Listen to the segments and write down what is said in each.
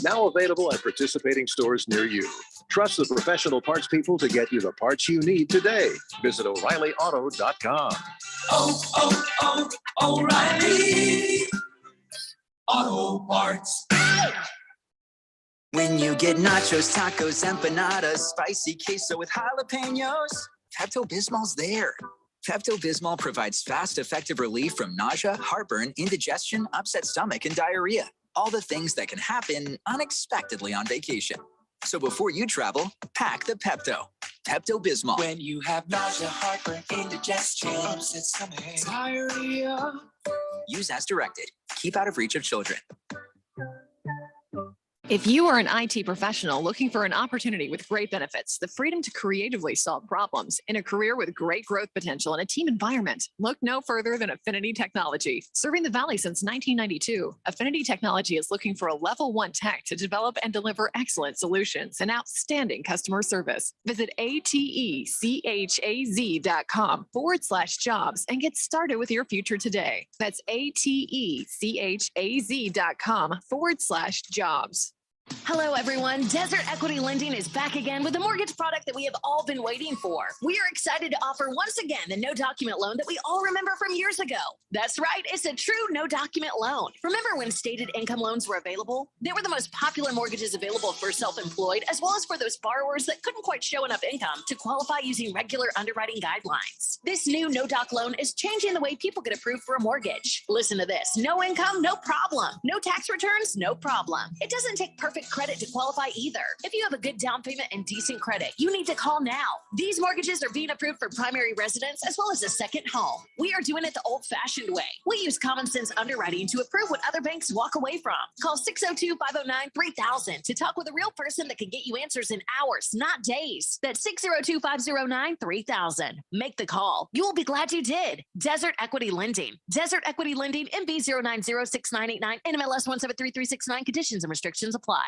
Now available at participating stores near you. Trust the professional parts people to get you the parts you need today. Visit O'ReillyAuto.com. O'Reilly Auto Parts. When you get nachos, tacos, empanadas, spicy queso with jalapenos, Pepto-Bismol's there. Pepto-Bismol provides fast, effective relief from nausea, heartburn, indigestion, upset stomach, and diarrhea. All the things that can happen unexpectedly on vacation. So before you travel, pack the Pepto. Pepto-Bismol. When you have nausea, heartburn, indigestion, upset stomach, diarrhea. Use as directed. Keep out of reach of children. If you are an IT professional looking for an opportunity with great benefits, the freedom to creatively solve problems in a career with great growth potential and a team environment, look no further than Affinity Technology. Serving the Valley since 1992, Affinity Technology is looking for a level 1 tech to develop and deliver excellent solutions and outstanding customer service. Visit atechaz.com/jobs and get started with your future today. That's atechaz.com/jobs. Hello, everyone. Desert Equity Lending is back again with a mortgage product that we have all been waiting for. We are excited to offer once again the no document loan that we all remember from years ago. That's right. It's a true no document loan. Remember when stated income loans were available? They were the most popular mortgages available for self-employed, as well as for those borrowers that couldn't quite show enough income to qualify using regular underwriting guidelines. This new no doc loan is changing the way people get approved for a mortgage. Listen to this. No income, no problem. No tax returns, no problem. It doesn't take perfect credit to qualify either. If you have a good down payment and decent credit, you need to call now. These mortgages are being approved for primary residence as well as a second home. We are doing it the old-fashioned way. We use common sense underwriting to approve what other banks walk away from. Call 602-509-3000 to talk with a real person that can get you answers in hours, not days. That's 602-509-3000. Make the call. You will be glad you did. Desert Equity Lending. Desert Equity Lending, MB 0906989, NMLS 1733369. Conditions and restrictions apply.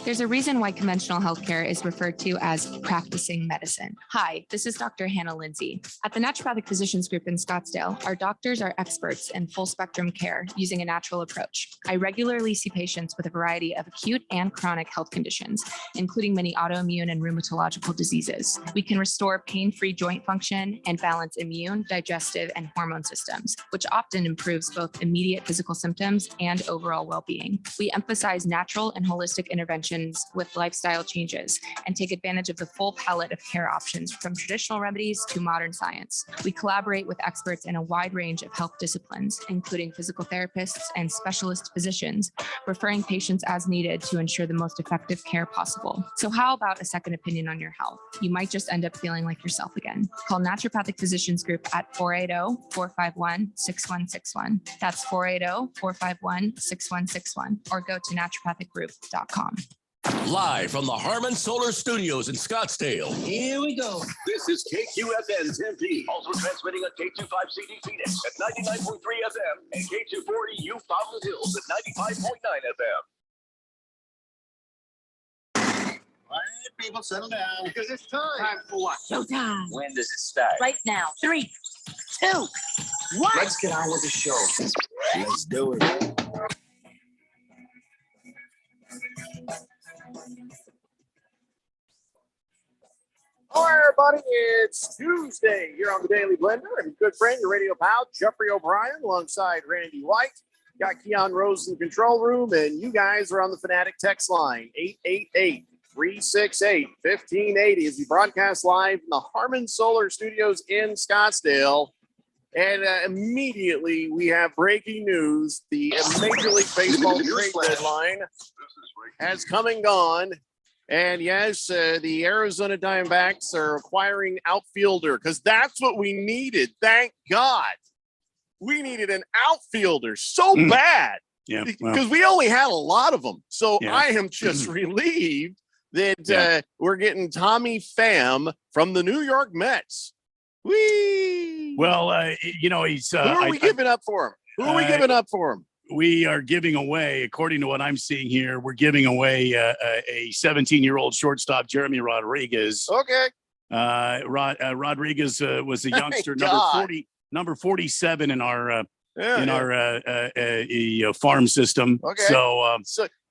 There's a reason why conventional healthcare is referred to as practicing medicine. Hi, this is Dr. Hannah Lindsay. At the Naturopathic Physicians Group in Scottsdale, our doctors are experts in full spectrum care using a natural approach. I regularly see patients with a variety of acute and chronic health conditions, including many autoimmune and rheumatological diseases. We can restore pain-free joint function and balance immune, digestive, and hormone systems, which often improves both immediate physical symptoms and overall well-being. We emphasize natural and holistic interventions with lifestyle changes and take advantage of the full palette of care options from traditional remedies to modern science. We collaborate with experts in a wide range of health disciplines, including physical therapists and specialist physicians, referring patients as needed to ensure the most effective care possible. So how about a second opinion on your health? You might just end up feeling like yourself again. Call Naturopathic Physicians Group at 480-451-6161. That's 480-451-6161, or go to naturopathicgroup.com. Live from the Harman Solar Studios in Scottsdale. Here we go. This is KQFN Tempe, also transmitting on K25CD Phoenix at 99.3 FM and K240U Fountain Hills at 95.9 FM. All right, people, settle down. Because it's time. Time for what? Showtime. When does it start? Right now. 3, 2, 1. Let's get on with the show. Let's do it. All right, everybody, it's Tuesday here on the Daily Blender, and good friend, your radio pal, Jeffrey O'Brien, alongside Randy White. Got Keon Rose in the control room, and you guys are on the Fanatic text line, 888-368-1580, as we broadcast live from the Harman Solar Studios in Scottsdale. And immediately we have breaking news. The Major League Baseball trade deadline has come and gone. And yes, the Arizona Diamondbacks are acquiring outfielder because that's what we needed. Thank God. We needed an outfielder so bad because we only had a lot of them. So I am just relieved that we're getting Tommy Pham from the New York Mets. Whee! Well, you know, he's who are we giving up for him? Who are we giving up for him? We are giving away, according to what I'm seeing here, we're giving away a 17-year-old shortstop, Jeremy Rodriguez. Okay. Rodriguez was a youngster, number 47 in our farm system. Okay. So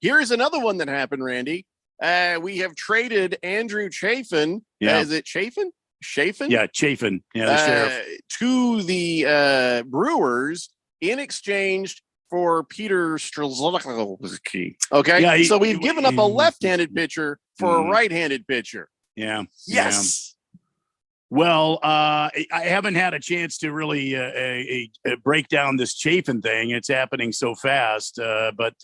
here's another one that happened, Randy. We have traded Andrew Chafin. Yeah. Is it Chafin? Chafin? Yeah, Chafin. Yeah, the sheriff. To the Brewers in exchange for Peter Strzelecki. Okay. Yeah, so we've given up a left-handed pitcher for a right-handed pitcher. Yeah. Yes. Yeah. Well, I haven't had a chance to really break down this Chafin thing. It's happening so fast, but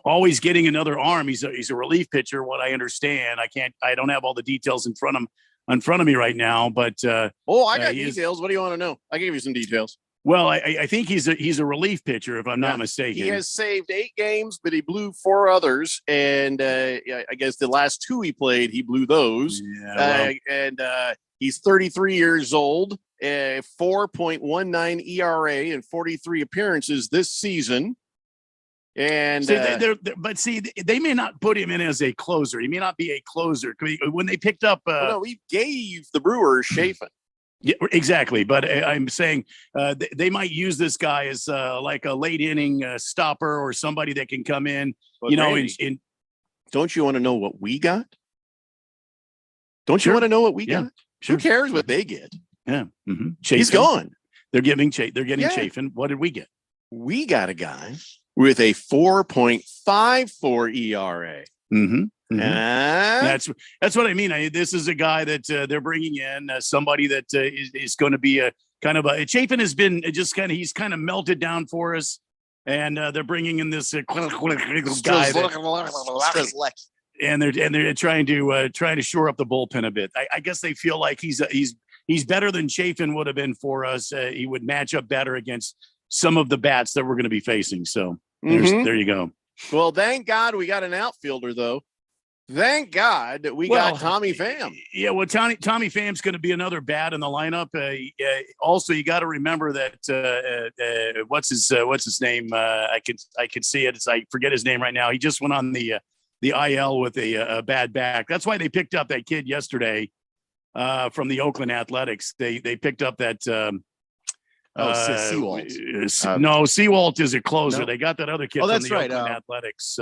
always getting another arm. He's a relief pitcher. What I understand, I don't have all the details in front of me right now. But I got details. What do you want to know? I gave you some details. Well, I think he's a relief pitcher, if I'm not mistaken. He has saved 8 games, but he blew 4 others. And I guess the last 2 he played, he blew those. Yeah, and he's 33 years old, 4.19 ERA and 43 appearances this season. And they may not put him in as a closer. He may not be a closer. When they picked up, we gave the Brewers Chafin. Yeah, exactly. But I'm saying they might use this guy as like a late inning stopper or somebody that can come in. But Randy, don't you want to know what we got? Don't you want to know what we got? Sure. Who cares what they get? Yeah, mm-hmm. He's gone. They're getting Chafin. What did we get? We got a guy with a 4.54 ERA. Mm-hmm. Mm-hmm. That's what I mean. This is a guy that they're bringing in, somebody that is going to be a kind of a Chafin has been he's kind of melted down for us, and they're bringing in this guy and they're trying to shore up the bullpen a bit. I guess they feel like he's better than Chafin would have been for us. He would match up better against some of the bats that we're going to be facing. So there you go. Well, thank God we got an outfielder, though. Thank God that we got Tommy Pham. Yeah, well, Tommy Pham's going to be another bat in the lineup. Also, you got to remember that what's his name? I can see it. I forget his name right now. He just went on the IL with a bad back. That's why they picked up that kid yesterday from the Oakland Athletics. They picked up that. Sewalt. No, Sewalt is a closer. No. They got that other kid from the Oakland Athletics.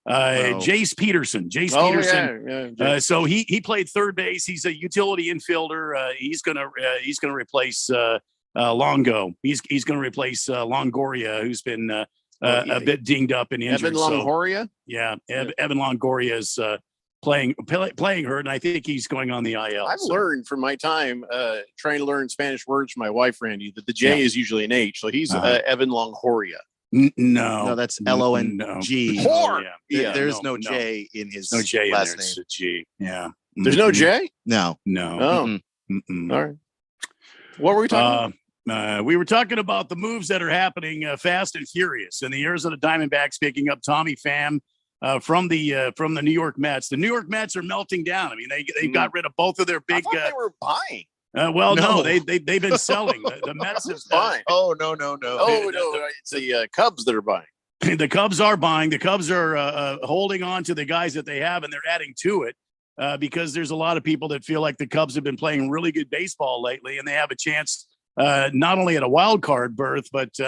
Jace Peterson. Yeah. So he played third base. He's a utility infielder. He's gonna replace Longo. He's gonna replace Longoria, who's been a bit dinged up and injured. Evan Longoria. Evan Longoria is playing hurt, and I think he's going on the IL. I've learned from my time trying to learn Spanish words from my wife, Randy, that the J is usually an H. So he's Evan Longoria. No, that's L-O-N-G. There's no J in his last name. It's a G. Yeah. There's no J? No. Oh. All right. What were we talking about? We were talking about the moves that are happening fast and furious. And the Arizona Diamondbacks picking up Tommy Pham from the New York Mets. The New York Mets are melting down. I mean, they got rid of both of their big. I thought they were buying. No, they've been selling. The Mets is buying. Oh no! Oh no! It's the Cubs that are buying. The Cubs are buying. The Cubs are holding on to the guys that they have, and they're adding to it because there's a lot of people that feel like the Cubs have been playing really good baseball lately, and they have a chance not only at a wild card berth, but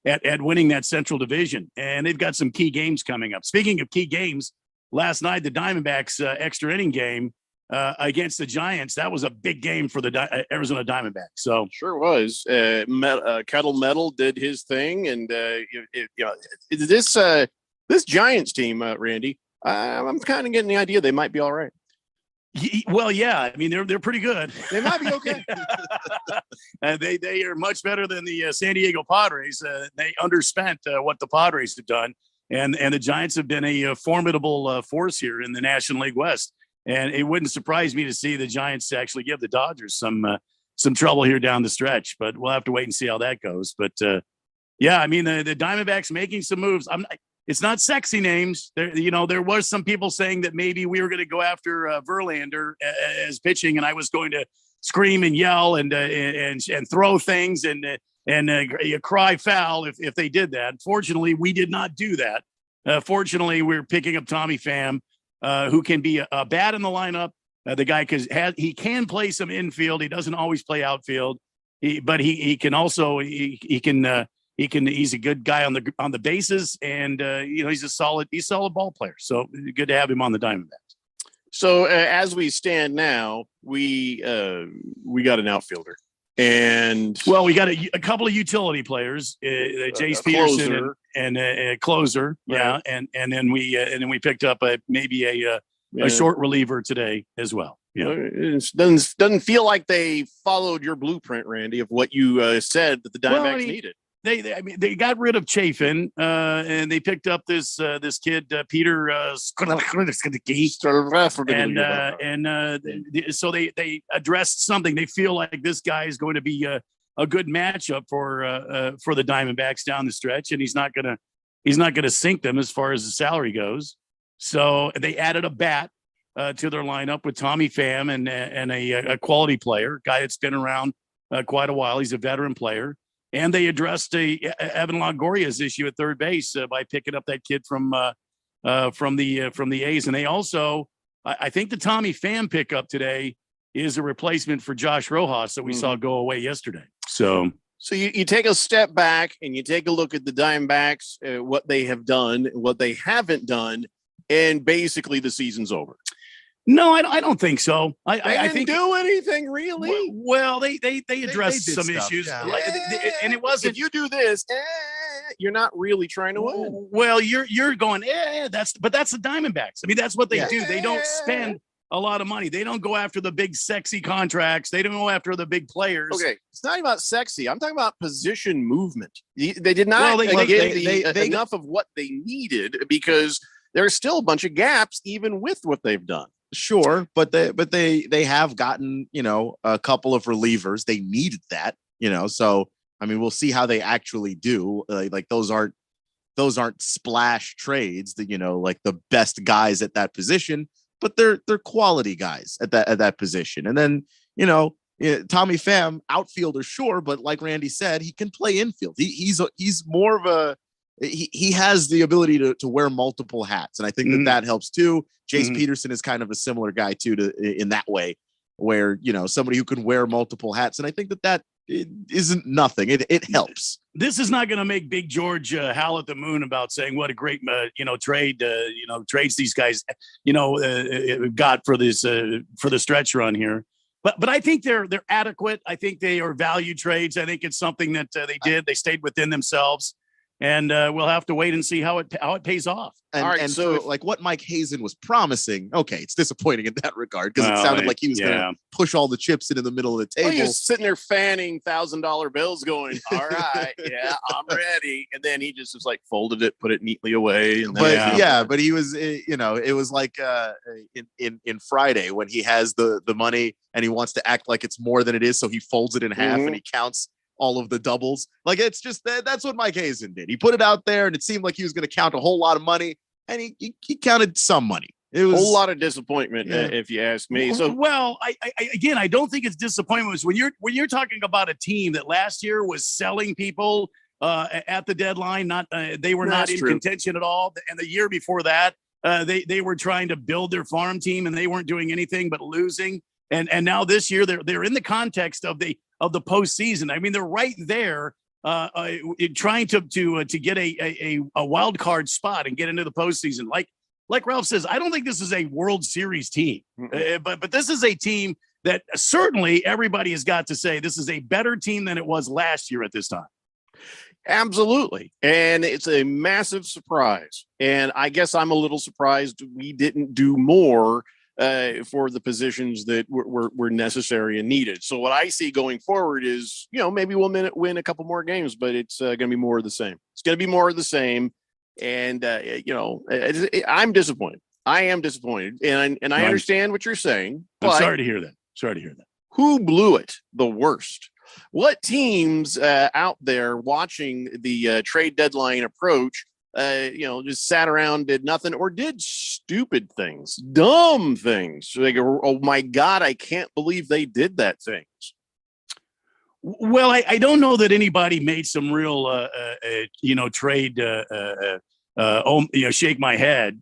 at winning that Central Division. And they've got some key games coming up. Speaking of key games, last night the Diamondbacks extra inning game against the Giants, that was a big game for the Arizona Diamondbacks. So sure was. Kettle Metal did his thing, and this Giants team, Randy, I'm kind of getting the idea they might be all right. Well, yeah, I mean they're pretty good. They might be okay. They are much better than the San Diego Padres. They underspent what the Padres have done, and the Giants have been a formidable force here in the National League West. And it wouldn't surprise me to see the Giants actually give the Dodgers some trouble here down the stretch. But we'll have to wait and see how that goes. But yeah, I mean the Diamondbacks making some moves. It's not sexy names. There was some people saying that maybe we were going to go after Verlander as pitching, and I was going to scream and yell and throw things and cry foul if they did that. Fortunately, we did not do that. Fortunately, we're picking up Tommy Pham. Who can be a bat in the lineup. The guy he can play some infield. He doesn't always play outfield, but he can also he can He's a good guy on the bases, and he's a solid ball player. So good to have him on the Diamondbacks. So as we stand now, we got an outfielder, and we got a couple of utility players, Jace Peterson and a closer, right. and then we picked up maybe a short reliever today as well. Yeah, it doesn't feel like they followed your blueprint, Randy, of what you said that the Diamondbacks needed. They got rid of Chafin, and they picked up this kid Peter so they addressed something. They feel like this guy is going to be a good matchup for the Diamondbacks down the stretch, and he's not gonna sink them as far as the salary goes. So they added a bat to their lineup with Tommy Pham and a quality player, guy that's been around quite a while. He's a veteran player. And they addressed Evan Longoria's issue at third base by picking up that kid from the A's. And they also, I think the Tommy Pham pickup today is a replacement for Josh Rojas that we saw go away yesterday. So you take a step back and you take a look at the Diamondbacks, what they have done, what they haven't done, and basically the season's over. No, I don't think so. I think do anything really. Well, they addressed some issues, and it wasn't. If you do this, you're not really trying to win. Well, you're going. That's the Diamondbacks. I mean, that's what they do. They don't spend a lot of money. They don't go after the big sexy contracts. They don't go after the big players. Okay, it's not about sexy. I'm talking about position movement. They did not get enough of what they needed because there's still a bunch of gaps even with what they've done. Sure, but they have gotten, a couple of relievers. They needed that, so I mean, we'll see how they actually do. Like those aren't splash trades that, like the best guys at that position, but they're quality guys at that position. And then, Tommy Pham, outfielder, sure, but like Randy said, he can play infield. He's more of he has the ability to wear multiple hats. And I think that helps too. Jace Peterson is kind of a similar guy too, in that way, where, somebody who can wear multiple hats. And I think that it isn't nothing. It helps. This is not going to make Big George howl at the moon about saying what a great, trade, trades these guys, got for this, for the stretch run here. But I think they're adequate. I think they are value trades. I think it's something that they did. They stayed within themselves. And we'll have to wait and see how it pays off. And so like what Mike Hazen was promising, okay, it's disappointing in that regard because it sounded like he was going to push all the chips into the middle of the table. Well, he was sitting there fanning $1,000 bills going, all right, yeah, I'm ready. And then he just was like folded it, put it neatly away. And then, but he was, it was like in Friday when he has the money and he wants to act like it's more than it is. So he folds it in half and he counts all of the doubles. Like it's just that's what Mike Hazen did. He put it out there and it seemed like he was going to count a whole lot of money, and he counted some money. It was a whole lot of disappointment, if you ask me. So I don't think it's disappointment. When you're talking about a team that last year was selling people at the deadline, they were not in contention at all, and the year before that they were trying to build their farm team and they weren't doing anything but losing. And now this year they're in the context of the postseason. I mean, they're right there trying to get a wild card spot and get into the postseason. Like Ralph says, I don't think this is a World Series team, but this is a team that certainly everybody has got to say this is a better team than it was last year at this time. Absolutely. And it's a massive surprise. And I guess I'm a little surprised we didn't do more for the positions that were necessary and needed. So what I see going forward is, maybe we'll win a couple more games, but it's going to be more of the same. It's going to be more of the same. And, I'm disappointed. I am disappointed. And I understand what you're saying. I'm sorry to hear that. Who blew it the worst? What teams out there watching the trade deadline approach just sat around, did nothing, or did stupid things, dumb things? Like, oh my God, I can't believe they did that things. Well, I don't know that anybody made some real, trade, shake my head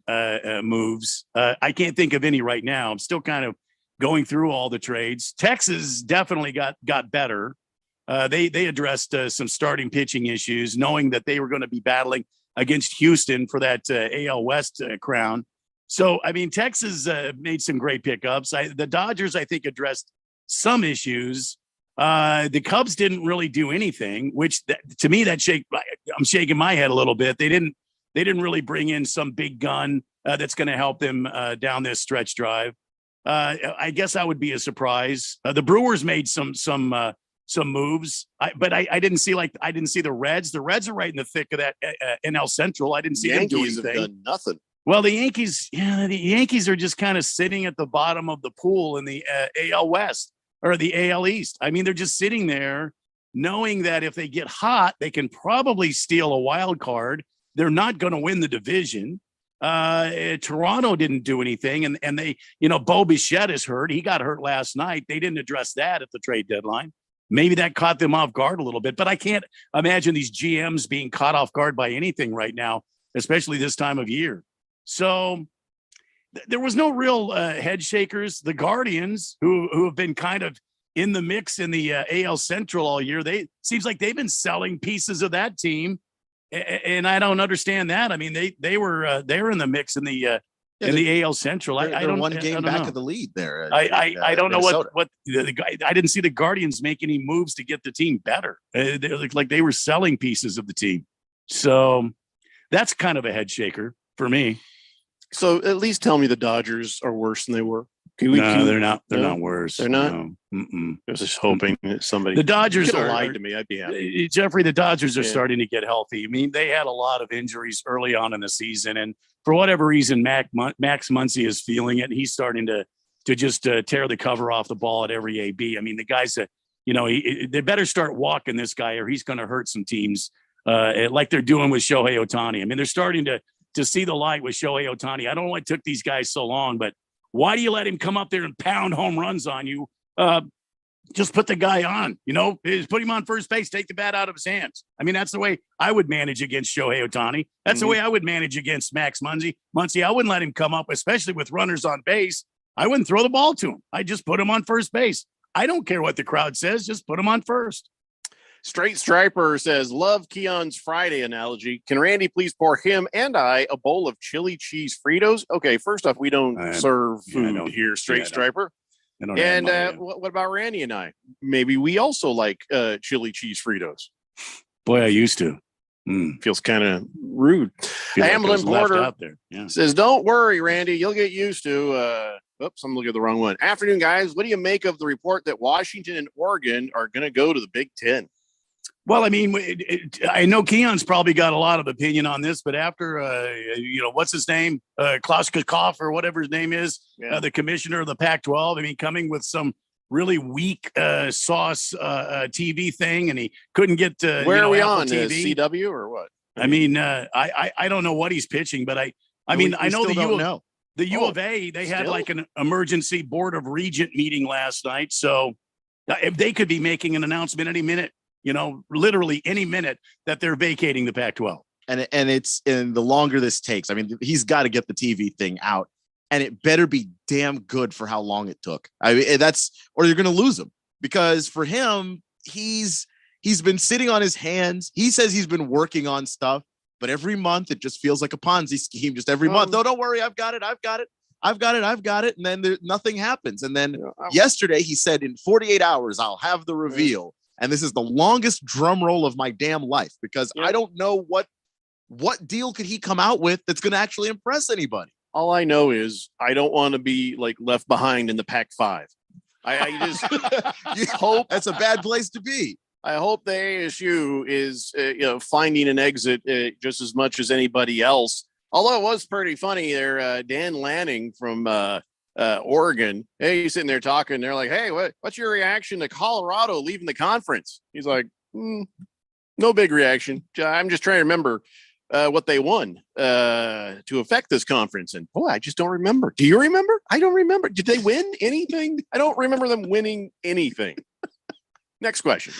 moves. I can't think of any right now. I'm still kind of going through all the trades. Texas definitely got better. they addressed some starting pitching issues, knowing that they were going to be battling against Houston for that AL West crown. So, I mean, Texas made some great pickups. The Dodgers, I think, addressed some issues. The Cubs didn't really do anything, which to me, I'm shaking my head a little bit. They didn't really bring in some big gun that's going to help them down this stretch drive. I guess I would be a surprise. The Brewers made some moves, but I didn't see the Reds. The Reds are right in the thick of that NL Central. I didn't see them do Yankees have anything. done nothing. Well, the Yankees are just kind of sitting at the bottom of the pool in the AL West or the AL East. I mean, they're just sitting there knowing that if they get hot, they can probably steal a wild card. They're not going to win the division. Toronto didn't do anything. And they, Bo Bichette is hurt. He got hurt last night. They didn't address that at the trade deadline. Maybe that caught them off guard a little bit, but I can't imagine these GMs being caught off guard by anything right now, especially this time of year. So there was no real head shakers. The Guardians, who have been kind of in the mix in the AL Central all year, seems like they've been selling pieces of that team, and I don't understand that. I mean, they were in the mix in the AL Central. I don't one game back know. of the lead there. I don't know Minnesota. what I didn't see the Guardians make any moves to get the team better. They looked like they were selling pieces of the team. So that's kind of a head shaker for me. So at least tell me the Dodgers are worse than they were. No, they're not. They're not worse. They're not. No. Mm-mm. I was just hoping that somebody. The Dodgers could have are lied to me. I'd be happy. Jeffrey, the Dodgers are Yeah. starting to get healthy. I mean, they had a lot of injuries early on in the season, and for whatever reason, Max Muncy is feeling it. He's starting to just tear the cover off the ball at every AB. I mean, the guy's they better start walking this guy, or he's going to hurt some teams, like they're doing with Shohei Ohtani. I mean, they're starting to see the light with Shohei Ohtani. I don't know why it took these guys so long, but why do you let him come up there and pound home runs on you? Just put the guy on, just put him on first base, take the bat out of his hands. I mean, that's the way I would manage against Shohei Ohtani. That's the way I would manage against Max Muncy. I wouldn't let him come up, especially with runners on base. I wouldn't throw the ball to him. I just put him on first base. I don't care what the crowd says. Just put him on first. Straight Striper says, love Keon's Friday analogy. Can Randy please pour him and I a bowl of chili cheese Fritos? Okay, first off, we don't serve food here, Straight Striper. And what about Randy and I? Maybe we also like chili cheese Fritos. Boy, I used to. Feels kind of rude. Hamlin Porter says, don't worry, Randy. You'll get used to. Oops, I'm looking at the wrong one. Afternoon, guys. What do you make of the report that Washington and Oregon are going to go to the Big Ten? Well, I mean, I know Keon's probably got a lot of opinion on this, but after, what's his name? Klaus Kakoff or whatever his name is, the commissioner of the Pac-12. I mean, coming with some really weak sauce TV thing, and he couldn't get where are we Apple on TV. CW or what? I mean, I don't know what he's pitching, but I know the U of A, they had like an emergency board of regent meeting last night, so if they could be making an announcement any minute. Literally any minute that they're vacating the Pac-12. And the longer this takes, I mean, he's got to get the TV thing out, and it better be damn good for how long it took. I mean, or you're going to lose him, because for him, he's been sitting on his hands. He says he's been working on stuff, but every month it just feels like a Ponzi scheme. Just every month. No, don't worry. I've got it. And then nothing happens. And then yesterday he said in 48 hours, I'll have the reveal. And this is the longest drum roll of my damn life, because I don't know what deal could he come out with that's going to actually impress anybody. All I know is I don't want to be like left behind in the Pac-5. I just hope that's a bad place to be. I hope the ASU is finding an exit just as much as anybody else. Although it was pretty funny there, Dan Lanning from Oregon. Hey, he's sitting there talking. They're like, hey, what's your reaction to Colorado leaving the conference? He's like, no big reaction. I'm just trying to remember what they won to affect this conference. And boy, I just don't remember. Do you remember? I don't remember. Did they win anything? I don't remember them winning anything. Next question.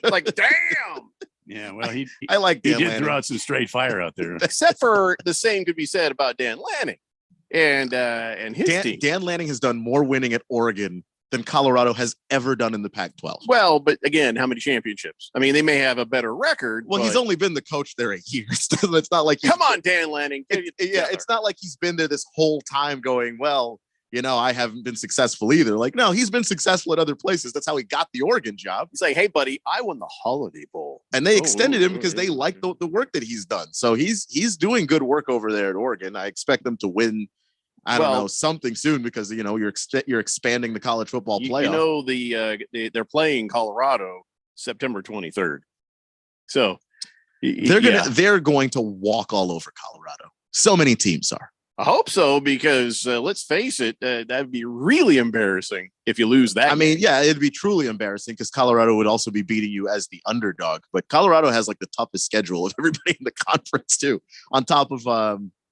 Like, damn. Yeah, well, he did throw out some straight fire out there. Except for the same could be said about Dan Lanning. And his team. Dan Lanning has done more winning at Oregon than Colorado has ever done in the Pac-12. Well, but again, how many championships? I mean, they may have a better record. Well, he's but- only been the coach there a year. So it's not like Come on, Dan Lanning. it's not like he's been there this whole time going, well, I haven't been successful either. Like, no, he's been successful at other places. That's how he got the Oregon job. He's like, hey, buddy, I won the Holiday Bowl. And they extended him because they like the work that he's done. So he's doing good work over there at Oregon. I expect them to win, I don't know, something soon because, you're expanding the college football playoff. They're playing Colorado September 23rd. So they're going to walk all over Colorado. So many teams are. I hope so, because let's face it, that'd be really embarrassing if you lose that. I mean, yeah, it'd be truly embarrassing because Colorado would also be beating you as the underdog. But Colorado has like the toughest schedule of everybody in the conference too, on top of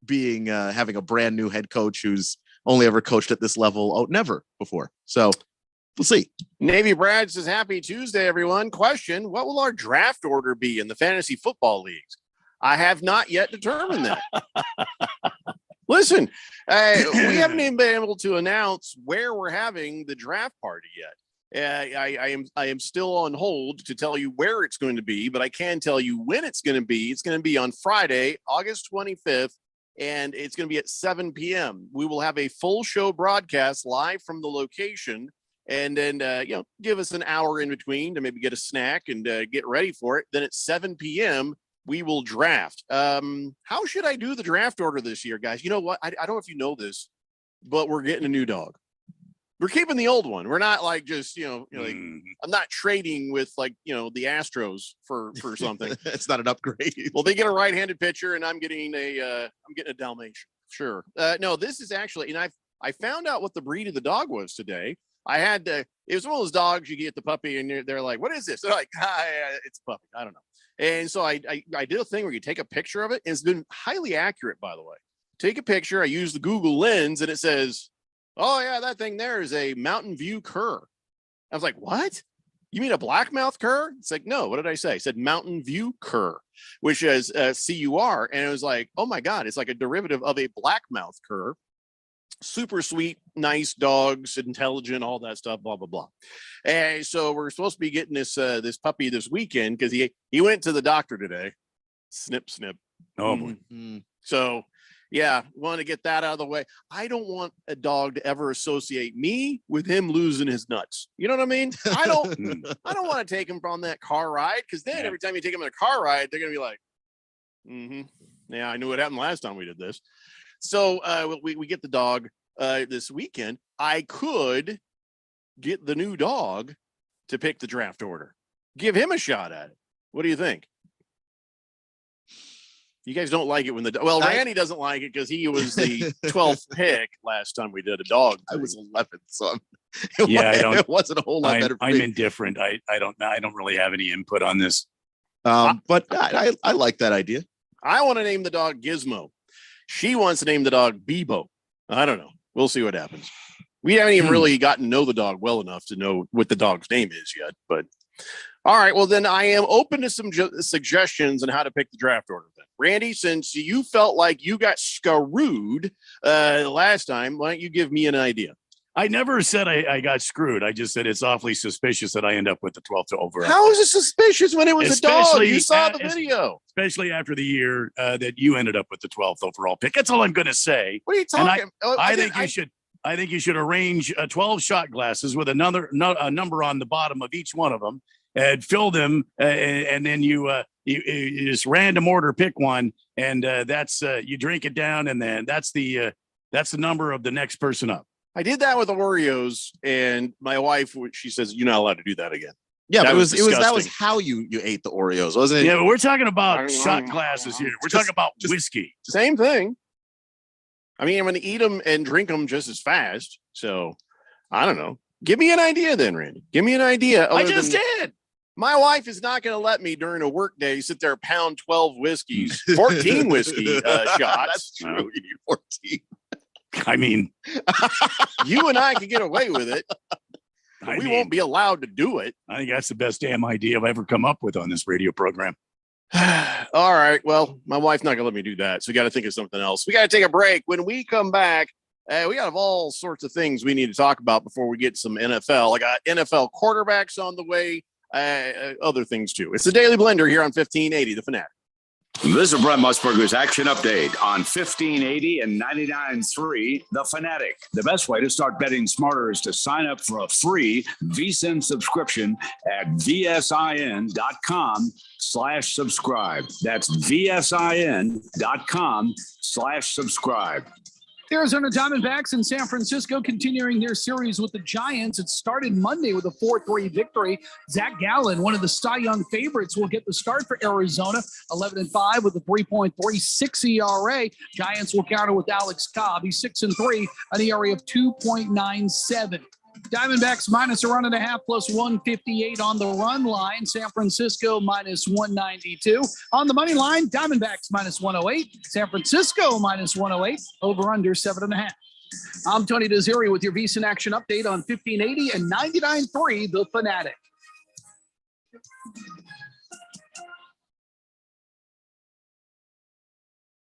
having a brand new head coach who's only ever coached at this level never before. So we'll see. Navy Brad says, happy Tuesday, everyone. Question, what will our draft order be in the fantasy football leagues? I have not yet determined that. Listen, we haven't even been able to announce where we're having the draft party yet. I am still on hold to tell you where it's going to be, but I can tell you when it's going to be. It's going to be on Friday, August 25th, and it's going to be at 7 p.m. We will have a full show broadcast live from the location, and then give us an hour in between to maybe get a snack and get ready for it. Then at 7 p.m. we will draft. How should I do the draft order this year, guys? You know what? I don't know if you know this, but we're getting a new dog. We're keeping the old one. We're not like just, like I'm not trading with like, the Astros for something. It's not an upgrade. Well, they get a right-handed pitcher and I'm getting a Dalmatian. Sure. No, this is actually, and I found out what the breed of the dog was today. It was one of those dogs you get the puppy and they're like, what is this? They're like, it's a puppy. I don't know. And so I did a thing where you take a picture of it, and it's been highly accurate, by the way. Take a picture. I use the Google Lens, and it says, oh, yeah, that thing there is a Mountain View cur. I was like, what? You mean a blackmouth cur? It's like, no, what did I say? I said Mountain View cur, which is C-U-R. And it was like, oh, my God, it's like a derivative of a blackmouth cur. Super sweet, nice dogs, intelligent, all that stuff, blah, blah, blah. And so we're supposed to be getting this puppy this weekend because he went to the doctor today. Snip, snip. Oh, boy. Mm-hmm. So, yeah, want to get that out of the way. I don't want a dog to ever associate me with him losing his nuts. You know what I mean? I don't want to take him on that car ride because then every time you take him on a car ride, they're going to be like, yeah, I knew what happened last time we did this. So we get the dog this weekend. I could get the new dog to pick the draft order. Give him a shot at it. What do you think? You guys don't like it when Randy doesn't like it because he was the 12th pick last time we did a dog. I was 11th, so it wasn't a whole lot better. I'm indifferent. I don't really have any input on this. But I like that idea. I want to name the dog Gizmo. She wants to name the dog Bebo. I don't know. We'll see what happens. We haven't even really gotten to know the dog well enough to know what the dog's name is yet. But all right, well, then I am open to some suggestions on how to pick the draft order. Then, Randy, since you felt like you got screwed last time, why don't you give me an idea? I never said I got screwed. I just said it's awfully suspicious that I end up with the 12th overall. How is it suspicious when it was a dog? You saw the video. Especially after the year that you ended up with the 12th overall pick. That's all I'm going to say. What are you talking? I think you should arrange 12 shot glasses with a number on the bottom of each one of them and fill them. And then you just random order pick one. And that's you drink it down. And then that's the number of the next person up. I did that with Oreos, and my wife, she says, you're not allowed to do that again. Yeah, that was how you ate the Oreos, wasn't it? Yeah, but we're talking about shot glasses here. We're talking about whiskey. Same thing. I mean, I'm going to eat them and drink them just as fast. So I don't know. Give me an idea then, Randy. Give me an idea. I just did. My wife is not going to let me during a work day sit there pound 12 whiskeys, 14 whiskey shots. That's true. You need 14. I mean, you and I can get away with it. We won't be allowed to do it. I think that's the best damn idea I've ever come up with on this radio program. All right. Well, my wife's not going to let me do that. So we got to think of something else. We got to take a break. When we come back, We got all sorts of things we need to talk about before we get some NFL. I got NFL quarterbacks on the way, other things too. It's the Daily Blender here on 1580, The Fanatic. This is Brent Musburger's Action Update on 1580 and 99.3 The Fanatic. The best way to start betting smarter is to sign up for a free VSiN subscription at vsin.com/subscribe. That's vsin.com/subscribe. The Arizona Diamondbacks in San Francisco continuing their series with the Giants. It started Monday with a 4-3 victory. Zach Gallen, one of the Cy Young favorites, will get the start for Arizona, 11-5 with a 3.36 ERA. Giants will counter with Alex Cobb. He's 6-3, an ERA of 2.97. Diamondbacks minus a run and a half plus 158 on the run line. San Francisco minus 192. On the money line, Diamondbacks minus 108. San Francisco minus 108. Over under 7.5. I'm Tony Desiri with your VSiN Action Update on 1580 and 99.3 The Fanatic.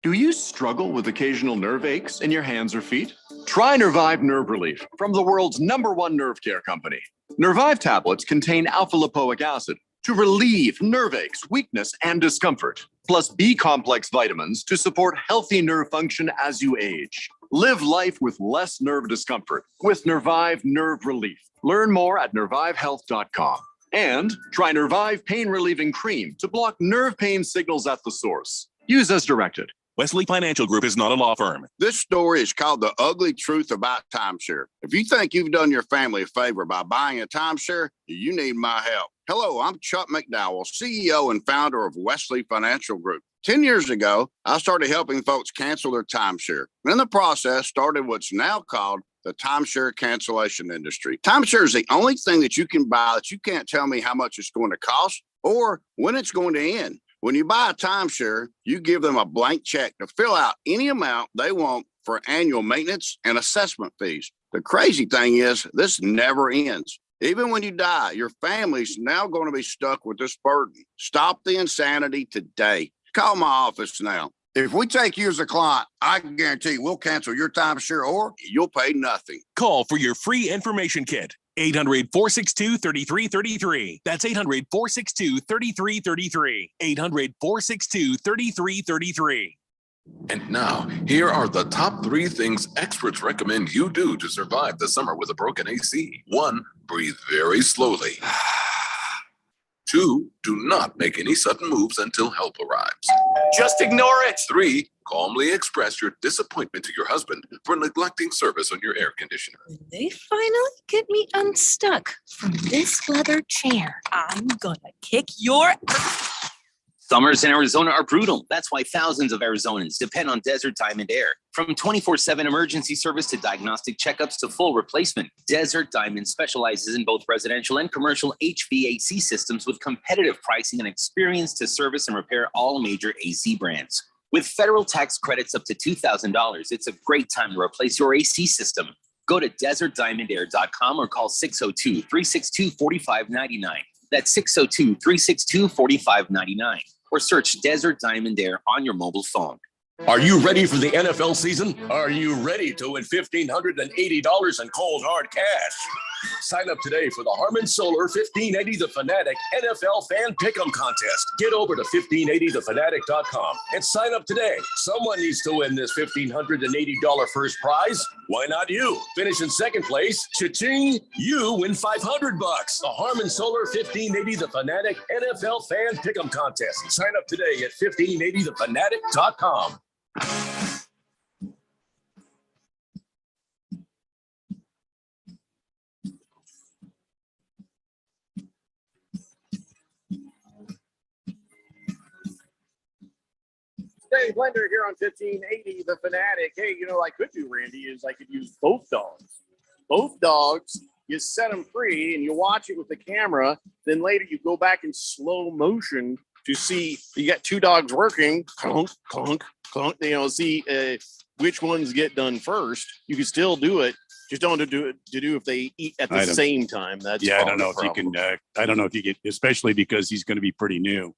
Do you struggle with occasional nerve aches in your hands or feet? Try Nervive Nerve Relief from the world's #1 nerve care company. Nervive tablets contain alpha-lipoic acid to relieve nerve aches, weakness, and discomfort, plus B-complex vitamins to support healthy nerve function as you age. Live life with less nerve discomfort with Nervive Nerve Relief. Learn more at nervivehealth.com. And try Nervive Pain Relieving Cream to block nerve pain signals at the source. Use as directed. Wesley Financial Group is not a law firm. This story is called The Ugly Truth About Timeshare. If you think you've done your family a favor by buying a timeshare, you need my help. Hello, I'm Chuck McDowell, CEO and founder of Wesley Financial Group. 10 years ago, I started helping folks cancel their timeshare. And in the process, started what's now called the timeshare cancellation industry. Timeshare is the only thing that you can buy that you can't tell me how much it's going to cost or when it's going to end. When you buy a timeshare, you give them a blank check to fill out any amount they want for annual maintenance and assessment fees. The crazy thing is, this never ends. Even when you die, your family's now going to be stuck with this burden. Stop the insanity today. Call my office now. If we take you as a client, I can guarantee we'll cancel your timeshare or you'll pay nothing. Call for your free information kit. 800-462-3333. That's 800-462-3333. 800-462-3333. And now, here are the top 3 things experts recommend you do to survive the summer with a broken AC. 1, breathe very slowly. 2, do not make any sudden moves until help arrives. Just ignore it. 3, calmly express your disappointment to your husband for neglecting service on your air conditioner. They finally get me unstuck from this leather chair. I'm gonna kick your... Summers in Arizona are brutal. That's why thousands of Arizonans depend on Desert Diamond Air. From 24/7 emergency service to diagnostic checkups to full replacement, Desert Diamond specializes in both residential and commercial HVAC systems with competitive pricing and experience to service and repair all major AC brands. With federal tax credits up to $2,000, it's a great time to replace your AC system. Go to desertdiamondair.com or call 602-362-4599. That's 602-362-4599. Or search Desert Diamond Air on your mobile phone. Are you ready for the NFL season? Are you ready to win $1,580 in cold hard cash? Sign up today for the Harman Solar 1580 The Fanatic NFL Fan Pick'em Contest. Get over to 1580thefanatic.com and sign up today. Someone needs to win this $1,580 first prize. Why not you? Finish in second place. Cha-ching! You win $500. The Harman Solar 1580 The Fanatic NFL Fan Pick'em Contest. Sign up today at 1580thefanatic.com. Daily Blender here on 1580 The Fanatic. Hey, you know what I could do, Randy, is I could use both dogs. Both dogs, you set them free and you watch it with the camera. Then later you go back in slow motion to see you got 2 dogs working, clunk, clunk, clunk, see which ones get done first. You can still do it. Just don't do it if they eat at the same time. I don't know if you can. I don't know if you get, especially because he's going to be pretty new.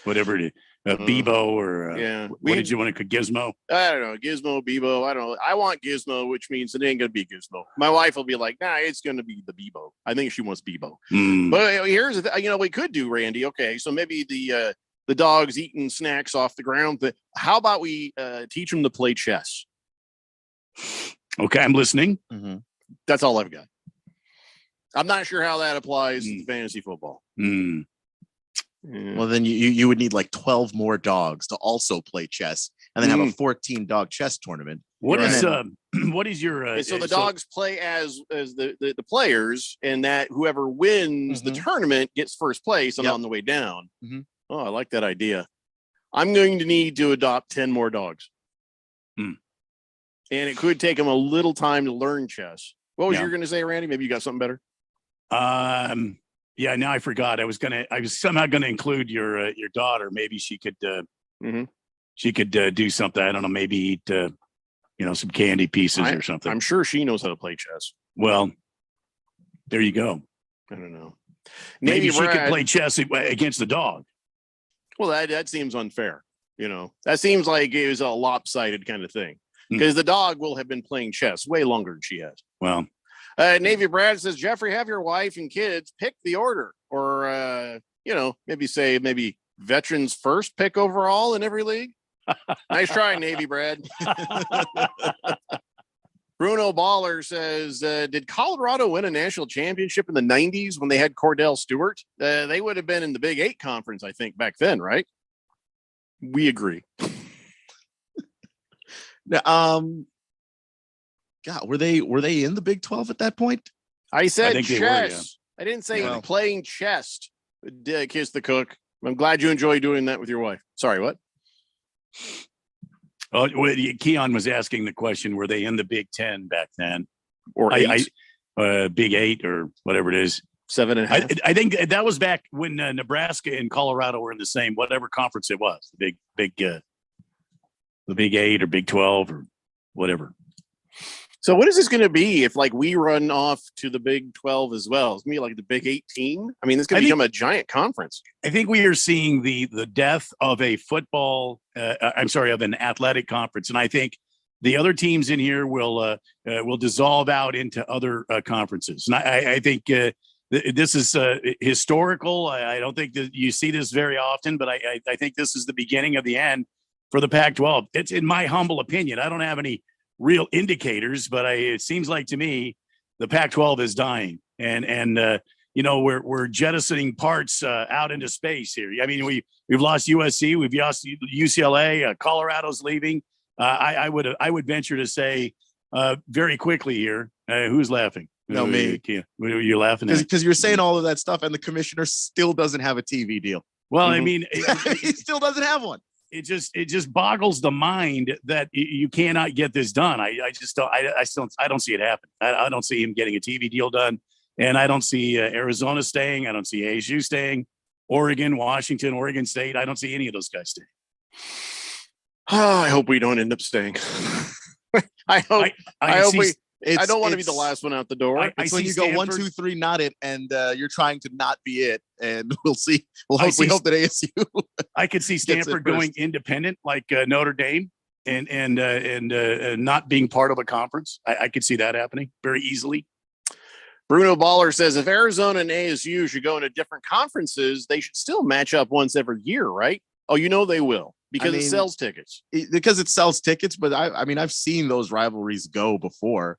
Whatever Bebo or what did you want to Gizmo? I don't know, Gizmo, Bebo. I don't know. I want Gizmo, which means it ain't gonna be Gizmo. My wife will be like, nah, it's gonna be the Bebo. I think she wants Bebo. But here's the we could do, Randy. Okay, so maybe the dog's eating snacks off the ground. But how about we teach them to play chess? Okay, I'm listening. That's all I've got. I'm not sure how that applies to fantasy football. Well, then you would need like 12 more dogs to also play chess, and then have a 14 dog chess tournament. What is your? So the dogs play as the players, and that whoever wins the tournament gets first place and on the way down. Oh, I like that idea. I'm going to need to adopt 10 more dogs, and it could take them a little time to learn chess. What was you going to say, Randy? Maybe you got something better. Yeah, now I forgot. I was somehow gonna include your daughter. Maybe she could do something. I don't know. Maybe eat some candy pieces or something. I'm sure she knows how to play chess. Well, there you go. I don't know. Maybe she could play chess against the dog. Well, that seems unfair. That seems like it was a lopsided kind of thing because the dog will have been playing chess way longer than she has. Well. Navy Brad says, Jeffrey, have your wife and kids pick the order, or maybe veterans first pick overall in every league. Nice try, Navy Brad. Bruno Baller says, did Colorado win a national championship in the 90s when they had Cordell Stewart? They would have been in the Big 8 conference, I think, back then, right? We agree. God, were they in the Big 12 at that point? I said chess. I didn't say playing chess. Kiss the cook. I'm glad you enjoy doing that with your wife. Sorry, what? Oh, Keon was asking the question: were they in the Big 10 back then, or Big 8, or whatever it is? 7.5. I think that was back when Nebraska and Colorado were in the same whatever conference it was, the Big 8 or Big 12 or whatever. So what is this going to be if we run off to the Big 12 as well? It's going to be like the Big 18. I mean, this could become a giant conference. I think we are seeing the death of a football. Of an athletic conference, and I think the other teams in here will dissolve out into other conferences. And I think this is historical. I don't think that you see this very often, but I think this is the beginning of the end for the Pac-12. It's in my humble opinion. I don't have any real indicators, but it seems like to me the Pac-12 is dying, and we're jettisoning parts out into space here. I mean, we've lost USC, we've lost UCLA, Colorado's leaving. I would venture to say very quickly here. Who's laughing? No, me. What are you laughing at? Because you're saying all of that stuff, and the commissioner still doesn't have a TV deal. Well, I mean, he still doesn't have one. It just boggles the mind that you cannot get this done. I don't see it happen. I don't see him getting a TV deal done, and I don't see Arizona staying. I don't see ASU staying. Oregon, Washington, Oregon State. I don't see any of those guys staying. Oh, I hope we don't end up staying. I don't want to be the last one out the door. It's when you go 1, 2, 3, not it, and you're trying to not be it, and we'll see. We hope that ASU. I could see Stanford going independent, like Notre Dame, and not being part of a conference. I could see that happening very easily. Bruno Baller says if Arizona and ASU should go into different conferences, they should still match up once every year, right? Oh, they will because it sells tickets. Because it sells tickets, but I've seen those rivalries go before.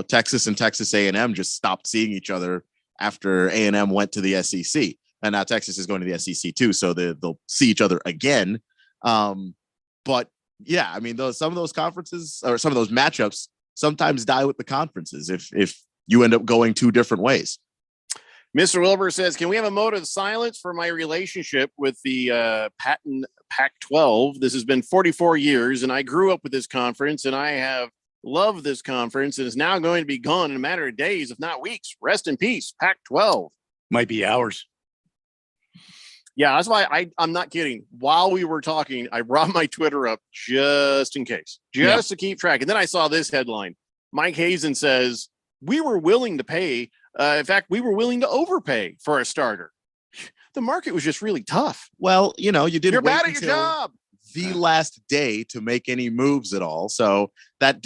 Texas and Texas A&M just stopped seeing each other after A&M went to the SEC, and now Texas is going to the SEC too, so they'll see each other again. But yeah, some of those conferences or some of those matchups sometimes die with the conferences if you end up going 2 different ways. Mr. Wilbur says, can we have a mode of silence for my relationship with the Patton Pac-12? This has been 44 years, and I grew up with this conference, and I have loved this conference, and is now going to be gone in a matter of days, if not weeks. Rest in peace, Pac-12. Might be hours. Yeah, that's why I'm not kidding. While we were talking, I brought my Twitter up just in case, to keep track. And then I saw this headline. Mike Hazen says, we were willing to pay. In fact, we were willing to overpay for a starter. The market was just really tough. Well, you know, you didn't. You're wait bad at your until job. The last day to make any moves at all. So that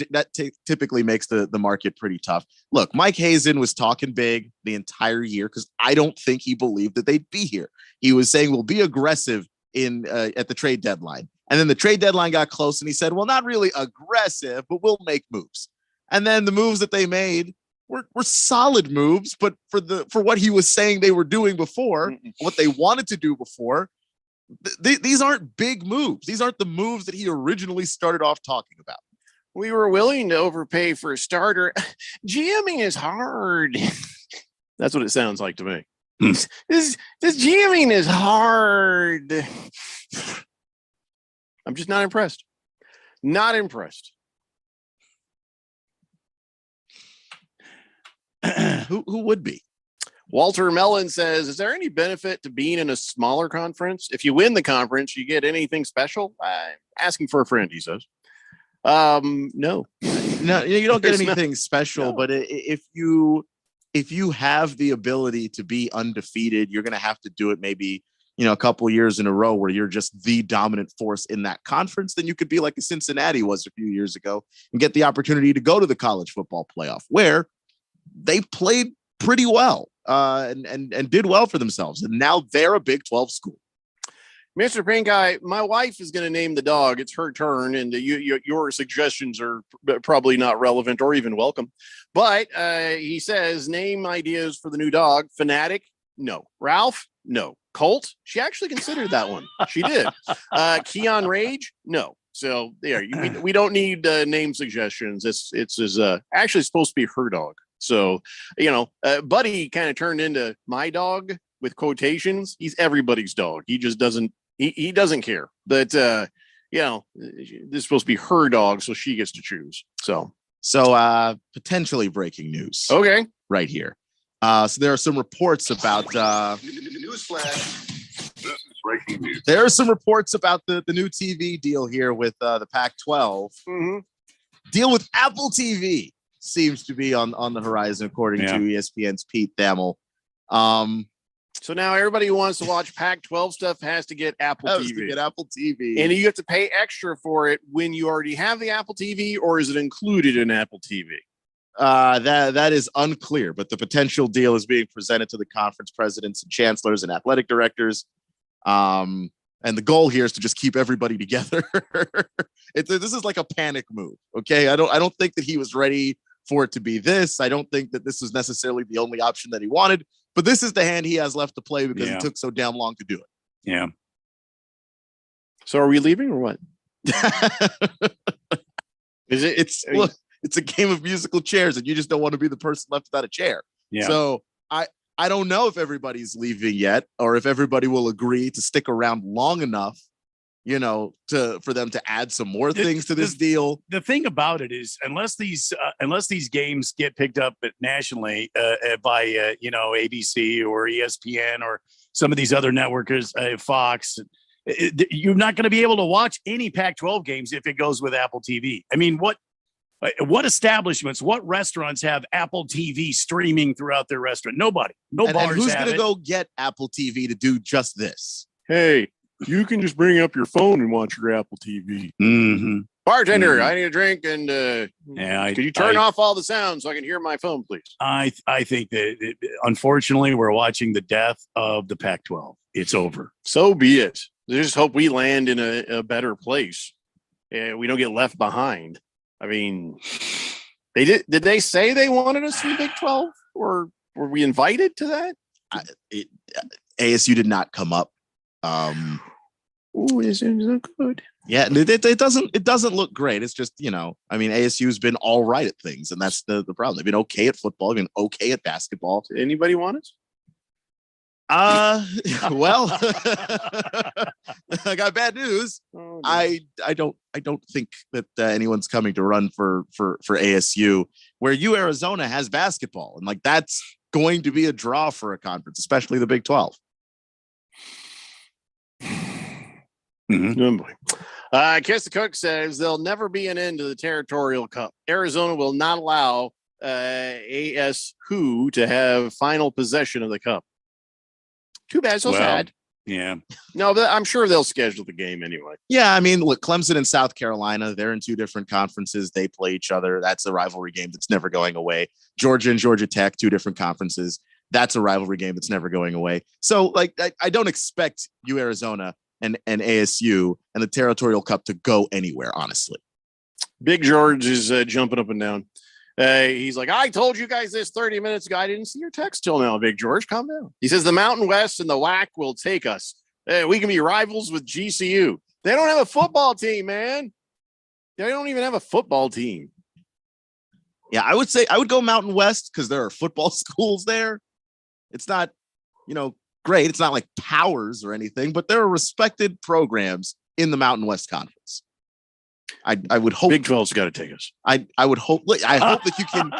typically makes the market pretty tough. Look, Mike Hazen was talking big the entire year because I don't think he believed that they'd be here. He was saying we'll be aggressive at the trade deadline. And then the trade deadline got close and he said, well, not really aggressive, but we'll make moves. And then the moves that they made were solid moves, but for what he was saying they were doing before, what they wanted to do before, these aren't big moves. These aren't the moves that he originally started off talking about. We were willing to overpay for a starter. GMing is hard. That's what it sounds like to me. This GMing is hard. I'm just not impressed. Not impressed. Who would be? Walter Mellon says, is there any benefit to being in a smaller conference? If you win the conference, you get anything special? Asking for a friend, he says. No, you don't get anything special, but if you have the ability to be undefeated, you're going to have to do it maybe, a couple of years in a row where you're just the dominant force in that conference. Then you could be like a Cincinnati was a few years ago and get the opportunity to go to the college football playoff where they played pretty well and did well for themselves. And now they're a Big 12 school. Mr. Pink Eye, my wife is going to name the dog. It's her turn, and your suggestions are probably not relevant or even welcome. But he says, name ideas for the new dog. Fanatic? No. Ralph? No. Colt? She actually considered that one. She did. Keon Rage? No. So there, we don't need name suggestions. It's actually supposed to be her dog. So, Buddy kind of turned into my dog with quotations. He's everybody's dog. He just doesn't, he doesn't care. But, this is supposed to be her dog, so she gets to choose. So Potentially breaking news. Okay. Right here. So there are some reports about Newsflash. This is breaking news. There are some reports about the new TV deal here with the Pac-12. Mm-hmm. Deal with Apple TV seems to be on the horizon, according to ESPN's Pete Thamel. So now everybody who wants to watch Pac-12 stuff has to get Apple TV. Get Apple TV. And you have to pay extra for it when you already have the Apple TV, or is it included in Apple TV? That is unclear, but the potential deal is being presented to the conference presidents and chancellors and athletic directors. And the goal here is to just keep everybody together. This is like a panic move. Okay. I don't think that he was ready for it to be this. I don't think that this was necessarily the only option that he wanted, but this is the hand he has left to play because it took so damn long to do it. Yeah. So are we leaving or what? Is it? It's a game of musical chairs, and you just don't want to be the person left without a chair. Yeah. So I don't know if everybody's leaving yet, or if everybody will agree to stick around long enough, for them to add some more things to this deal. The thing about it is, unless these games get picked up nationally by ABC or ESPN or some of these other networks, Fox, you're not going to be able to watch any Pac-12 games if it goes with Apple TV. I mean, what establishments, what restaurants have Apple TV streaming throughout their restaurant? Nobody. No bars. And who's going to go get Apple TV to do just this? Hey, you can just bring up your phone and watch your Apple TV. Mm-hmm. Bartender, I need a drink, and could you turn off all the sound so I can hear my phone, please? I think that unfortunately we're watching the death of the Pac-12. It's over. So be it. I just hope we land in a better place. We don't get left behind. I mean, did they say they wanted us in the Big 12, or were we invited to that? ASU did not come up. This isn't so good. Yeah, it doesn't look great. It's just, ASU's been all right at things, and that's the problem. They've been okay at football, they've been okay at basketball. Did anybody want us? Well, I got bad news. Oh, I don't think that anyone's coming to run for ASU, where Arizona has basketball, and that's going to be a draw for a conference, especially the Big 12. Mm-hmm. Oh boy. Kiss the Cook says there'll never be an end to the Territorial Cup. Arizona will not allow ASU to have final possession of the cup. Too bad. So Well, sad. Yeah. No, but I'm sure they'll schedule the game anyway. Yeah. No, but I'm sure they'll schedule the game anyway. Yeah, I mean, look, Clemson and South Carolina, they're in two different conferences. They play each other. That's a rivalry game that's never going away. Georgia and Georgia Tech, two different conferences. That's a rivalry game that's never going away. So, like, I don't expect Arizona and ASU and the Territorial Cup to go anywhere, honestly. Big George is jumping up and down. He's like, I told you guys this 30 minutes ago. I didn't see your text till now, Big George. Calm down. He says the Mountain West and the WAC will take us. We can be rivals with GCU. They don't have a football team, man. They don't even have a football team. Yeah, I would go Mountain West because there are football schools there. It's not, great. It's not like Powers or anything, but there are respected programs in the Mountain West Conference. I would hope Big 12's got to take us. I would hope. I hope that you can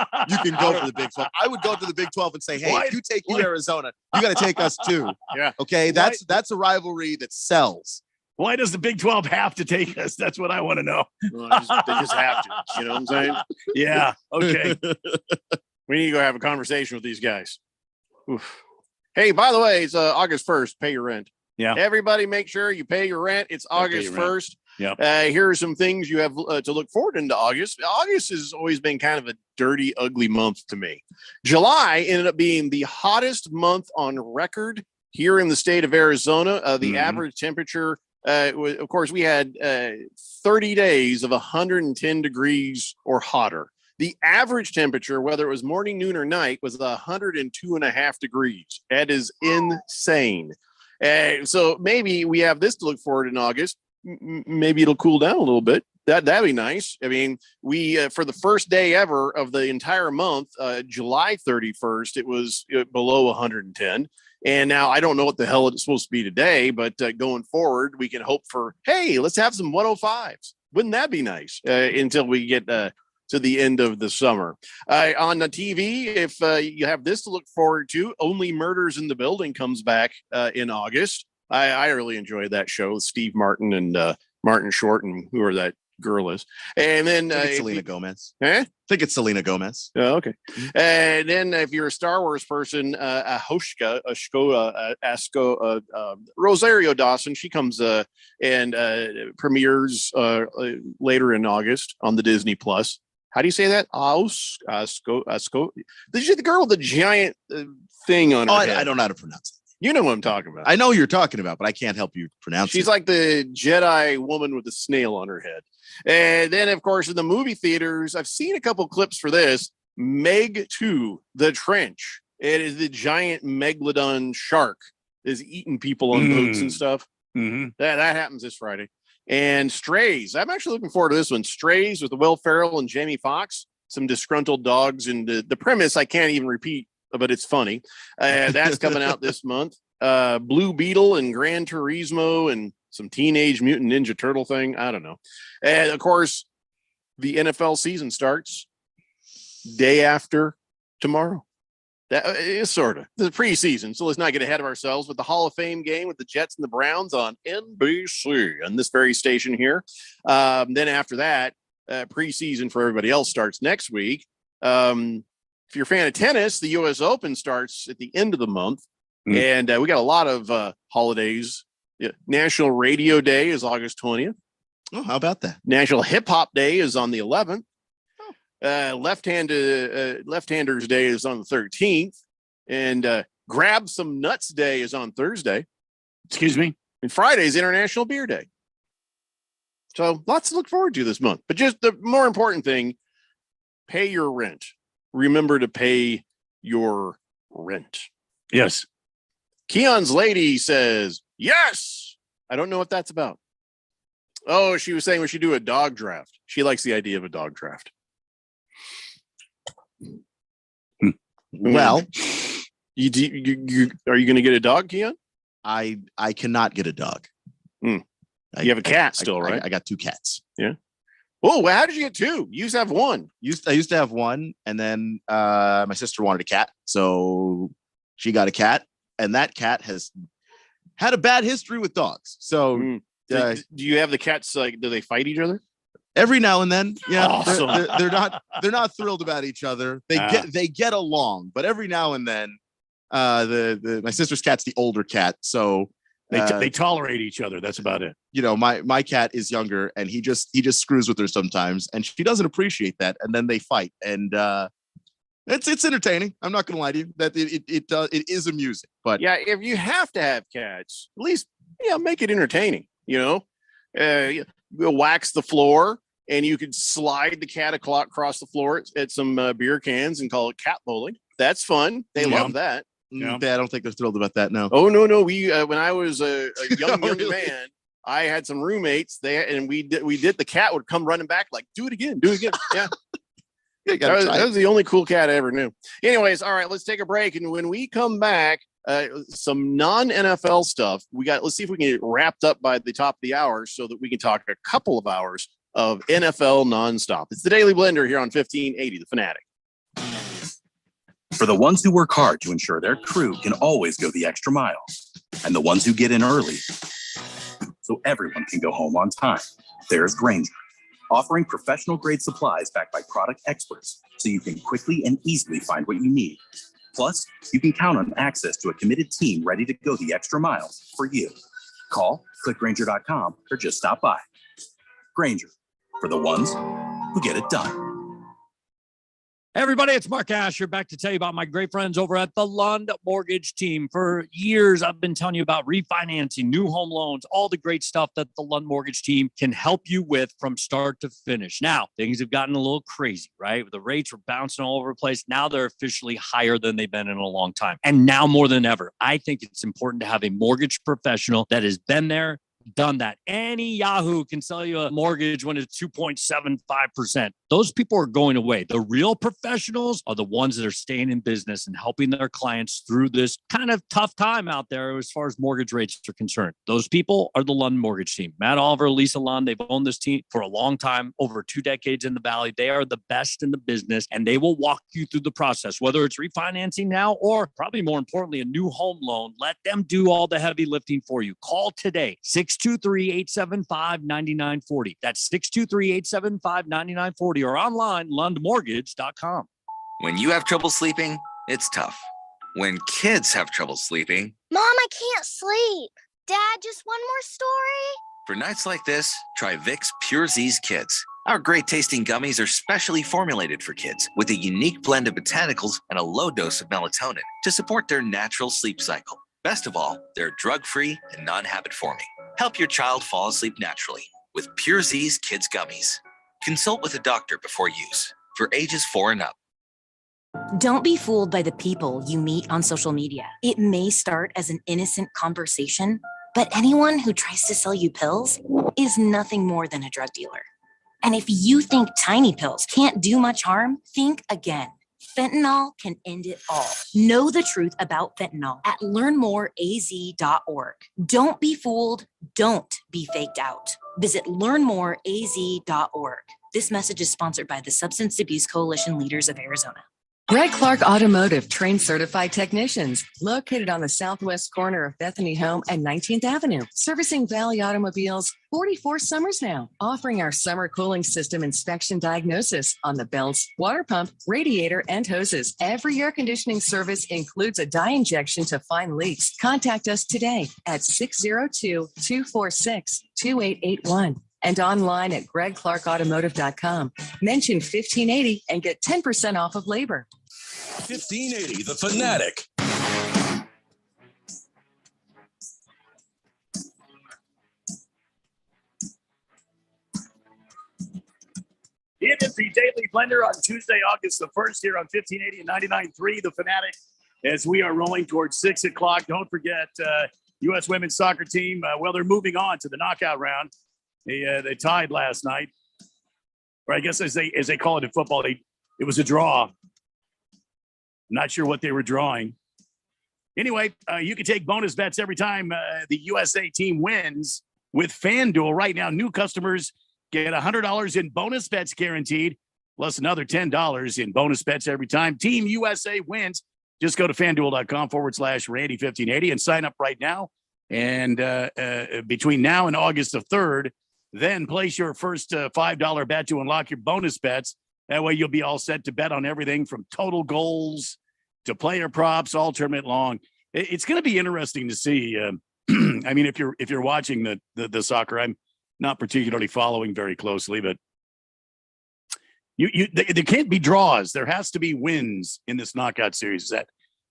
go for the Big 12. I would go to the Big 12 and say, hey, if you take Arizona, you got to take us too. Yeah. Okay. That's a rivalry that sells. Why does the Big 12 have to take us? That's what I want to know. Well, they just have to. You know what I'm saying? Yeah. Okay. We need to go have a conversation with these guys. Oof. Hey, by the way, it's August 1st. Pay your rent. Yeah. Everybody make sure you pay your rent. It's August 1st. Yeah. Here are some things you have to look forward into August. August has always been kind of a dirty, ugly month to me. July ended up being the hottest month on record here in the state of Arizona. The average temperature, of course, we had 30 days of 110 degrees or hotter. The average temperature, whether it was morning, noon, or night, was 102.5 degrees. That is insane. So maybe we have this to look forward in August. Maybe it'll cool down a little bit. That'd be nice. I mean, we for the first day ever of the entire month, July 31st, it was below 110. And now I don't know what the hell it's supposed to be today, but going forward, we can hope for, hey, let's have some 105s. Wouldn't that be nice? Until we get to the end of the summer. On the TV, if you have this to look forward to, Only Murders in the Building comes back in August. I really enjoyed that show with Steve Martin and Martin Short and whoever that girl is. And then Selena Gomez. Eh? I think it's Selena Gomez. Oh, okay. And then if you're a Star Wars person, Rosario Dawson, she comes and premieres later in August on the Disney Plus. How do you say that? Did you the girl with the giant thing on her head? I don't know how to pronounce it. You know what I'm talking about. I know who you're talking about, but I can't help you pronounce it. She's like the Jedi woman with the snail on her head. And then, of course, in the movie theaters, I've seen a couple clips for this. Meg 2, The Trench. It is the giant megalodon shark is eating people on boats and stuff. Mm-hmm. That happens this Friday. And Strays. I'm actually looking forward to this one. Strays with Will Ferrell and Jamie Foxx. Some disgruntled dogs. And the premise I can't even repeat, but it's funny. That's coming out this month. Blue Beetle and Gran Turismo and some Teenage Mutant Ninja Turtle thing. I don't know. And of course, the NFL season starts day after tomorrow. That is sort of the preseason. So let's not get ahead of ourselves with the Hall of Fame game with the Jets and the Browns on NBC on this very station here. Then after that, preseason for everybody else starts next week. If you're a fan of tennis, the U.S. Open starts at the end of the month. And we got a lot of holidays. Yeah. National Radio Day is August 20th. Oh, how about that? National Hip Hop Day is on the 11th. Left-handers Day is on the 13th. And Grab Some Nuts Day is on Thursday. Excuse me. And Friday is International Beer Day. So lots to look forward to this month. But just the more important thing, pay your rent. Remember to pay your rent. Yes. Keon's lady says, yes. I don't know what that's about. Oh, she was saying we should do a dog draft. She likes the idea of a dog draft. Well, are you going to get a dog, Keon? I cannot get a dog. You have a cat still, right? I got two cats. Yeah. Oh, well, how did you get two? You used to have one. I used to have one, and then my sister wanted a cat, so she got a cat, and that cat has had a bad history with dogs. So, do you have the cats like? Do they fight each other? Every now and then, yeah. Awesome. They're not thrilled about each other. They get along, but every now and then, My sister's cat's the older cat, so they tolerate each other. That's about it. You know, my cat is younger, and he just screws with her sometimes, and she doesn't appreciate that, and then they fight, and it's entertaining. I'm not gonna lie to you that it is amusing, but yeah, if you have to have cats, at least make it entertaining. You we'll wax the floor, and you could slide the cat across the floor at some beer cans and call it cat bowling. That's fun. They love that. Yeah, I don't think they're thrilled about that. No. Oh no. We when I was a young really? man, I had some roommates there, and we did. The cat would come running back like, "Do it again, do it again." Yeah. That was the only cool cat I ever knew. Anyways, all right, let's take a break, and when we come back, some non-NFL stuff. Let's see if we can get it wrapped up by the top of the hour, so that we can talk a couple of hours of NFL nonstop. It's the Daily Blender here on 1580 The Fanatic. For the ones who work hard to ensure their crew can always go the extra mile, and the ones who get in early so everyone can go home on time, there's Grainger, offering professional-grade supplies backed by product experts so you can quickly and easily find what you need. Plus, you can count on access to a committed team ready to go the extra mile for you. Call, click Grainger.com, or just stop by. Grainger, for the ones who get it done. Hey everybody, it's Mark Asher back to tell you about my great friends over at the Lund Mortgage Team. For years, I've been telling you about refinancing, new home loans, all the great stuff that the Lund Mortgage Team can help you with from start to finish. Now, things have gotten a little crazy, right? The rates were bouncing all over the place. Now they're officially higher than they've been in a long time. And now more than ever, I think it's important to have a mortgage professional that has been there, done that. Any Yahoo can sell you a mortgage when it's 2.75%. Those people are going away. The real professionals are the ones that are staying in business and helping their clients through this kind of tough time out there as far as mortgage rates are concerned. Those people are the Lund Mortgage Team. Matt Oliver, Lisa Lund, they've owned this team for a long time, over 2 decades in the Valley. They are the best in the business, and they will walk you through the process, whether it's refinancing now or probably more importantly, a new home loan. Let them do all the heavy lifting for you. Call today, 623-875-9940. That's 623-875-9940 or online, lundmortgage.com. When you have trouble sleeping, it's tough. When kids have trouble sleeping, Mom, I can't sleep. Dad, just one more story? for nights like this, try Vicks Pure Z's Kids. Our great tasting gummies are specially formulated for kids with a unique blend of botanicals and a low dose of melatonin to support their natural sleep cycle. Best of all, they're drug-free and non-habit forming. Help your child fall asleep naturally with Pure Z's Kids Gummies. Consult with a doctor before use. For ages 4 and up. Don't be fooled by the people you meet on social media. It may start as an innocent conversation, but anyone who tries to sell you pills is nothing more than a drug dealer. And if you think tiny pills can't do much harm, think again. Fentanyl can end it all. Know the truth about fentanyl at learnmoreaz.org. Don't be fooled. Don't be faked out. Visit learnmoreaz.org. This message is sponsored by the Substance Abuse Coalition Leaders of Arizona. Greg Clark Automotive trains certified technicians located on the southwest corner of Bethany Home and 19th Avenue, servicing Valley automobiles 44 summers now, offering our summer cooling system inspection diagnosis on the belts, water pump, radiator, and hoses. Every air conditioning service includes a dye injection to find leaks. Contact us today at 602-246-2881. And online at gregclarkautomotive.com. Mention 1580 and get 10% off of labor. 1580 The Fanatic. It is the Daily Blender on Tuesday, August the 1st here on 1580 and 99.3 The Fanatic. As we are rolling towards 6 o'clock, don't forget U.S. women's soccer team. They're moving on to the knockout round. They tied last night, or I guess as they call it in football, it was a draw. I'm not sure what they were drawing. Anyway, you can take bonus bets every time the USA team wins with FanDuel. Right now, new customers get $100 in bonus bets guaranteed, plus another $10 in bonus bets every time Team USA wins. Just go to FanDuel.com/Randy1580 and sign up right now. And between now and August the 3rd, then place your first $5 bet to unlock your bonus bets. That way you'll be all set to bet on everything from total goals to player props all tournament long. It's going to be interesting to see. I mean, if you're watching the soccer, I'm not particularly following very closely, but there can't be draws. There has to be wins in this knockout series.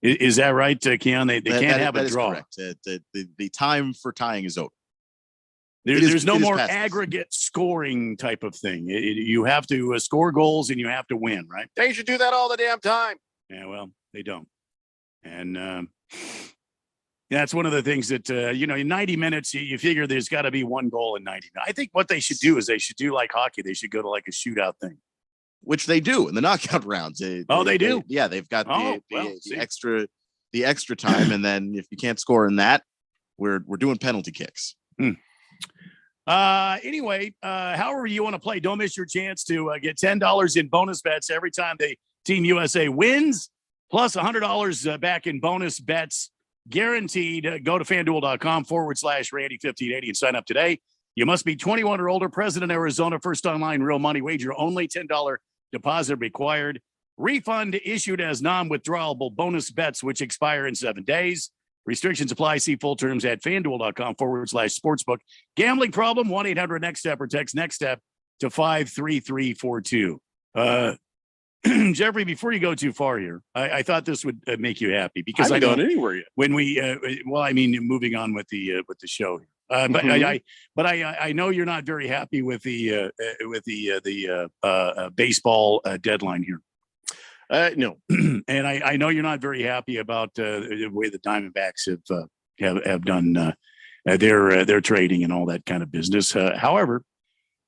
Is that right, Keon? They can't have a draw. Correct. The time for tying is over. There's no more aggregate scoring type of thing. You have to score goals and you have to win, right? They should do that all the damn time. Yeah, well, they don't. And that's one of the things that, in 90 minutes, you figure there's got to be one goal in 90 minutes. I think what they should do is they should do like hockey. They should go to like a shootout thing. Which they do in the knockout rounds. They do? They've got the extra time. And then if you can't score in that, we're doing penalty kicks. Anyway, however you want to play, don't miss your chance to get $10 in bonus bets every time the Team USA wins, plus $100 back in bonus bets guaranteed. Go to FanDuel.com/Randy1580 and sign up today. You must be 21 or older, present in Arizona, first online real money wager, only $10 deposit required. Refund issued as non-withdrawable bonus bets, which expire in 7 days. Restrictions apply. See full terms at FanDuel.com/sportsbook. Gambling problem, 1-800-NEXT-STEP or text NEXT STEP to 53342. Jeffrey, before you go too far here, I thought this would make you happy because I haven't gone anywhere yet. When we, moving on with the show. But I know you're not very happy with the baseball deadline here. No, and I know you're not very happy about the way the Diamondbacks have done their trading and all that kind of business. However,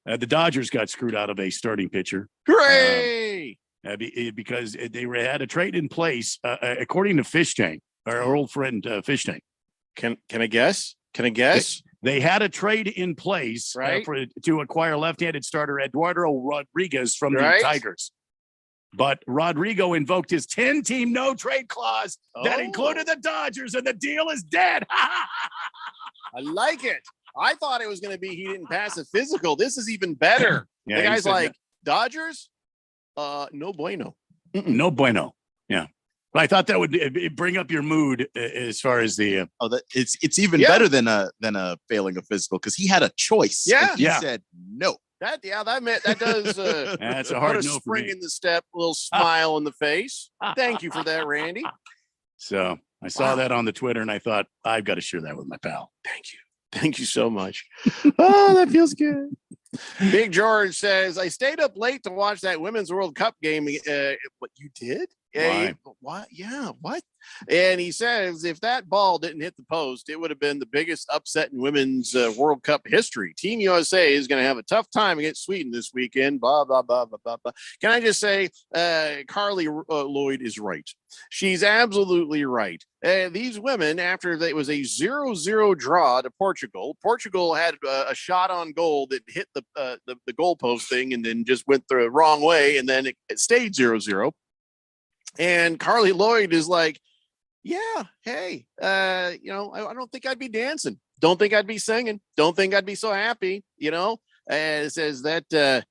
the Dodgers got screwed out of a starting pitcher. Hooray! Because they had a trade in place, according to Fish Tank, our old friend Fish Tank. Can I guess? They had a trade in place right? To acquire left-handed starter Eduardo Rodriguez from the Tigers. But Rodrigo invoked his 10-team no-trade clause that included the Dodgers, and the deal is dead. I like it. I thought it was going to be he didn't pass a physical. This is even better. Yeah, the guy's like, that. Dodgers? No bueno. No bueno. Yeah. But I thought that would bring up your mood as far as the. It's even better than a failing a physical because he had a choice. Yeah. And he said no. That does. That's a hard put a no for spring me. in the step, a little smile in the face. Thank you for that, Randy. So I saw that on the Twitter and I thought I've got to share that with my pal. Thank you so much. Oh, that feels good. Big George says, I stayed up late to watch that Women's World Cup game. What, you did? Why? What? Yeah, what? And he says, if that ball didn't hit the post, it would have been the biggest upset in Women's World Cup history. Team USA is going to have a tough time against Sweden this weekend. Blah, blah, blah, blah, blah, blah. Can I just say, Carly Lloyd is right. She's absolutely right. These women, after it was a 0-0 draw to Portugal had a shot on goal that hit the goalpost thing and then just went the wrong way, and then it stayed 0-0. And Carly Lloyd is like, yeah, hey, I don't think I'd be dancing. Don't think I'd be singing. Don't think I'd be so happy, And it says that the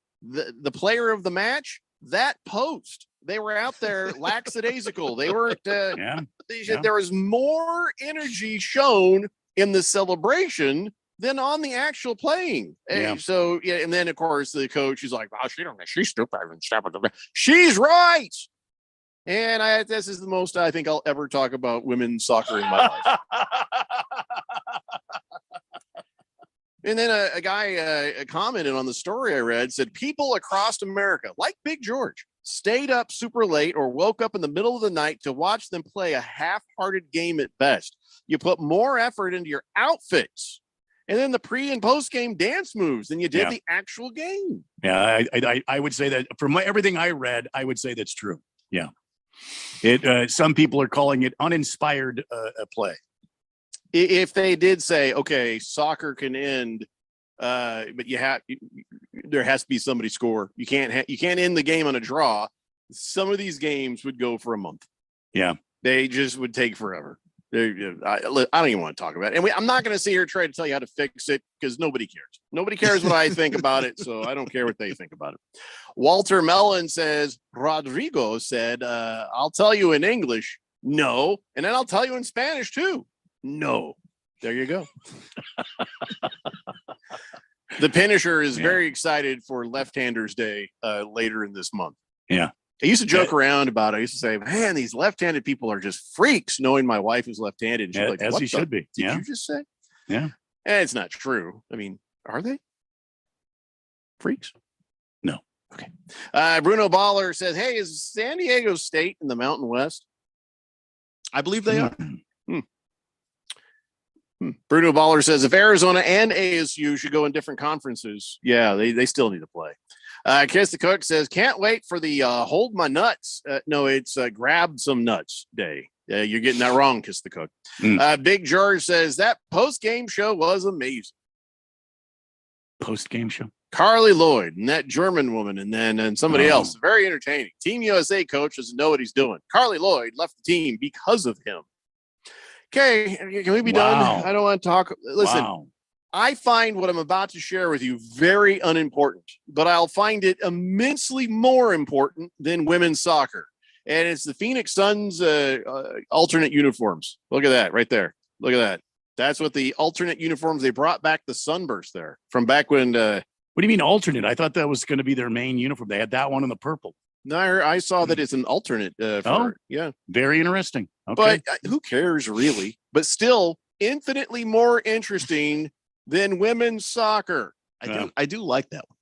player of the match, that post, they were out there lackadaisical. They weren't. There was more energy shown in the celebration than on the actual playing. Yeah. So, and then of course the coach is like, "Oh, she's stupid and stuff." She's right. And this is the most I think I'll ever talk about women's soccer in my life. And then a guy commented on the story I read, said people across America, like Big George, stayed up super late or woke up in the middle of the night to watch them play a half-hearted game at best. You put more effort into your outfits and then the pre and post game dance moves than you did the actual game. Yeah, I would say that from everything I read, I would say that's true. Yeah. Some people are calling it uninspired play. If they did say, okay, soccer can end, but there has to be somebody score. You can't end the game on a draw. Some of these games would go for a month. Yeah, they just would take forever. I don't even want to talk about it. And I'm not going to sit here and try to tell you how to fix it because nobody cares. Nobody cares what I think about it. So I don't care what they think about it. Walter Mellon says, Rodrigo said, I'll tell you in English, no. And then I'll tell you in Spanish too. No. There you go. The Pinisher is very excited for Left-Handers Day later in this month. Yeah. I used to joke around about it. I used to say, man, these left-handed people are just freaks, knowing my wife is left-handed. And she's like, as what he the should be. Did Yeah. you just say? Yeah. And it's not true. I mean, are they freaks? No. Okay. Bruno Baller says, hey, is San Diego State in the Mountain West? I believe they are. Bruno Baller says, if Arizona and ASU should go in different conferences, yeah, they still need to play. Kiss the Cook says, can't wait for the hold my nuts. No, it's grab some nuts day. You're getting that wrong, Kiss the Cook. Big George says, that post-game show was amazing. Post-game show? Carly Lloyd and that German woman and somebody else. Very entertaining. Team USA coach doesn't know what he's doing. Carly Lloyd left the team because of him. Okay, can we be done? I don't want to talk. Listen, I find what I'm about to share with you very unimportant, but I'll find it immensely more important than women's soccer. And it's the Phoenix Suns alternate uniforms. Look at that right there. Look at that. That's what the alternate uniforms, they brought back the Sunburst there from back when. What do you mean alternate? I thought that was going to be their main uniform. They had that one in the purple. No, I saw that it's an alternate. Yeah. Very interesting. Okay. But who cares really? But still infinitely more interesting than women's soccer. I do like that one.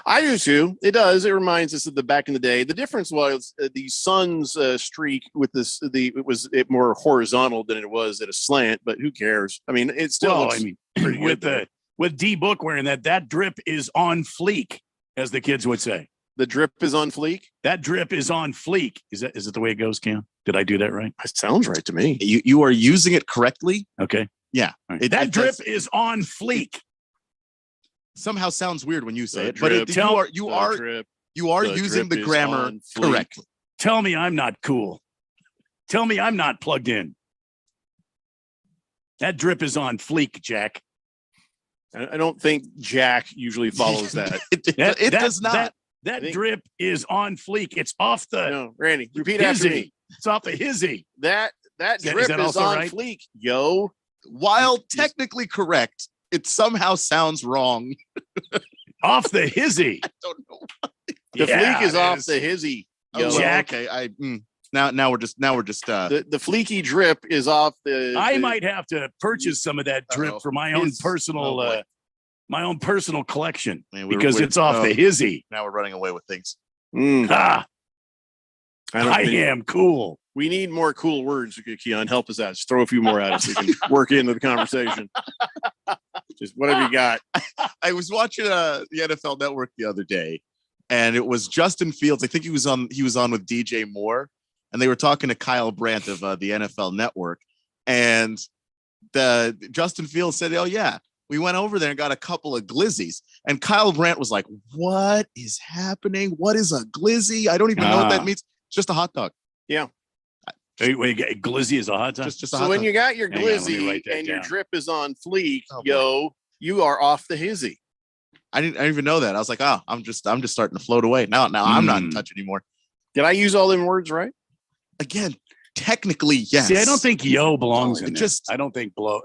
I do too. It does. It reminds us of the back in the day. The difference was the Suns streak with this. It was more horizontal than it was at a slant. But who cares? I mean, it still. Well, I mean, with D Book wearing that drip is on fleek, as the kids would say. The drip is on fleek. That drip is on fleek. Is it the way it goes, Cam? Did I do that right? It sounds right to me. You are using it correctly. Okay. Yeah. Right. That drip is on fleek. Somehow sounds weird when you say it, drip. but you are using the grammar correctly. Tell me I'm not cool. Tell me I'm not plugged in. That drip is on fleek, Jack. I don't think Jack usually follows that. It does not. That drip is on fleek. It's off the. No, Randy, repeat after me. It's off the hizzy. That drip is on right? fleek, yo. While technically correct, it somehow sounds wrong. Off the hizzy. I don't know. The fleek is off the hizzy. Yo. Jack. Okay. Now we're just the fleeky drip is off the. I might have to purchase some of that drip for my own personal collection because it's off the hizzy. Now we're running away with things. I am cool. We need more cool words, Keon. Help us out. Just throw a few more at us. We can work into the conversation. Just whatever you got. I was watching the NFL Network the other day, and it was Justin Fields. I think he was on with DJ Moore, and they were talking to Kyle Brandt of the NFL Network, and Justin Fields said, "Oh yeah, we went over there and got a couple of glizzies." And Kyle Brandt was like, "What is happening? What is a glizzy? I don't even know what that means. It's just a hot dog." Yeah. Wait, glizzy is a hot dog? Just a so hot when dog. you got your glizzy and your drip is on fleek, you are off the hizzy. I didn't even know that. I was like, oh, I'm just starting to float away. Now I'm not in touch anymore. Did I use all them words right? Again, technically, yes. See, I don't think yo belongs in there. I don't think yo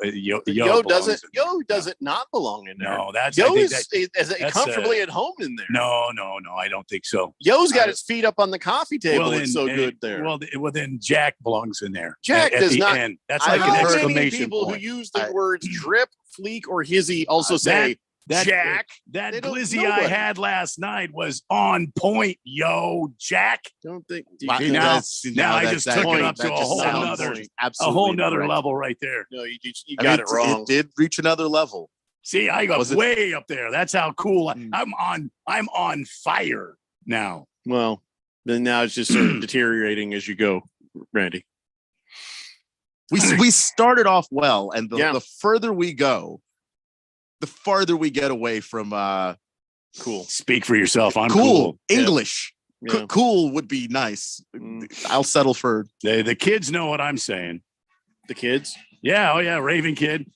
doesn't not belong in there. No, that's yo is comfortably at home in there. No, I don't think so. Yo's got his feet up on the coffee table. It's so good there. Well, then Jack belongs in there. Jack does not. End. That's like an exclamation many people point. who use the words drip, fleek, or hizzy also say Jack. That glizzy I had last night was on point, yo, Jack. Don't think. Now I just took it up to a whole nother level right there. No, you got it wrong. It did reach another level. See, I got way up there. That's how cool I'm on fire now. Well, then now it's just sort of deteriorating as you go, Randy. We started off well, and the further we go, the farther we get away from cool. Speak for yourself. I'm cool. English. Cool would be nice. I'll settle for the kids know what I'm saying. The kids? Yeah. Oh, yeah. Raven Kid,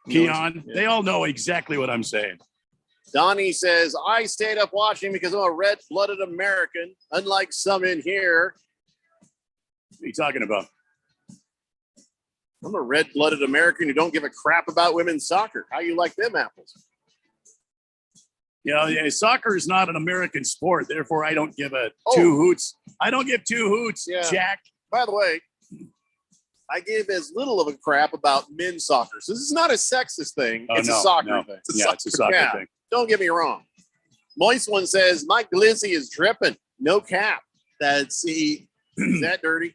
Keon. They all know exactly what I'm saying. Donnie says, I stayed up watching because I'm a red-blooded American, unlike some in here. What are you talking about? I'm a red-blooded American who don't give a crap about women's soccer. How you like them apples? You know, soccer is not an American sport. Therefore, I don't give two hoots. I don't give two hoots, Jack. By the way, I give as little of a crap about men's soccer. So this is not a sexist thing. It's a soccer thing. It's a soccer thing. Don't get me wrong. Moist one says, Mike Glizzy is dripping. No cap. Is that dirty?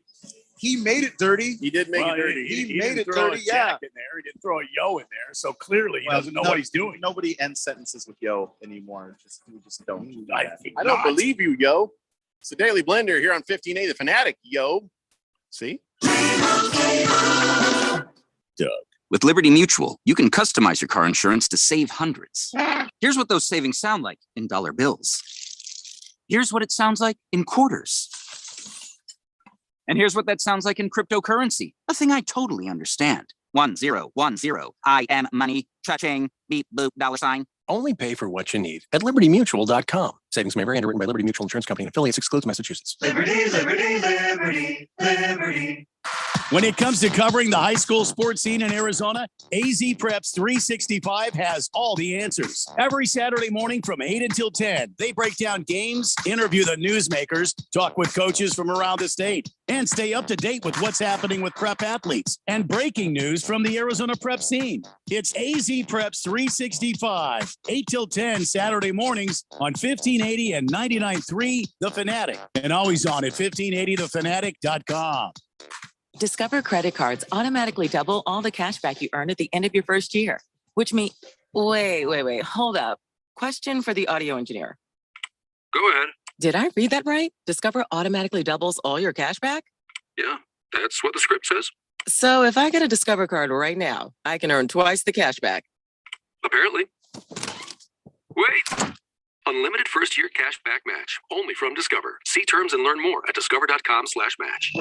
He made it dirty. He did make it dirty. He made it throw dirty. a jack in there. He didn't throw a yo in there. So clearly he doesn't know what he's doing. Nobody ends sentences with yo anymore. We just don't. Do that. I don't believe you, yo. It's the Daily Blender here on 15A, the Fanatic, yo. See? Doug. With Liberty Mutual, you can customize your car insurance to save hundreds. Here's what those savings sound like in dollar bills. Here's what it sounds like in quarters. And here's what that sounds like in cryptocurrency, a thing I totally understand. 1010, I am money, cha-ching, beep, boop, $sign. Only pay for what you need at libertymutual.com. Savings may vary, underwritten by Liberty Mutual Insurance Company and affiliates, excludes Massachusetts. Liberty, liberty, liberty, liberty. When it comes to covering the high school sports scene in Arizona, AZ Preps 365 has all the answers. Every Saturday morning from 8 until 10, they break down games, interview the newsmakers, talk with coaches from around the state, and stay up to date with what's happening with prep athletes and breaking news from the Arizona prep scene. It's AZ Preps 365, 8 till 10 Saturday mornings on 1580 and 99.3 The Fanatic, and always on at 1580thefanatic.com. Discover credit cards automatically double all the cash back you earn at the end of your first year, which means, wait, hold up. Question for the audio engineer. Go ahead. Did I read that right? Discover automatically doubles all your cash back? Yeah, that's what the script says. So if I get a Discover card right now, I can earn twice the cash back. Apparently. Wait. Unlimited first year cash back match. Only from Discover. See terms and learn more at discover.com/match.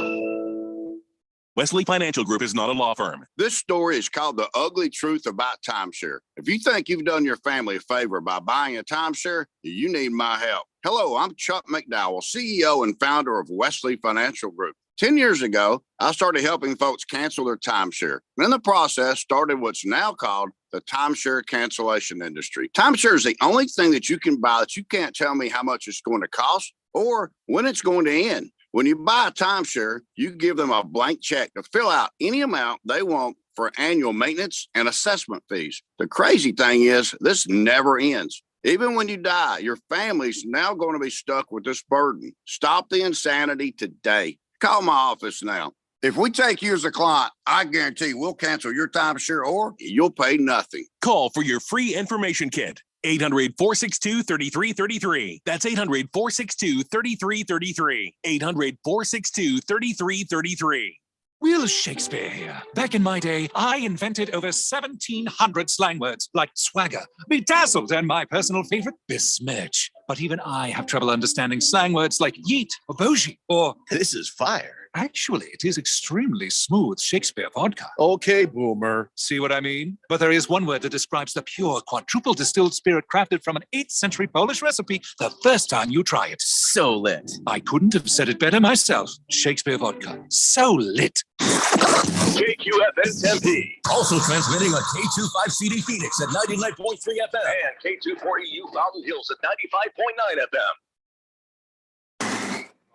Wesley Financial Group is not a law firm. This story is called The Ugly Truth About Timeshare. If you think you've done your family a favor by buying a timeshare, you need my help. Hello, I'm Chuck McDowell, CEO and founder of Wesley Financial Group. 10 years ago, I started helping folks cancel their timeshare. And in the process, started what's now called the timeshare cancellation industry. Timeshare is the only thing that you can buy that you can't tell me how much it's going to cost or when it's going to end. When you buy a timeshare, you give them a blank check to fill out any amount they want for annual maintenance and assessment fees. The crazy thing is, this never ends. Even when you die, your family's now going to be stuck with this burden. Stop the insanity today. Call my office now. If we take you as a client, I guarantee we'll cancel your timeshare or you'll pay nothing. Call for your free information kit. 800-462-3333. That's 800-462-3333. 800-462-3333. Will Shakespeare here. Back in my day, I invented over 1,700 slang words like swagger, bedazzled, and my personal favorite, besmirch. But even I have trouble understanding slang words like yeet or bougie or this is fire. Actually, it is extremely smooth Shakespeare vodka. Okay, boomer. See what I mean? But there is one word that describes the pure quadruple distilled spirit crafted from an 8th century Polish recipe the first time you try it. So lit. I couldn't have said it better myself. Shakespeare vodka. So lit. KQFN Tempe. Also transmitting on K25CD Phoenix at 99.3 FM. And K240U Fountain Hills at 95.9 FM.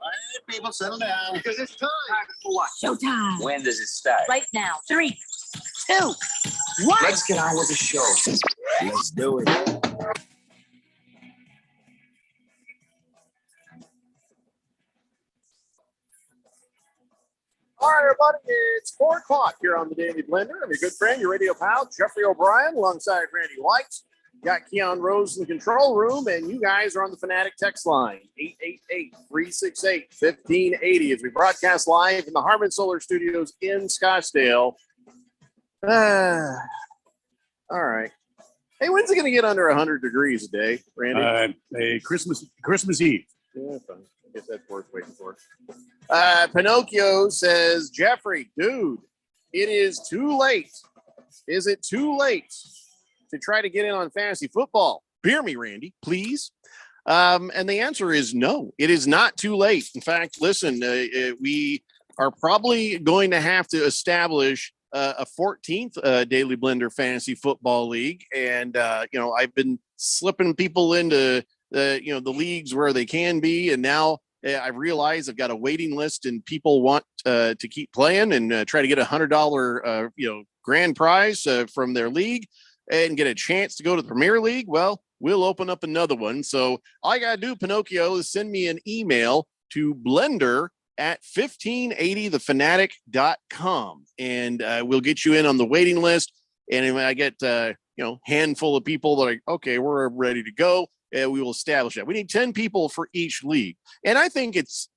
All right, people, settle down. Because it's time. For what? Showtime. When does it start? Right now. 3, 2, 1. Let's get on with the show. Let's do it. All right, everybody, it's 4 o'clock here on the Daily Blender. I'm your good friend, your radio pal, Jeffrey O'Brien, alongside Randy White. Got Keon Rose in the control room, and you guys are on the Fanatic text line, 888-368-1580, as we broadcast live in the Harmon Solar Studios in Scottsdale. All right. Hey, when's it going to get under 100 degrees a day, Randy? Christmas Eve. Yeah, fine. if that's worth waiting for. Pinocchio says, Jeffrey, dude, it is too late. Is it too late to try to get in on fantasy football? Beer me, Randy, please. And the answer is no, it is not too late. In fact, listen, we are probably going to have to establish a 14th Daily Blender Fantasy Football League. And, I've been slipping people into the leagues where they can be. And now I realize I've got a waiting list and people want to keep playing and try to get $100, grand prize from their league and get a chance to go to the Premier League. Well, we'll open up another one. So all you got to do, Pinocchio, is send me an email to blender@1580thefanatic.com and we'll get you in on the waiting list. And when I get, handful of people that are, okay, we're ready to go, we will establish that. We need 10 people for each league. And I think it's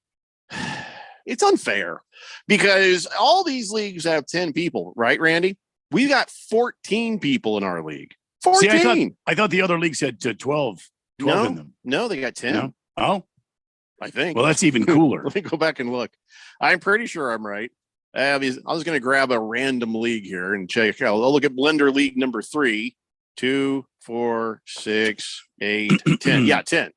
unfair because all these leagues have 10 people, right, Randy? We've got 14 people in our league. 14. See, I thought the other leagues had 12 in them. No, they got 10. No? Oh, I think. Well, that's even cooler. Let me go back and look. I'm pretty sure I'm right. I was going to grab a random league here and check out. I'll look at Blender League number 3, 2, 4, 6, 8, 10. Yeah, 10.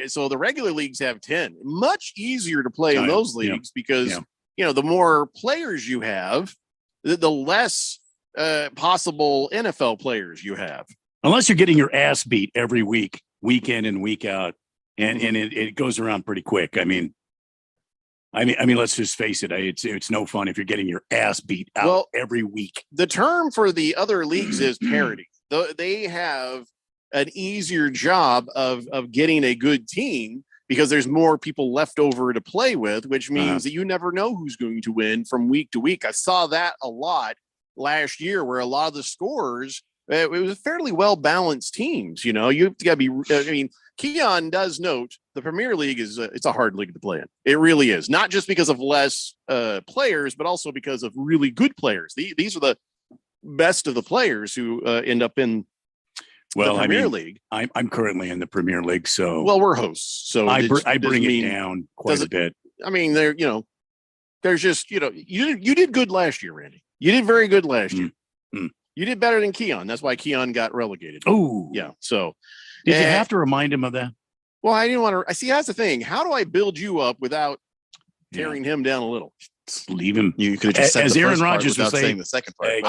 So the regular leagues have 10. Much easier to play in those leagues because, the more players you have, the less possible NFL players you have. Unless you're getting your ass beat every week, week in and week out, and it goes around pretty quick. I mean, let's just face it. It's no fun if you're getting your ass beat out every week. The term for the other leagues is parity. They have an easier job of getting a good team because there's more people left over to play with, which means that you never know who's going to win from week to week. I saw that a lot last year where a lot of the scores, it was fairly well-balanced teams. You've got to be, Keon does note the Premier League it's a hard league to play in. It really is. Not just because of less players, but also because of really good players. These are the best of the players who end up in the Premier League. I'm currently in the Premier League, so we're hosts. So I bring it down quite a bit. I mean, there's just you did good last year, Randy. You did very good last year. You did better than Keon. That's why Keon got relegated. Oh, yeah. So did you have to remind him of that? Well, I didn't want to. I see. That's the thing. How do I build you up without tearing him down a little? Just leave him. You could have just said as the Aaron first part Rodgers was without saying the second part.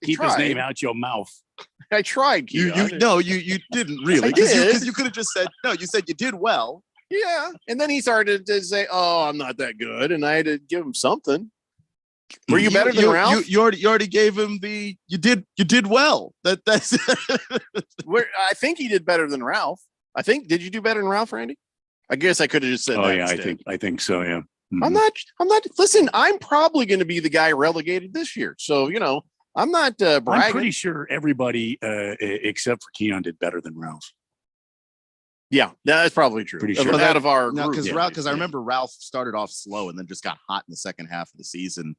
Keep his name out your mouth. I tried. Keon. You didn't really. I did. Because you could have just said no. You said you did well. Yeah, and then he started to say, "Oh, I'm not that good," and I had to give him something. Were you better than Ralph? You already gave him the. You did well. That's. I think he did better than Ralph. Did you do better than Ralph, Randy? I guess I could have just said. Oh that yeah, instead. I think so. Yeah. Mm-hmm. I'm not. Listen, I'm probably going to be the guy relegated this year. So I'm not bragging. I'm pretty sure everybody except for Keon did better than Ralph. Yeah, that's probably true. Pretty sure. Out of our group. Because I remember Ralph started off slow and then just got hot in the second half of the season.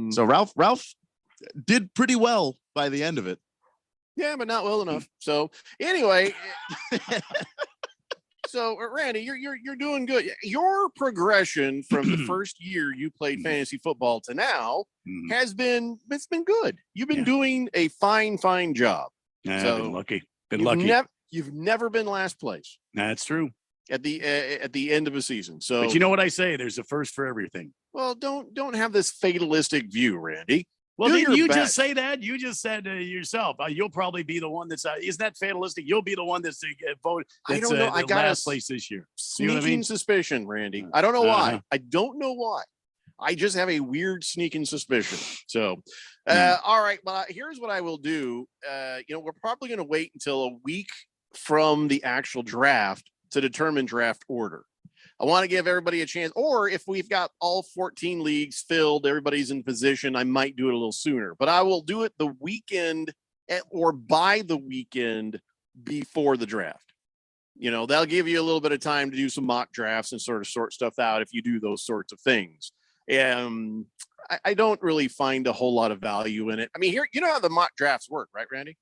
So Ralph did pretty well by the end of it. Yeah, but not well enough. So anyway, so Randy, you're doing good. Your progression from the first year you played fantasy football to now has been good. You've been doing a fine job. I've been lucky. You've never been last place. That's true. At the end of a season. So, but you know what I say? There's a first for everything. Well, don't have this fatalistic view, Randy. Well, didn't you just say that? You just said yourself, you'll probably be the one that's. Isn't that fatalistic? You'll be the one that's voted. I don't know. I got last place this year. Sneaking suspicion, Randy. I don't know why. I don't know why. I just have a weird sneaking suspicion. So, all right. Well, here's what I will do. We're probably going to wait until a week from the actual draft to determine draft order. I want to give everybody a chance, or if we've got all 14 leagues filled, everybody's in position, I might do it a little sooner, but I will do it the weekend or by the weekend before the draft. That'll give you a little bit of time to do some mock drafts and sort of sort stuff out if you do those sorts of things. I don't really find a whole lot of value in it. I mean, here, you know how the mock drafts work, right, Randy?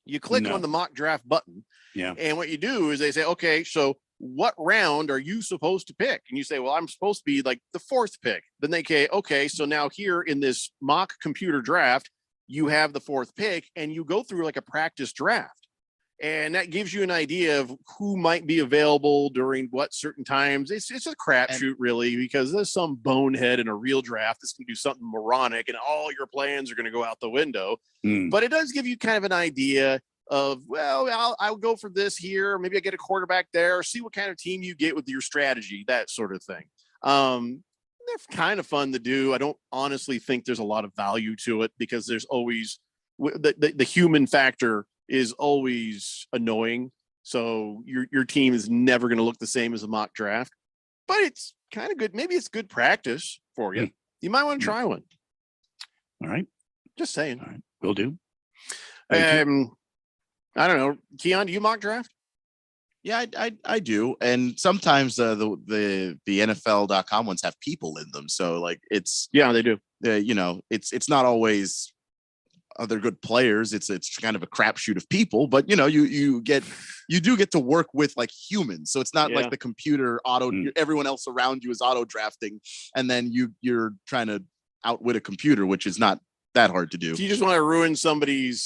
You click on the mock draft button. Yeah. And what you do is they say, okay, so what round are you supposed to pick? And you say, well, I'm supposed to be like the 4th pick. Then they say, okay, so now here in this mock computer draft, you have the 4th pick, and you go through like a practice draft. And that gives you an idea of who might be available during what certain times. It's a crapshoot, really, because there's some bonehead in a real draft that's going to do something moronic, and all your plans are going to go out the window. But it does give you kind of an idea of, well, I'll go for this here. Maybe I get a quarterback there. See what kind of team you get with your strategy, that sort of thing. They're kind of fun to do. I don't honestly think there's a lot of value to it because there's always the human factor is always annoying. So your team is never going to look the same as a mock draft, but it's kind of good. Maybe it's good practice for you. You might want to try one. All right. Just saying. All right. Will do. I don't know. Keon, do you mock draft? Yeah, I do. And sometimes the NFL.com ones have people in them. So like they do. It's not always they're good players. It's kind of a crapshoot of people, but you do get to work with like humans. So it's not like the computer everyone else around you is auto drafting, and then you're trying to outwit a computer, which is not that hard to do. If you just want to ruin somebody's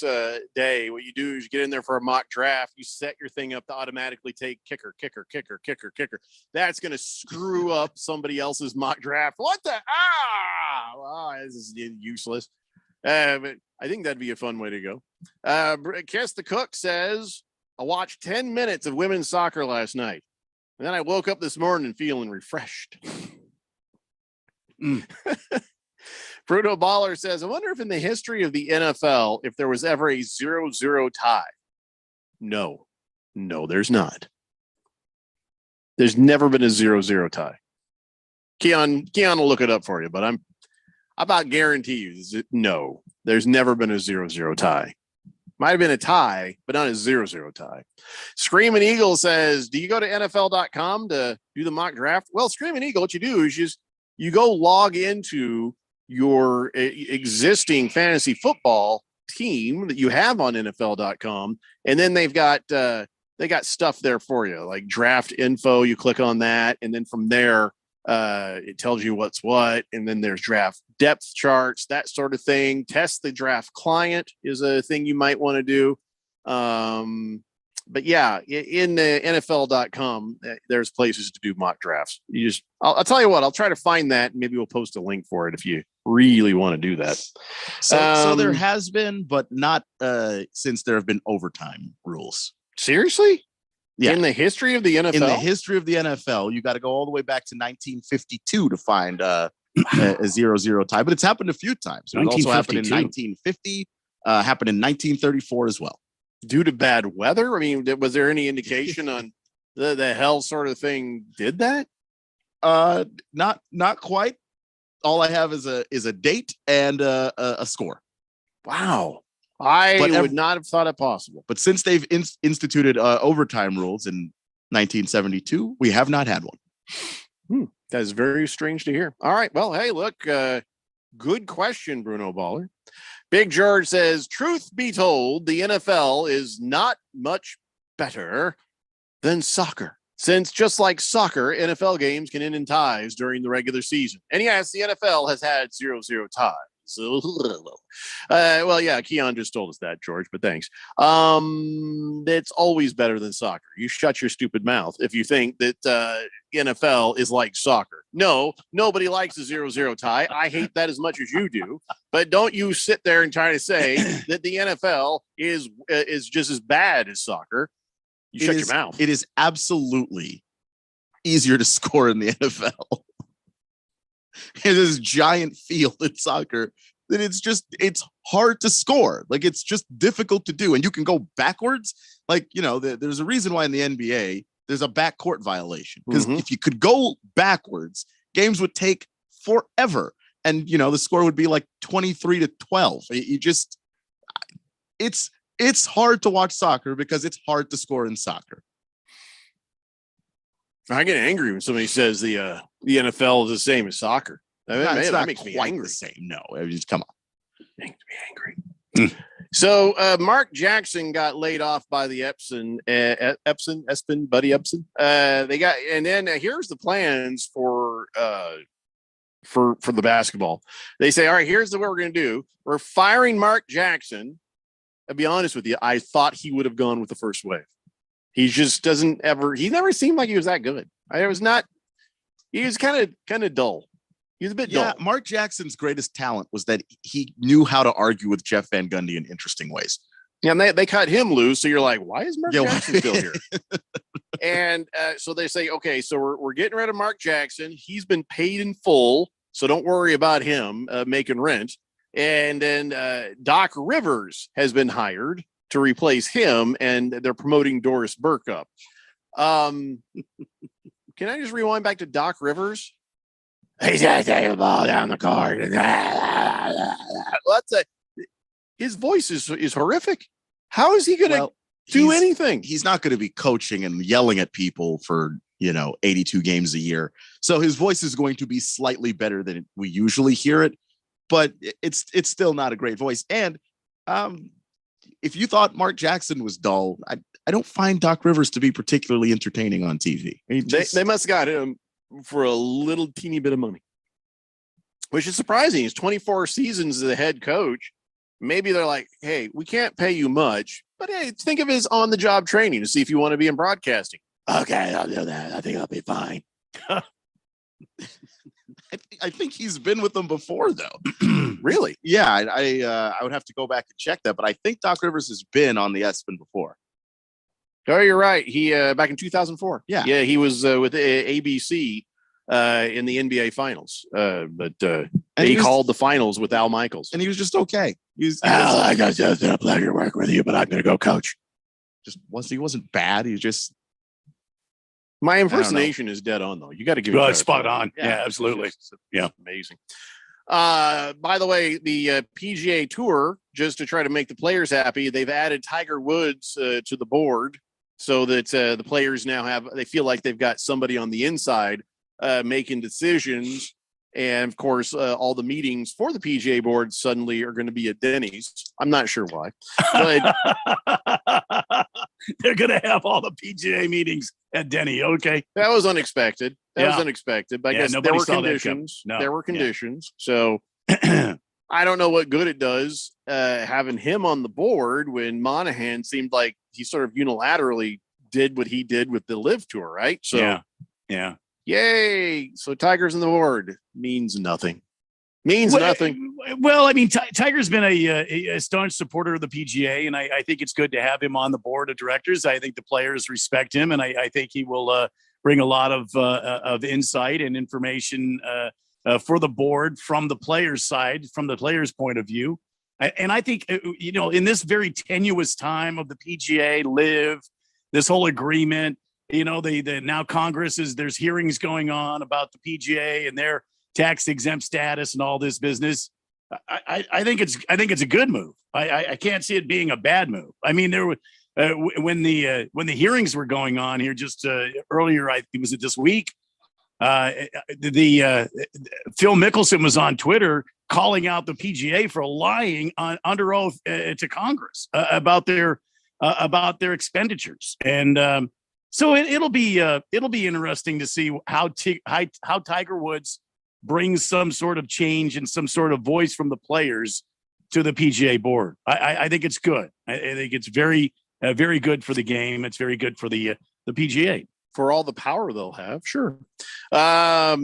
day, what you do is you get in there for a mock draft. You set your thing up to automatically take kicker. That's going to screw up somebody else's mock draft. What the? This is useless. But I think that'd be a fun way to go. Kiss the Cook says, I watched 10 minutes of women's soccer last night, and then I woke up this morning feeling refreshed. Bruno Baller says, I wonder if in the history of the NFL, if there was ever a 0-0 tie. No, there's not. There's never been a 0-0 tie. Keon will look it up for you, but I about guarantee you, no, there's never been a 0-0 tie. Might have been a tie, but not a 0-0 tie. Screaming Eagle says, do you go to NFL.com to do the mock draft? Well, Screaming Eagle, what you do is you go log into your existing fantasy football team that you have on NFL.com, and then they got stuff there for you, like draft info. You click on that, and then from there, it tells you what's what, and then there's draft depth charts, that sort of thing. Test the draft client is a thing you might want to do. But yeah, in the NFL.com, there's places to do mock drafts. I'll tell you what, I'll try to find that. And maybe we'll post a link for it if you really want to do that. So there has been, but not since there have been overtime rules. Seriously? Yeah. In the history of the NFL? In the history of the NFL, you got to go all the way back to 1952 to find a 0-0 tie, but it's happened a few times. It also happened in 1950, happened in 1934 as well. Due to bad weather? I mean, was there any indication on the hell sort of thing did that? Not quite. All I have is a date and a score. Wow. I would not have thought it possible. But since they've instituted overtime rules in 1972, we have not had one. That is very strange to hear. All right. Well, hey, look, good question, Bruno Baller. Big George says, truth be told, the NFL is not much better than soccer. Since just like soccer, NFL games can end in ties during the regular season. And yes, the NFL has had 0-0 ties. Well, yeah, Keon just told us that, George, but thanks. It's always better than soccer. You shut your stupid mouth if you think that NFL is like soccer. No, nobody likes a 0-0 tie. I hate that as much as you do, but don't you sit there and try to say that the NFL is just as bad as soccer. You shut your mouth. It is absolutely easier to score in the NFL. This giant field in soccer that it's hard to score. Like, it's just difficult to do. And you can go backwards. Like, there's a reason why in the NBA, there's a backcourt violation. Because if you could go backwards, games would take forever. And, the score would be like 23-12. It's hard to watch soccer because it's hard to score in soccer. I get angry when somebody says the NFL is the same as soccer. That makes me angry. The same. No, just come on. Makes me angry. So Mark Jackson got laid off by the Epson, Buddy Epson. And then here's the plans for the basketball. They say, all right, here's what we're going to do. We're firing Mark Jackson. I'll be honest with you. I thought he would have gone with the first wave. He just he never seemed like he was that good. He was kind of dull. He was a bit dull. Mark Jackson's greatest talent was that he knew how to argue with Jeff Van Gundy in interesting ways. Yeah, and they cut him loose. So you're like, why is Mark Jackson still here? And so they say, okay, so we're getting rid of Mark Jackson. He's been paid in full, so don't worry about him making rent. And then Doc Rivers has been hired to replace him, and they're promoting Doris Burke up. Can I just rewind back to Doc Rivers? He's gonna take the ball down the court. His voice is horrific. How is he gonna do anything? He's not going to be coaching and yelling at people for 82 games a year. So his voice is going to be slightly better than we usually hear it, but it's still not a great voice. And if you thought Mark Jackson was dull, I don't find Doc Rivers to be particularly entertaining on TV. They must have got him for a little teeny bit of money, which is surprising. He's 24 seasons as a head coach. Maybe they're like, hey, we can't pay you much, but hey, think of it as on-the-job training to see if you want to be in broadcasting. Okay, I'll do that. I think I'll be fine. I think he's been with them before, though. Really? Yeah, I would have to go back and check that, but I think Doc Rivers has been on the ESPN before. Oh, you're right. He back in 2004. Yeah, he was with ABC in the NBA Finals, but he called the finals with Al Michaels, and he was just okay. Al, I got just a pleasure to work with you, but I'm going to go coach. He wasn't bad. He just. My impersonation is dead on, though. You got to give it spot on. Yeah, absolutely. Yeah, amazing. By the way, the PGA Tour, just to try to make the players happy, they've added Tiger Woods to the board so that the players now they feel like they've got somebody on the inside making decisions. And of course, all the meetings for the PGA board suddenly are going to be at Denny's. I'm not sure why, but they're going to have all the PGA meetings at Denny. Okay, that was unexpected. But I guess there were conditions. There were conditions. So I don't know what good it does having him on the board when Monahan seemed like he sort of unilaterally did what he did with the Live Tour, right? So yeah. Yay! So Tiger's on the board means nothing. Nothing. Well, I mean, Tiger's been a staunch supporter of the PGA, and I think it's good to have him on the board of directors. I think the players respect him, and I think he will bring a lot of insight and information for the board from the players' side, from the players' point of view. And I think, in this very tenuous time of the PGA, Live, this whole agreement, the now Congress there's hearings going on about the PGA and their tax exempt status and all this business. I think it's a good move. I can't see it being a bad move. I mean, there were when the hearings were going on here just earlier, was it this week? The Phil Mickelson was on Twitter calling out the PGA for lying under oath to Congress about their expenditures, and so it'll be interesting to see how Tiger Woods brings some sort of change and some sort of voice from the players to the PGA board. I think it's good. I think it's very good for the game. It's very good for the PGA. For all the power they'll have, sure. I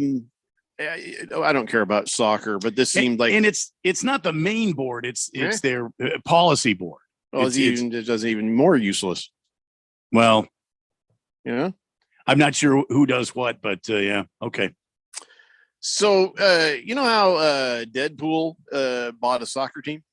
don't care about soccer, but this seemed like, and it's not the main board. It's their policy board. Well, it doesn't even more useless. Well, yeah, I'm not sure who does what, but yeah, okay. So you know how Deadpool bought a soccer team?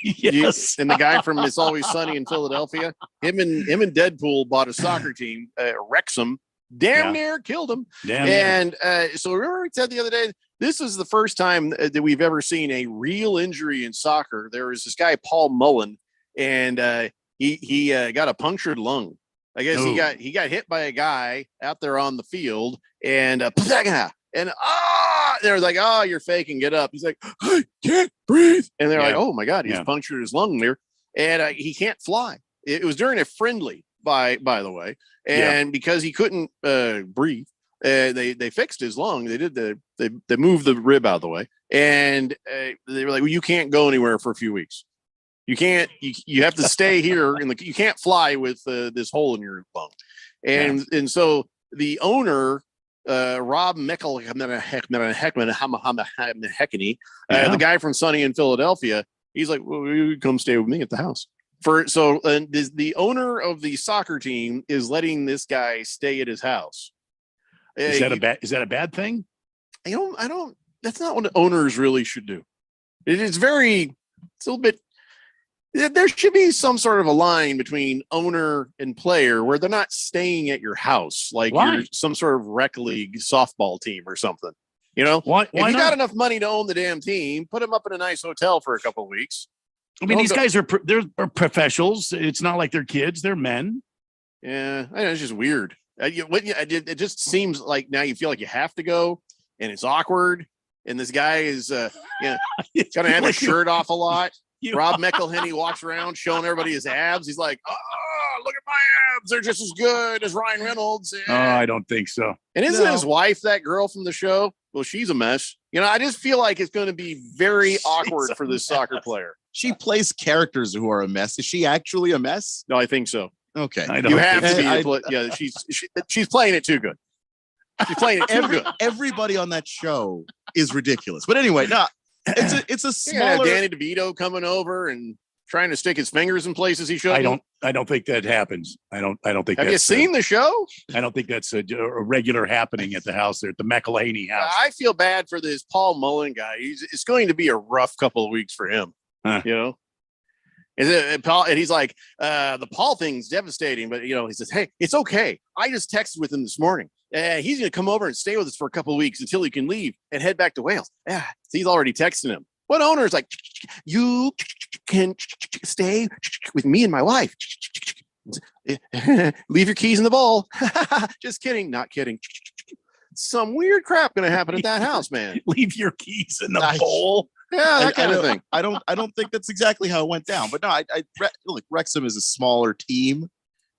Yes. And the guy from It's Always Sunny in Philadelphia, him and Deadpool bought a soccer team, Wrexham, near killed him. And so remember we said the other day, this is the first time that we've ever seen a real injury in soccer. There was this guy, Paul Mullen, and he got a punctured lung. I guess he got hit by a guy out there on the field, and they're like, oh, you're faking, get up. He's like, I can't breathe. And they're like, Yeah. oh my God, he's Yeah. punctured his lung there. And he can't fly. It was during a friendly, by the way. And because he couldn't breathe, they fixed his lung. They moved the rib out of the way. And they were like, well, you can't go anywhere for a few weeks. You can't, you have to stay here you can't fly with this hole in your lung. And so the owner, Rob McElhenney, the guy from Sunny in Philadelphia, he's like, well, you come stay with me at the house. The owner of the soccer team is letting this guy stay at his house. Is that a bad thing? I don't, that's not what owners really should do. It's a little bit, there should be some sort of a line between owner and player where they're not staying at your house like you're some sort of rec league softball team or something. You know, if you got enough money to own the damn team, put them up in a nice hotel for a couple of weeks. I mean, these guys are professionals. It's not like they're kids; they're men. Yeah, I know, it's just weird. It just seems like now you feel like you have to go, and it's awkward. And this guy is, gonna have his shirt off a lot. Rob McElhenney walks around showing everybody his abs. He's like, oh, look at my abs. They're just as good as Ryan Reynolds. Oh, I don't think so. And isn't his wife that girl from the show? Well, she's a mess. I just feel like it's going to be very awkward for this soccer player. She plays characters who are a mess. Is she actually a mess? No, I think so. Okay. You have to be. She's playing it too good. She's playing it too good. Everybody on that show is ridiculous. But anyway, no, it's a smaller. Danny DeVito coming over and trying to stick his fingers in places he shouldn't. I don't think that happens. I don't think. Have you seen the show? I don't think that's a regular happening at the house there at the McElhaney house. I feel bad for this Paul Mullen guy. It's going to be a rough couple of weeks for him. And he's like, the Paul thing's devastating, but he says, hey, it's okay. I just texted with him this morning. He's going to come over and stay with us for a couple of weeks until he can leave and head back to Wales. So he's already texting him. What owner is like, you can stay with me and my wife. Leave your keys in the bowl. Just kidding. Not kidding. Some weird crap going to happen at that house, man. Leave your keys in the bowl. Yeah, that kind of thing. I don't think that's exactly how it went down. But no, look, Wrexham is a smaller team.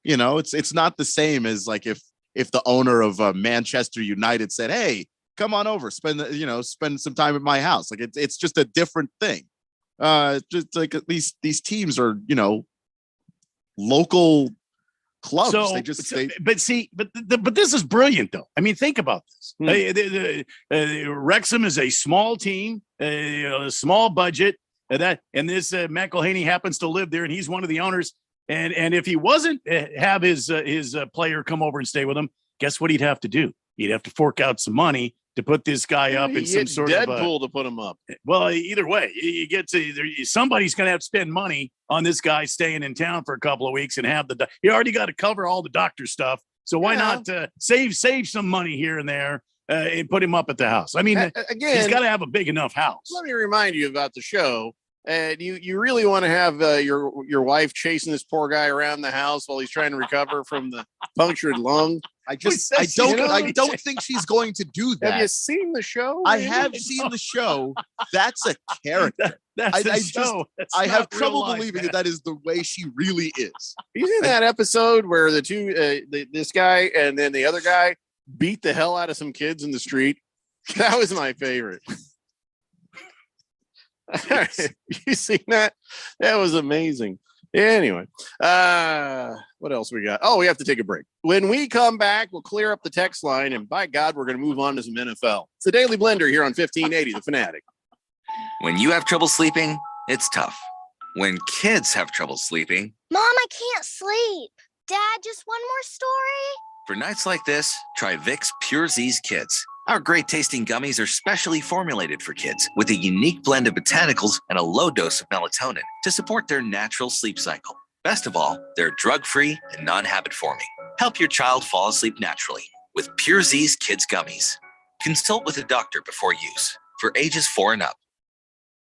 It's not the same as like if the owner of Manchester United said, hey, come on over, spend some time at my house. Like it's just a different thing. Just like these teams are, local clubs. But this is brilliant though. I mean, think about this. Wrexham is a small team, a small budget, and this McElhaney happens to live there, and he's one of the owners. And if he wasn't have his player come over and stay with him, guess what he'd have to do? He'd have to fork out some money to put this guy up in some sort of Deadpool to put him up. Well, either way, you get to somebody's going to have to spend money on this guy staying in town for a couple of weeks and have you already got to cover all the doctor stuff. So why not save some money here and there and put him up at the house? I mean, again, he's got to have a big enough house. Let me remind you about the show. You really want to have your wife chasing this poor guy around the house while he's trying to recover from the punctured lung? I don't think she's going to do that. Have you seen the show? I have seen the show. That's a character. I have trouble believing that is the way she really is. You seen that episode where the two, this guy and then the other guy beat the hell out of some kids in the street? That was my favorite. You seen that? That was amazing. Anyway, what else we got? Oh, we have to take a break. When we come back, we'll clear up the text line, and by God, we're going to move on to some NFL. It's the Daily Blender here on 1580, The Fanatic. When you have trouble sleeping, it's tough. When kids have trouble sleeping, Mom, I can't sleep. Dad, just one more story? for nights like this, try Vicks Pure Z's Kids. Our great tasting gummies are specially formulated for kids with a unique blend of botanicals and a low dose of melatonin to support their natural sleep cycle. Best of all, they're drug-free and non-habit forming. Help your child fall asleep naturally with Pure Z's Kids Gummies. Consult with a doctor before use for ages 4 and up.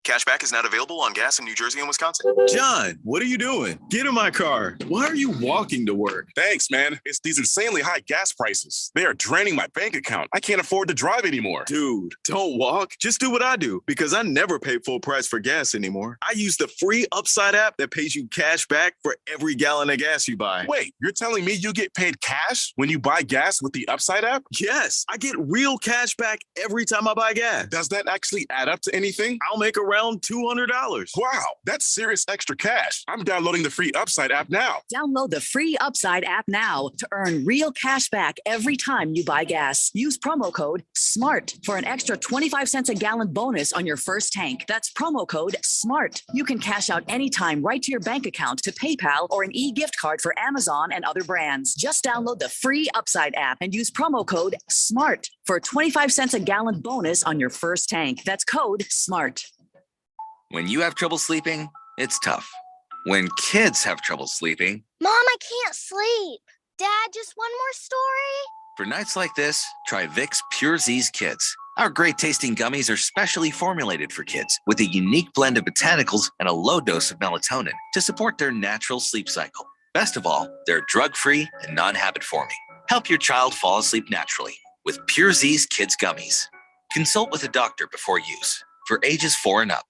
Cashback is not available on gas in New Jersey and Wisconsin. John, what are you doing? Get in my car. Why are you walking to work? Thanks, man. It's these insanely high gas prices. They are draining my bank account. I can't afford to drive anymore. Dude, don't walk. Just do what I do because I never pay full price for gas anymore. I use the free Upside app that pays you cash back for every gallon of gas you buy. Wait, you're telling me you get paid cash when you buy gas with the Upside app? Yes, I get real cash back every time I buy gas. Does that actually add up to anything? I'll make around $200. Wow, that's serious extra cash. I'm downloading the free Upside app now. Download the free Upside app now to earn real cash back every time you buy gas. Use promo code SMART for an extra 25 cents a gallon bonus on your first tank. That's promo code SMART. You can cash out anytime right to your bank account, to PayPal, or an e-gift card for Amazon and other brands. Just download the free Upside app and use promo code SMART for a 25 cents a gallon bonus on your first tank. That's code SMART. When you have trouble sleeping, it's tough. When kids have trouble sleeping, Mom, I can't sleep. Dad, just one more story? for nights like this, try Vicks Pure Z's Kids. Our great tasting gummies are specially formulated for kids with a unique blend of botanicals and a low dose of melatonin to support their natural sleep cycle. Best of all, they're drug-free and non-habit forming. Help your child fall asleep naturally with Pure Z's Kids Gummies. Consult with a doctor before use. For ages 4 and up.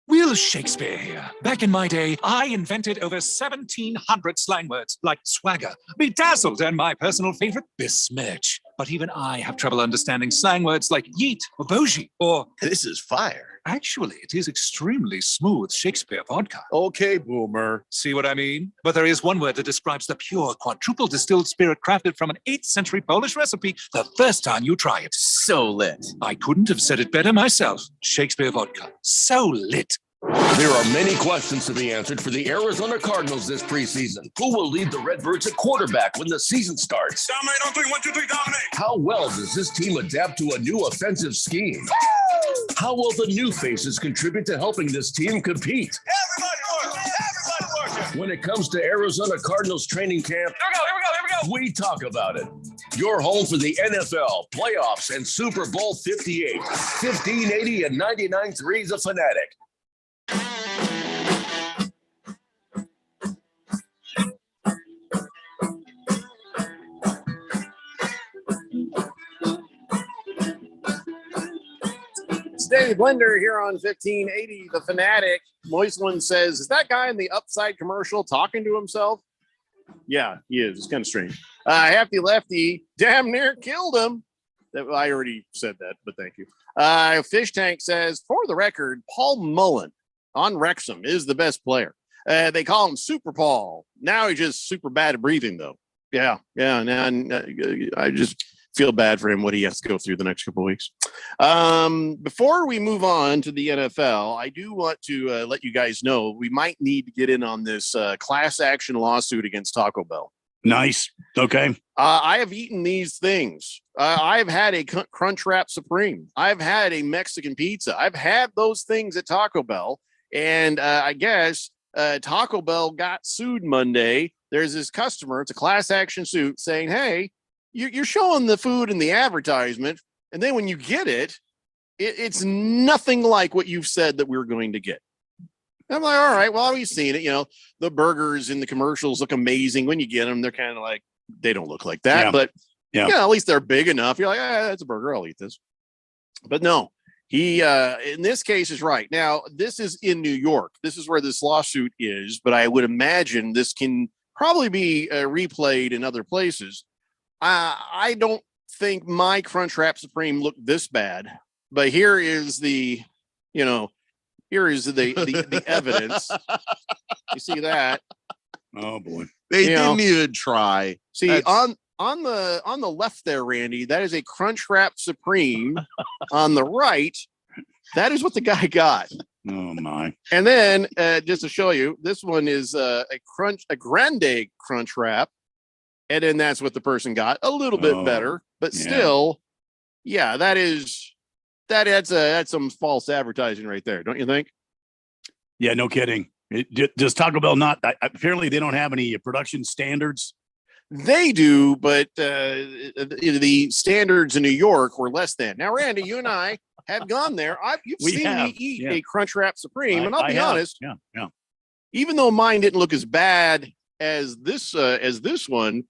Will Shakespeare here. Back in my day, I invented over 1,700 slang words like swagger, bedazzled, and my personal favorite, besmirch. But even I have trouble understanding slang words like yeet or bougie or this is fire. Actually, it is extremely smooth Shakespeare vodka. Okay, boomer. See what I mean? But there is one word that describes the pure quadruple distilled spirit crafted from an 8th century Polish recipe the first time you try it. So lit. I couldn't have said it better myself. Shakespeare vodka. So lit. There are many questions to be answered for the Arizona Cardinals this preseason. Who will lead the Redbirds at quarterback when the season starts? Dominate on 3, 1, 2, 3, dominate. How well does this team adapt to a new offensive scheme? How will the new faces contribute to helping this team compete? Everybody working. When it comes to Arizona Cardinals training camp, Here we go. we talk about it. Your home for the NFL, playoffs, and Super Bowl 58. 1580 and 99.3 The Fanatic. It's David Blender here on 1580 The Fanatic. Moisland says, is that guy in the Upside commercial talking to himself? Yeah, he is. It's kind of strange. Hefty Lefty damn near killed him. I already said that, but thank you. Fish Tank says, for the record, Paul Mullen on Wrexham is the best player. They call him Super Paul. Now he's just super bad at breathing, though. Yeah. And I just feel bad for him what he has to go through the next couple of weeks. Before we move on to the NFL, I do want to let you guys know we might need to get in on this class action lawsuit against Taco Bell. Nice. Okay. I have eaten these things. I've had a Crunchwrap Supreme. I've had a Mexican pizza. I've had those things at Taco Bell. And I guess Taco Bell got sued Monday. There's this customer, it's a class action suit, saying, hey, you're showing the food in the advertisement. And then when you get it, it's nothing like what you've said that we're going to get. I'm like, all right, well, we've seen it. You know, the burgers in the commercials look amazing. When you get them, they're kind of like, they don't look like that. Yeah. But Yeah. at least they're big enough. You're like, that's a burger. I'll eat this. But no, he, in this case, is right. Now, this is in New York. This is where this lawsuit is. But I would imagine this can probably be replayed in other places. I don't think my Crunchwrap Supreme looked this bad. But here is the, here is the evidence. You see that? Oh boy. They didn't even try. See, That's- on the left there, Randy, that is a Crunchwrap Supreme. On the right, that is what the guy got. Oh my. And then just to show you, this one is a grande Crunchwrap. And then that's what the person got. A little bit better, but still, that's some false advertising right there, don't you think? Yeah, no kidding. Does Taco Bell not? Apparently, they don't have any production standards. They do, but the standards in New York were less than. Now, Randy, you and I have gone there. You've We seen have, me eat yeah. a Crunchwrap Supreme, and I'll be have. honest. Yeah. Even though mine didn't look as bad as this one,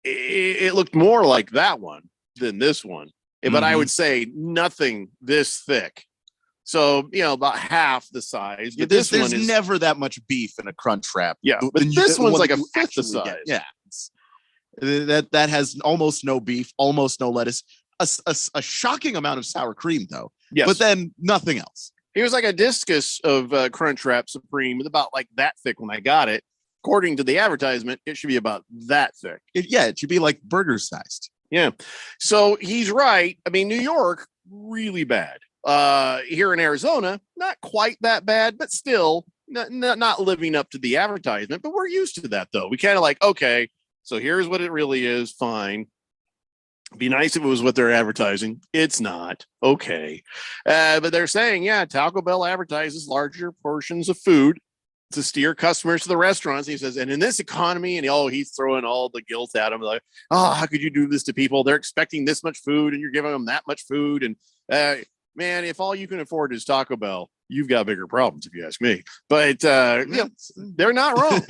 it looked more like that one than this one. But I would say nothing this thick. So, about half the size. But There's one is never that much beef in a crunch wrap. Yeah, but this one's like a fifth the size. Yeah. That has almost no beef, almost no lettuce. A shocking amount of sour cream, though. Yes. But then nothing else. It was like a discus of Crunchwrap Supreme with about like that thick when I got it. According to the advertisement, it should be about that thick. It should be like burger sized. Yeah. So he's right. I mean, New York, really bad. Here in Arizona, not quite that bad, but still not living up to the advertisement. But we're used to that, though. We kind of like, okay, so here's what it really is. Fine. Be nice if it was what they're advertising. It's not. Okay. But they're saying, yeah, Taco Bell advertises larger portions of food to steer customers to the restaurants. He says, and in this economy, and he's throwing all the guilt at them, like, oh, how could you do this to people? They're expecting this much food and you're giving them that much food. And man, if all you can afford is Taco Bell, you've got bigger problems, if you ask me. But they're not wrong.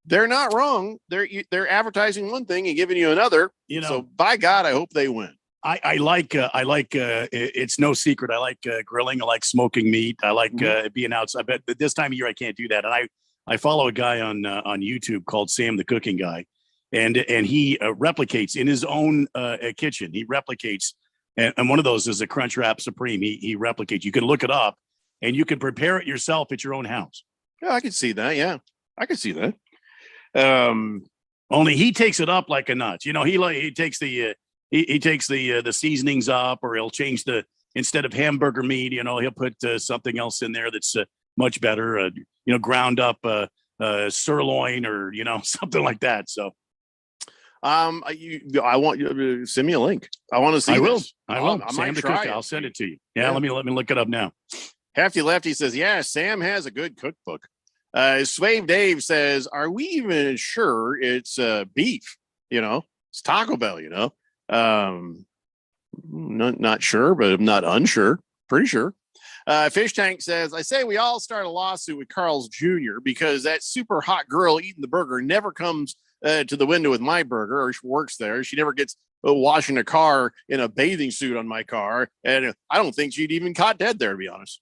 They're not wrong. They're advertising one thing and giving you another. So by God, I hope they win. I like it's no secret. I like grilling. I like smoking meat. I like being outside. But this time of year, I can't do that. And I follow a guy on YouTube called Sam the Cooking Guy, and he replicates in his own kitchen. He replicates, and one of those is a Crunchwrap Supreme. He replicates. You can look it up, and you can prepare it yourself at your own house. Yeah, I can see that. Yeah, I can see that. Only he takes it up like a notch. He takes the he takes the seasonings up, or he'll change instead of hamburger meat, he'll put something else in there that's much better, ground up sirloin or something like that. So I want you to send me a link. I want to see. I will. This. I will. I Sam might the try Cook. it. I'll send it to you. Yeah. Let me look it up now. Hefty Lefty says, yeah, Sam has a good cookbook. Swave Dave says, are we even sure it's beef? It's Taco Bell, not sure, but I'm not unsure. Pretty sure. Fish Tank says, I say we all start a lawsuit with Carl's Jr. because that super hot girl eating the burger never comes to the window with my burger, or she works there. She never gets washing a car in a bathing suit on my car. And I don't think she'd even caught dead there, to be honest.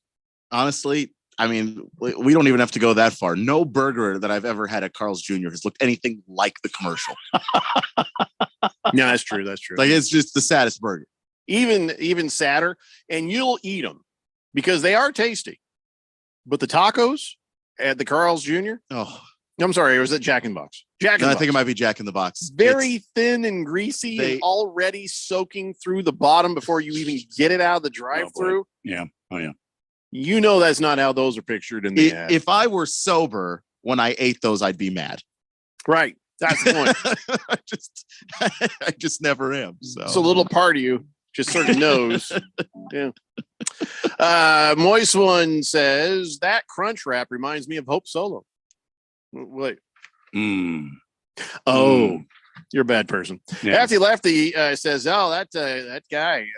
Honestly, I mean, we don't even have to go that far. No burger that I've ever had at Carl's Jr. has looked anything like the commercial. No, that's true. That's true. Like, it's just the saddest burger. Even sadder. And you'll eat them because they are tasty. But the tacos at the Carl's Jr. Oh, I'm sorry. Or was it Jack in the Box? Jack in the Box. I think it might be Jack in the Box. Very thin and greasy and already soaking through the bottom before you even get it out of the drive-through. Yeah. Oh, yeah. That's not how those are pictured in the ad. If I were sober when I ate those, I'd be mad. Right. That's the point. I just never am. So it's a little part of you just sort of knows. Yeah. Moist One says that Crunch Wrap reminds me of Hope Solo. Wait. Oh, you're a bad person. Yeah. Hefty Lefty says, oh, that guy,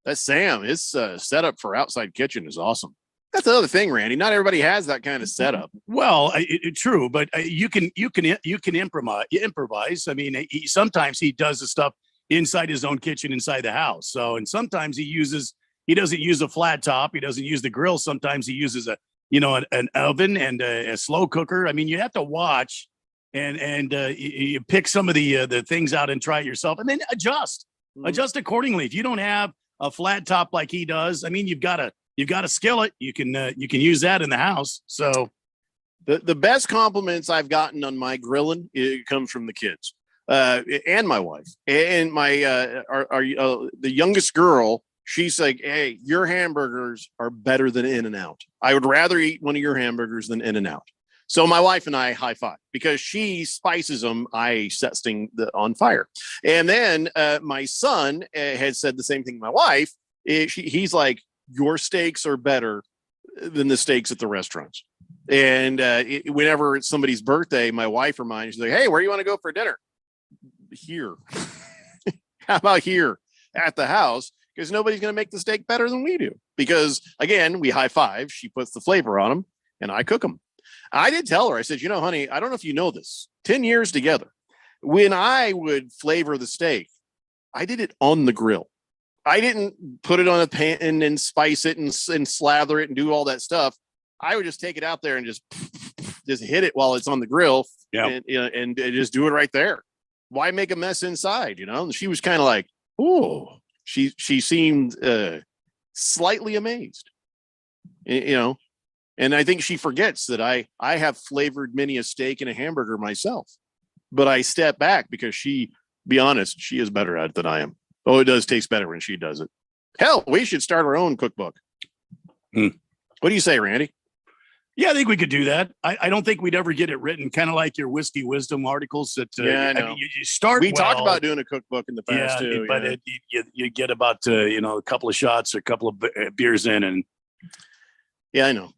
that Sam, his setup for Outside Kitchen is awesome. That's another thing, Randy. Not everybody has that kind of setup. Well, true, but you can improvise. I mean, sometimes he does the stuff inside his own kitchen, inside the house. So, and sometimes he doesn't use a flat top. He doesn't use the grill. Sometimes he uses an oven and a slow cooker. I mean, you have to watch and you pick some of the things out and try it yourself, and then adjust accordingly. If you don't have a flat top like he does, I mean, you've got a skillet. You can use that in the house. So the best compliments I've gotten on my grilling, it comes from the kids and my wife and my the youngest girl. She's like, hey, your hamburgers are better than In-N-Out. I would rather eat one of your hamburgers than In-N-Out. So my wife and I high five because she spices them. I set things on fire. And then my son had said the same thing to my wife. He's like, your steaks are better than the steaks at the restaurants. And whenever it's somebody's birthday, my wife reminds me, like, hey, where do you want to go for dinner? Here. How about here at the house? because nobody's going to make the steak better than we do. Because again, we high five. She puts the flavor on them, and I cook them. I did tell her. I said, honey, I don't know if you know this. 10 years together, when I would flavor the steak, I did it on the grill. I didn't put it on a pan and spice it and slather it and do all that stuff. I would just take it out there and just hit it while it's on the grill, and just do it right there. Why make a mess inside? And she was kind of like, oh, she seemed slightly amazed, and I think she forgets that I have flavored many a steak and a hamburger myself, but I step back because be honest, she is better at it than I am. Oh, it does taste better when she does it. Hell, we should start our own cookbook. What do you say, Randy? Yeah, I think we could do that. I don't think we'd ever get it written, kind of like your whiskey wisdom articles. That I know. You start. We talked about doing a cookbook in the past too. But you get about a couple of shots or a couple of beers in, and I know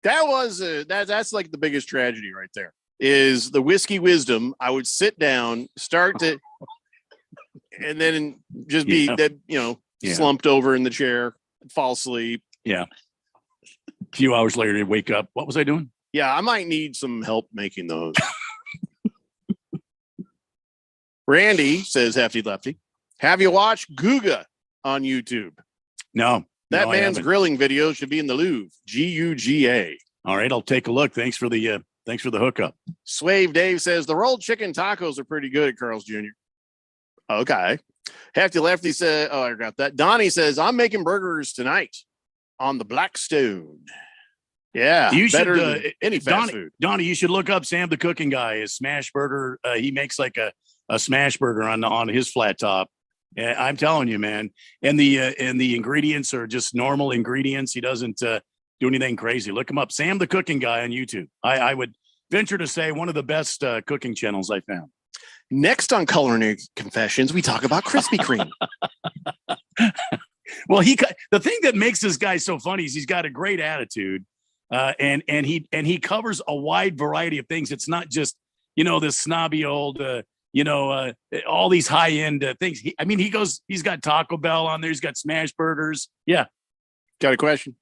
that was that's like the biggest tragedy right there. Is the whiskey wisdom? I would sit down, start to, and then just be slumped over in the chair, fall asleep. Yeah. A few hours later, you wake up. What was I doing? Yeah, I might need some help making those. Randy says, Hefty Lefty, have you watched Guga on YouTube? No. That man's grilling video should be in the Louvre. Guga. All right, I'll take a look. Thanks for the hookup. Swave Dave says the rolled chicken tacos are pretty good at Carl's Jr. Okay. Hefty Lefty said, oh, I got that. Donnie says, I'm making burgers tonight on the Blackstone. Yeah, you better should than any fast food. Donnie, you should look up Sam the Cooking Guy. His smash burger. He makes like a smash burger on his flat top. And I'm telling you, man. And the ingredients are just normal ingredients. He doesn't do anything crazy. Look him up, Sam the Cooking Guy on YouTube. I would venture to say one of the best cooking channels I found. Next on Culinary Confessions, we talk about Krispy Kreme. Well, the thing that makes this guy so funny is he's got a great attitude, and he covers a wide variety of things. It's not just this snobby old all these high end things. He's got Taco Bell on there. He's got smash burgers. Yeah, got a question.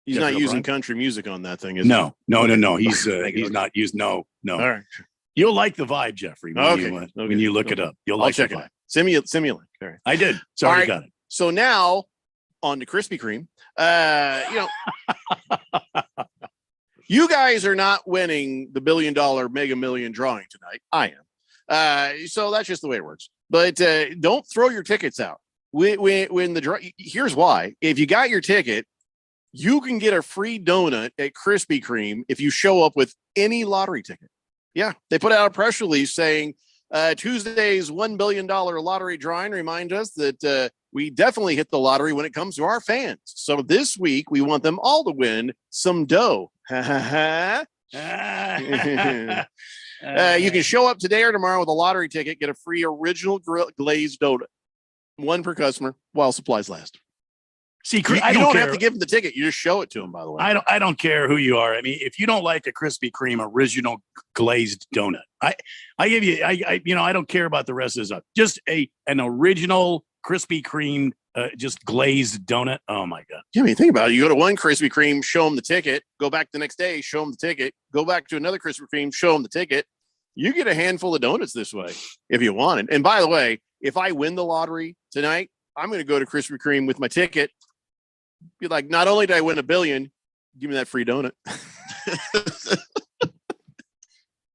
He's not using country music on that thing, is he? No. He's not using no. All right. You'll like the vibe, Jeffrey. When you look it up, I'll check it. Simulate. All right. I did. Sorry, got it. So now on to Krispy Kreme. You guys are not winning the $1 billion Mega Million drawing tonight. I am. So that's just the way it works. But don't throw your tickets out. When the draw, here's why. If you got your ticket, you can get a free donut at Krispy Kreme if you show up with any lottery ticket. Yeah, they put out a press release saying Tuesday's $1 billion lottery drawing reminds us that we definitely hit the lottery when it comes to our fans. So this week, we want them all to win some dough. You can show up today or tomorrow with a lottery ticket, get a free original glazed donut. One per customer while supplies last. See, you don't have to give them the ticket. You just show it to them, by the way. I don't care who you are. I mean, if you don't like a Krispy Kreme original glazed donut, I give you, I don't care about the rest of this stuff. Just an original Krispy Kreme, just glazed donut. Oh my God. Yeah, I mean, think about it. You go to one Krispy Kreme, show them the ticket, go back the next day, show them the ticket, go back to another Krispy Kreme, show them the ticket. You get a handful of donuts this way if you want it. And by the way, if I win the lottery tonight, I'm going to go to Krispy Kreme with my ticket. Be like, not only did I win $1 billion, give me that free donut.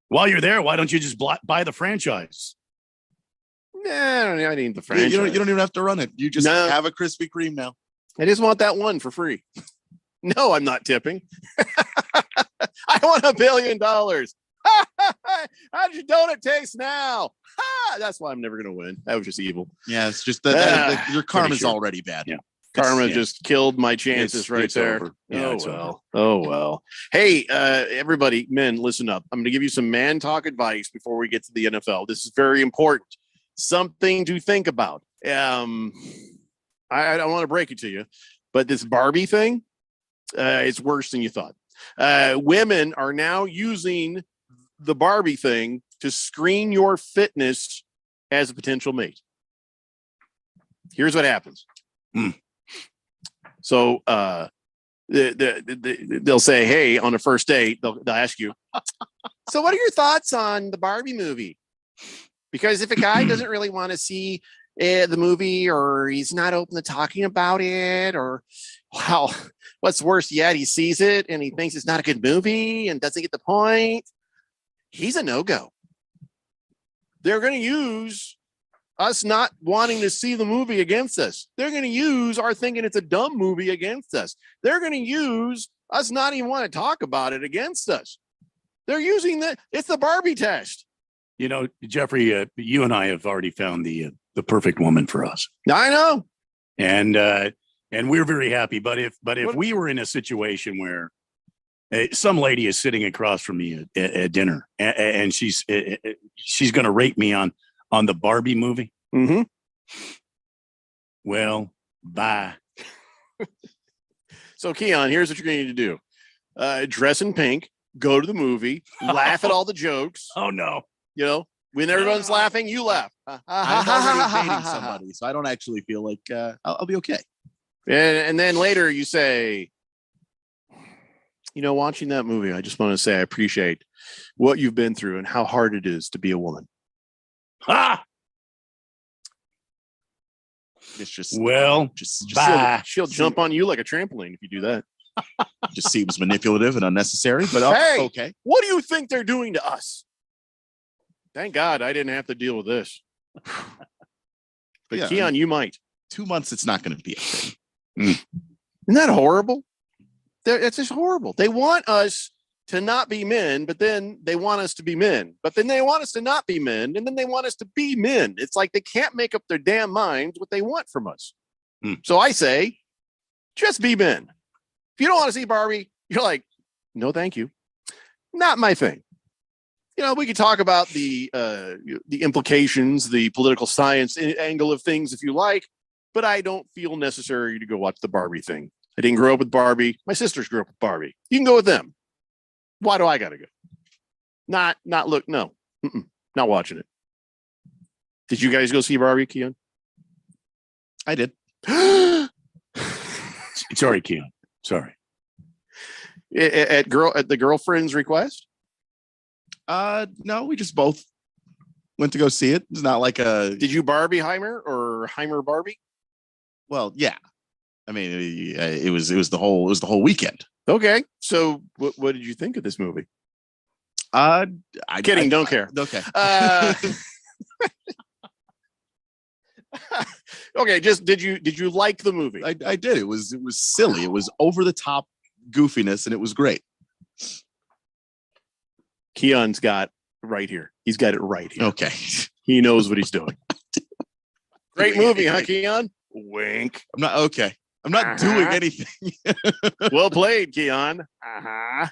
While you're there, why don't you just buy the franchise? Nah, I need the franchise. You don't even have to run it. You just have a Krispy Kreme now. I just want that one for free. No, I'm not tipping. I want $1 billion. How'd your donut taste now? That's why I'm never going to win. That was just evil. Yeah, it's just that your karma's already bad. Yeah. Karma just killed my chances right there. Yeah, oh, well. Hey, everybody, men, listen up. I'm going to give you some man talk advice before we get to the NFL. This is very important. Something to think about. I don't want to break it to you, but this Barbie thing, it's worse than you thought. Women are now using the Barbie thing to screen your fitness as a potential mate. Here's what happens. So they'll say, hey, on a first date, they'll ask you, so what are your thoughts on the Barbie movie? Because if a guy doesn't really want to see the movie, or he's not open to talking about it, or wow, what's worse yet, he sees it and he thinks it's not a good movie and doesn't get the point, he's a no-go. They're going to use us not wanting to see the movie against us. They're going to use our thinking it's a dumb movie against us. They're going to use us not even want to talk about it against us. They're using it's the Barbie test. You know, Jeffrey, you and I have already found the perfect woman for us. I know. And we're very happy. But if we were in a situation where some lady is sitting across from me at dinner and she's going to rate me on the Barbie movie. Mm-hmm. Well, bye. So Keon, here's what you're going to need to do. Dress in pink, go to the movie, laugh at all the jokes. Oh no. You know, when everyone's laughing, you laugh. I'm already dating somebody, so I don't actually feel like I'll be okay. And then later you say, you know, watching that movie, I just want to say I appreciate what you've been through and how hard it is to be a woman. Ah! It's just bye. She'll jump on you like a trampoline if you do that. Just seems manipulative and unnecessary, but hey, okay. What do you think they're doing to us? Thank God I didn't have to deal with this. But yeah, Keon, you might. 2 months, it's not going to be a thing. Isn't that horrible? It's just horrible. They want us to not be men, but then they want us to be men. But then they want us to not be men, and then they want us to be men. It's like they can't make up their damn minds what they want from us. So I say, just be men. If you don't want to see Barbie, you're like, no, thank you. Not my thing. You know, we could talk about the implications, the political science angle of things if you like, but I don't feel necessary to go watch the Barbie thing. I didn't grow up with Barbie. My sisters grew up with Barbie. You can go with them. Why do I got to go? Not look. No, not watching it. Did you guys go see Barbie, Keon? I did. Sorry, Keon. Sorry. At the girlfriend's request? No, we just both went to go see it. It's not like a. Did you Barbie Heimer or Heimer Barbie? Well, yeah. I mean, it was the whole weekend. Okay, so what did you think of this movie? Kidding, don't care. Okay. Okay, just did you like the movie? I did. It was silly. It was over the top goofiness, and it was great. Keon's got right here. He's got it right here. Okay. He knows what he's doing. Great movie, huh, Keon? Wink. I'm not okay. I'm not doing anything. Well played, Keon. Uh-huh.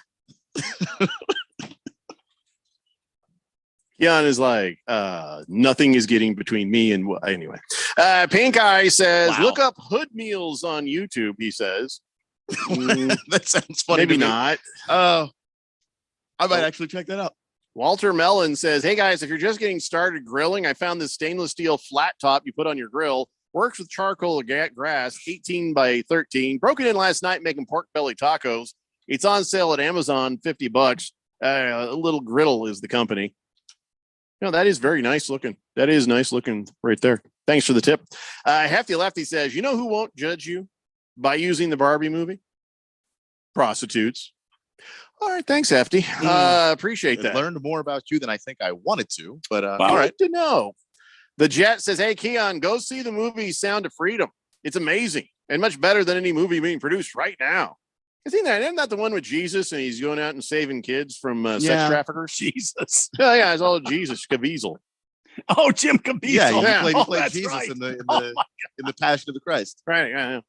Keon is like, nothing is getting between me and anyway. Pink Eye says, Wow. Look up hood meals on YouTube, he says. That sounds funny. Maybe to me. not. I might actually check that out. Walter Mellon says, hey guys, if you're just getting started grilling, I found this stainless steel flat top you put on your grill. Works with charcoal or grass, 18 by 13. Broke it in last night making pork belly tacos. It's on sale at Amazon, $50. A Little Griddle is the company. No, that is very nice looking. That is nice looking right there. Thanks for the tip. Hefty Lefty says, you know who won't judge you by using the Barbie movie? Prostitutes. All right, thanks, Hefty. Appreciate that. Learned more about you than I think I wanted to, but all right to know. The Jet says, hey, Keon, go see the movie Sound of Freedom. It's amazing and much better than any movie being produced right now. Isn't that the one with Jesus and he's going out and saving kids from sex traffickers? Jesus. Oh, yeah, it's all Jesus Caviezel. Oh, Jim Caviezel. Yeah, he played that's Jesus right. in the Passion of the Christ. Right. Yeah.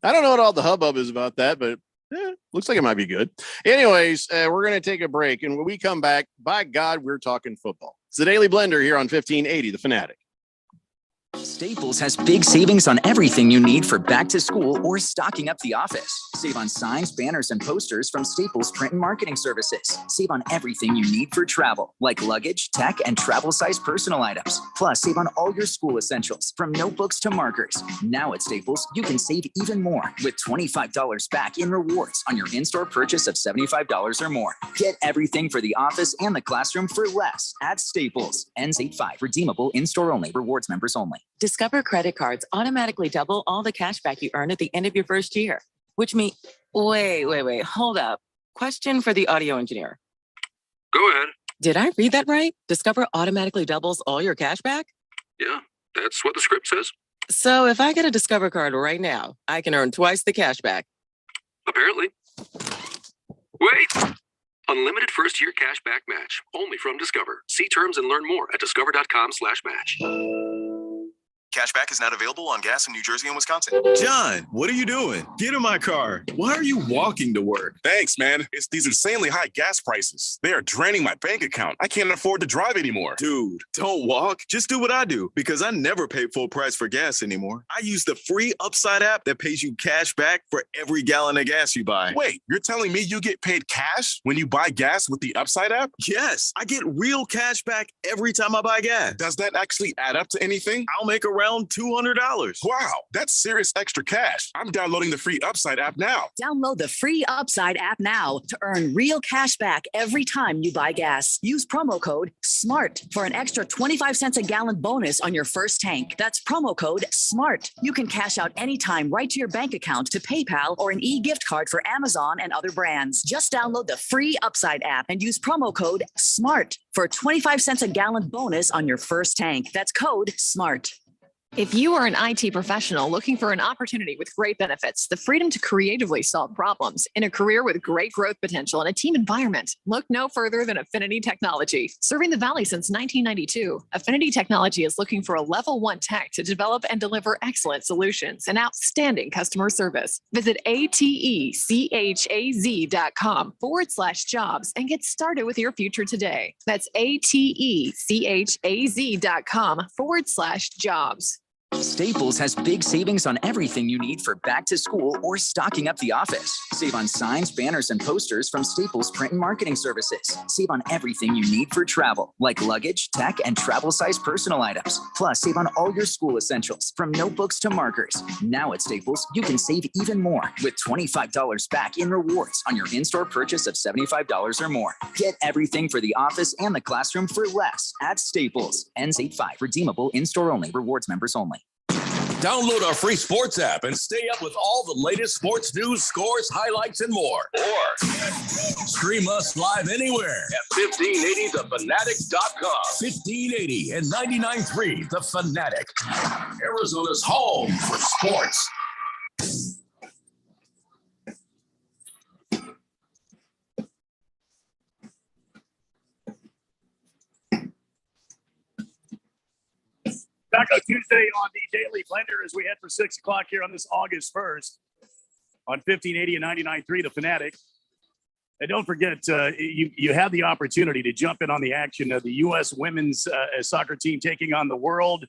I don't know what all the hubbub is about that, but looks like it might be good. Anyways, we're going to take a break. And when we come back, by God, we're talking football. It's the Daily Blender here on 1580, The Fanatic. Staples has big savings on everything you need for back to school or stocking up the office. Save on signs, banners, and posters from Staples Print and Marketing Services. Save on everything you need for travel, like luggage, tech, and travel-size personal items. Plus, save on all your school essentials, from notebooks to markers. Now at Staples, you can save even more with $25 back in rewards on your in-store purchase of $75 or more. Get everything for the office and the classroom for less at Staples. Ends 8/5. Redeemable in-store only. Rewards members only. Discover credit cards automatically double all the cash back you earn at the end of your first year, which means, wait, hold up. Question for the audio engineer. Go ahead. Did I read that right? Discover automatically doubles all your cash back? Yeah, that's what the script says. So if I get a Discover card right now, I can earn twice the cash back. Apparently. Wait! Unlimited first year cash back match, only from Discover. See terms and learn more at discover.com/match. Cashback is not available on gas in New Jersey and Wisconsin. John, what are you doing? Get in my car. Why are you walking to work? Thanks, man. It's these insanely high gas prices. They are draining my bank account. I can't afford to drive anymore. Dude, don't walk. Just do what I do, because I never pay full price for gas anymore. I use the free Upside app that pays you cash back for every gallon of gas you buy. Wait, you're telling me you get paid cash when you buy gas with the Upside app? Yes, I get real cash back every time I buy gas. Does that actually add up to anything? I'll make around $200. Wow, that's serious extra cash. I'm downloading the free Upside app now. Download the free Upside app now to earn real cash back every time you buy gas. Use promo code SMART for an extra 25 cents a gallon bonus on your first tank. That's promo code SMART. You can cash out anytime right to your bank account, to PayPal, or an e-gift card for Amazon and other brands. Just download the free Upside app and use promo code SMART for 25 cents a gallon bonus on your first tank. That's code SMART. If you are an IT professional looking for an opportunity with great benefits, the freedom to creatively solve problems in a career with great growth potential and a team environment, look no further than Affinity Technology. Serving the Valley since 1992, Affinity Technology is looking for a level 1 tech to develop and deliver excellent solutions and outstanding customer service. Visit atechaz.com/jobs and get started with your future today. That's atechaz.com/jobs. Staples has big savings on everything you need for back to school or stocking up the office. Save on signs, banners, and posters from Staples Print and Marketing Services. Save on everything you need for travel, like luggage, tech, and travel-size personal items. Plus, save on all your school essentials, from notebooks to markers. Now at Staples, you can save even more with $25 back in rewards on your in-store purchase of $75 or more. Get everything for the office and the classroom for less at Staples. Ends 8/5. Redeemable in-store only. Rewards members only. Download our free sports app and stay up with all the latest sports news, scores, highlights, and more. Or stream us live anywhere at 1580thefanatic.com. 1580 and 99.3 The Fanatic, Arizona's home for sports. Back on Tuesday on the Daily Blender as we head for 6 o'clock here on this August 1st on 1580 and 99.3 The Fanatic. And don't forget, you have the opportunity to jump in on the action of the U.S. women's soccer team taking on the world.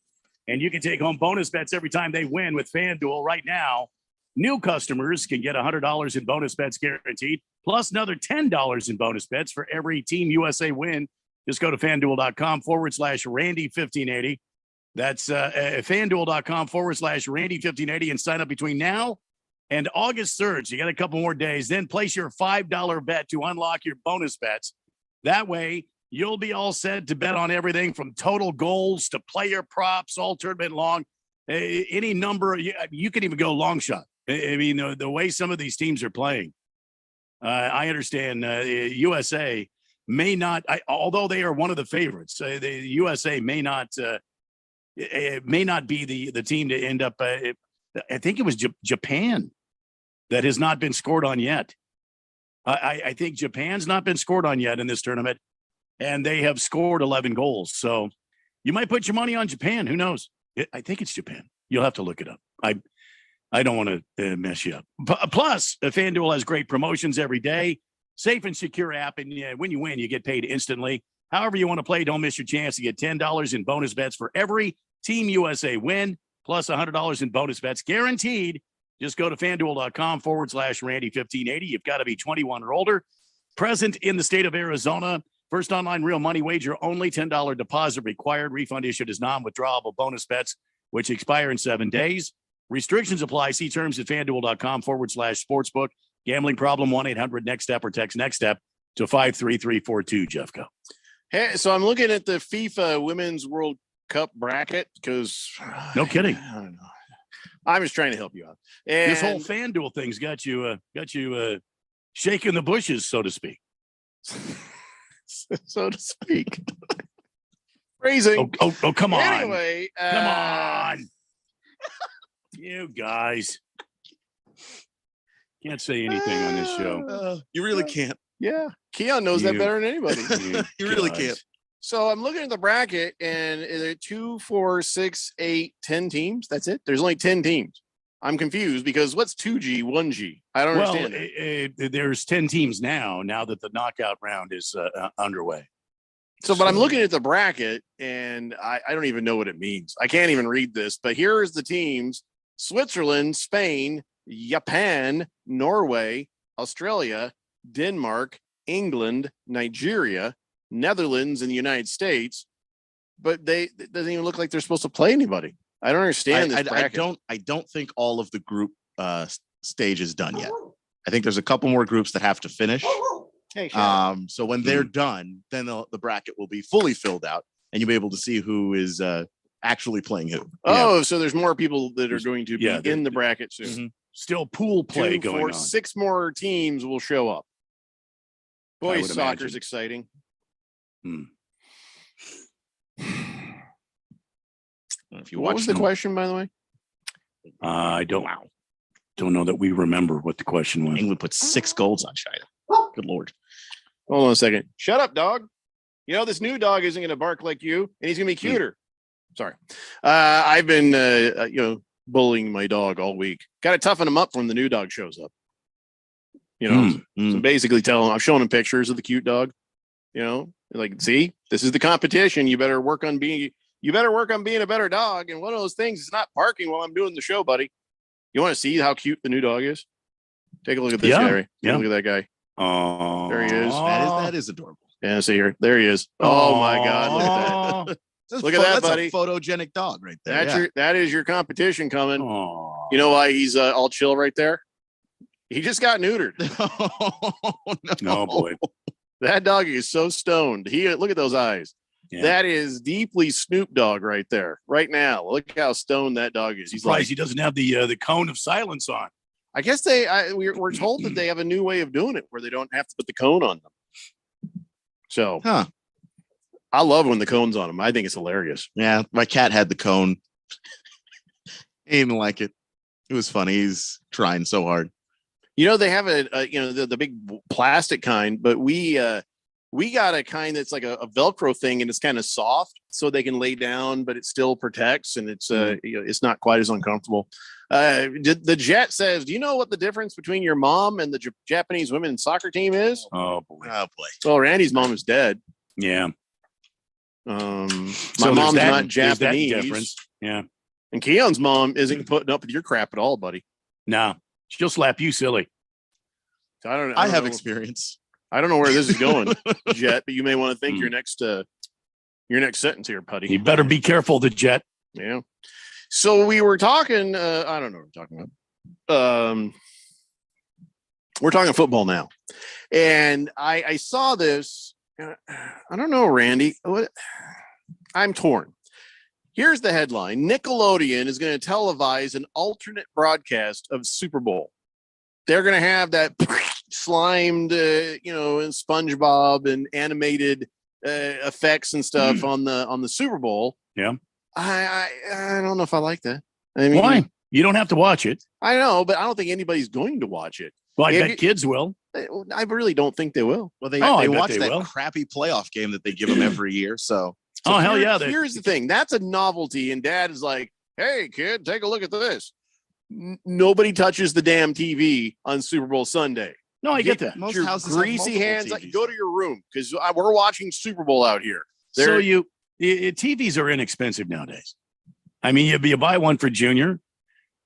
And you can take home bonus bets every time they win with FanDuel right now. New customers can get $100 in bonus bets guaranteed, plus another $10 in bonus bets for every Team USA win. Just go to FanDuel.com/Randy1580. That's FanDuel.com/Randy1580 and sign up between now and August 3rd. So you got a couple more days. Then place your $5 bet to unlock your bonus bets. That way, you'll be all set to bet on everything from total goals to player props all tournament long. Any number, you can even go long shot. I mean, the way some of these teams are playing, I understand USA may not, although they are one of the favorites, the USA may not it may not be the team to end up. I think it was Japan that has not been scored on yet. I think Japan's not been scored on yet in this tournament, and they have scored 11 goals. So you might put your money on Japan. Who knows? I think it's Japan. You'll have to look it up. I don't want to mess you up. Plus, FanDuel has great promotions every day, safe and secure app, and when you win, you get paid instantly. However you want to play, don't miss your chance to get $10 in bonus bets for every Team USA win plus $100 in bonus bets guaranteed. Just go to FanDuel.com/Randy1580. You've got to be 21 or older, present in the state of Arizona. First online real money wager only, $10 deposit required. Refund issued as non-withdrawable bonus bets, which expire in 7 days. Restrictions apply. See terms at FanDuel.com/sportsbook. Gambling problem, 1-800-NEXT-STEP or text NEXT STEP to 53342. Jeff, go. Hey, so I'm looking at the FIFA Women's World Cup bracket because No kidding. I don't know. I'm just trying to help you out. And This whole FanDuel thing's got you shaking the bushes, so to speak. so to speak. Phrasing. Oh, come on. Anyway, Come on. You guys. Can't say anything on this show. You really can't. Yeah. Keon knows that You- better than anybody. You really guys. can't. So I'm looking at the bracket, and is it 2, 4, 6, 8, 10 teams? That's it. There's only 10 teams. I'm confused because what's 2G, 1G? I don't Well, understand. there's 10 teams now that the knockout round is underway. So, but I'm looking at the bracket, and I don't even know what it means. I can't even read this. But here's the teams: Switzerland, Spain, Japan, Norway, Australia, Denmark, England, Nigeria, Netherlands, and the United States. But it doesn't even look like they're supposed to play anybody. I don't understand this bracket. I don't think all of the group stage is done yet. I think there's a couple more groups that have to finish. Hey, shut So when they're done, then the bracket will be fully filled out, and you'll be able to see who is actually playing who. Oh, so there's more people that are going to be Yeah, in the bracket soon. Still pool play 2, going 4, on. 6 more teams will show up. I Boys would soccer's imagine. exciting. If you What watch was the them- question, by the way? I don't know that we remember what the question was. England put 6 goals on China. Good Lord. Hold on a second. Shut up, dog. You know, this new dog isn't going to bark like you, and he's going to be cuter. Sorry. I've been, bullying my dog all week. Got to toughen him up when the new dog shows up. So basically tell him, I'm showing him pictures of the cute dog, like, see, this is the competition. You better work on being a better dog. And one of those things is not barking while I'm doing the show, buddy. You want to see how cute the new dog is? Take a look at this guy. Take a look at that guy. Oh, there he is. That is adorable. Yeah, see here. There he is. Oh my God. Look at that. Look at that, That's buddy. a photogenic dog right there. That is your competition coming. You know why he's all chill right there? He just got neutered. Oh boy. That dog is so stoned. Look at those eyes. Yeah. That is deeply Snoop Dogg right there, right now. Look how stoned that dog is. He's Surprised like, he doesn't have the cone of silence on. I guess we're told that they have a new way of doing it where they don't have to put the cone on them. So, I love when the cone's on them. I think it's hilarious. Yeah, my cat had the cone. He didn't like it. It was funny. He's trying so hard. They have the big plastic kind, but we got a kind that's like a Velcro thing, and it's kind of soft, so they can lay down, but it still protects, and it's not quite as uncomfortable. The Jet says, "Do you know what the difference between your mom and the Japanese women's soccer team is?" Oh boy. Well, Randy's mom is dead. Yeah. My So mom's there's not there's that Japanese. difference. Yeah. And Keon's mom isn't putting up with your crap at all, buddy. No, she'll slap you silly. I don't. I have know. experience. I don't know where this is going, Jet, but you may want to think your next sentence here, buddy. You better be careful, the Jet. Yeah. So we were talking. I don't know what we're talking about. We're talking football now, and I saw this. I don't know, Randy. I'm torn. Here's the headline: Nickelodeon is going to televise an alternate broadcast of Super Bowl. They're going to have that slimed, and SpongeBob and animated effects and stuff on the Super Bowl. Yeah. I don't know if I like that. I mean, Why? You don't have to watch it. I know, but I don't think anybody's going to watch it. Well, I bet kids will. I really don't think they will. Well, they bet watch they that will. crappy playoff game that they give them every year. So hell yeah! Here's the thing. That's a novelty. And Dad is like, hey, kid, take a look at this. Nobody touches the damn TV on Super Bowl Sunday. No, I get that. Most Your houses have greasy multiple hands. TVs. Go to your room because we're watching Super Bowl out here. So TVs are inexpensive nowadays. I mean, you buy one for Junior,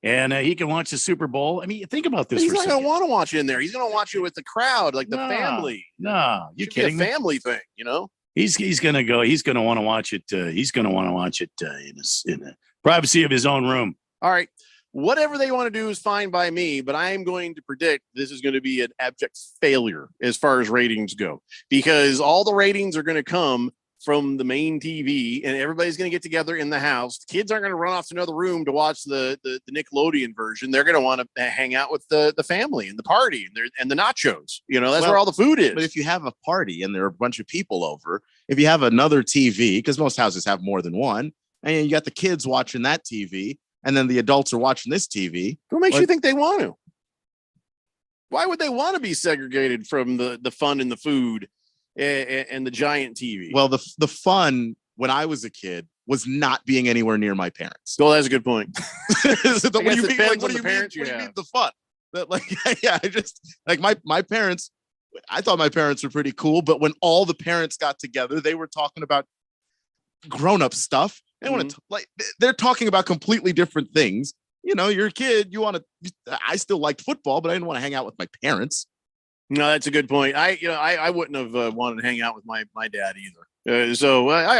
and he can watch the Super Bowl. I mean, think about this. He's for a not going second. to want to watch it in there. He's going to watch it with the crowd, like the Nah, family. No, you Should be a kidding me? family thing, you know? He's going to go. He's going to want to watch it. He's going to want to watch it in the privacy of his own room. All right. Whatever they want to do is fine by me, but I am going to predict this is going to be an abject failure as far as ratings go, because all the ratings are going to come from the main TV, and everybody's going to get together in the house. The kids aren't going to run off to another room to watch the Nickelodeon version. They're going to want to hang out with the family and the party and the nachos. You know, that's where all the food is. But if you have a party and there are a bunch of people over, if you have another TV, because most houses have more than one, and you got the kids watching that TV, and then the adults are watching this TV. Who makes you think they want to? Why would they want to be segregated from the fun and the food and the giant TV? Well, the fun when I was a kid was not being anywhere near my parents. Well, that's a good point. What do you mean? Like, what do you mean? What do you mean the fun? That, like, yeah, I just like my parents. I thought my parents were pretty cool, but when all the parents got together, they were talking about grown-up stuff. They want to like they're talking about completely different things. You know, you're a kid. You want to. I still liked football, but I didn't want to hang out with my parents. No, that's a good point. I wouldn't have wanted to hang out with my dad either.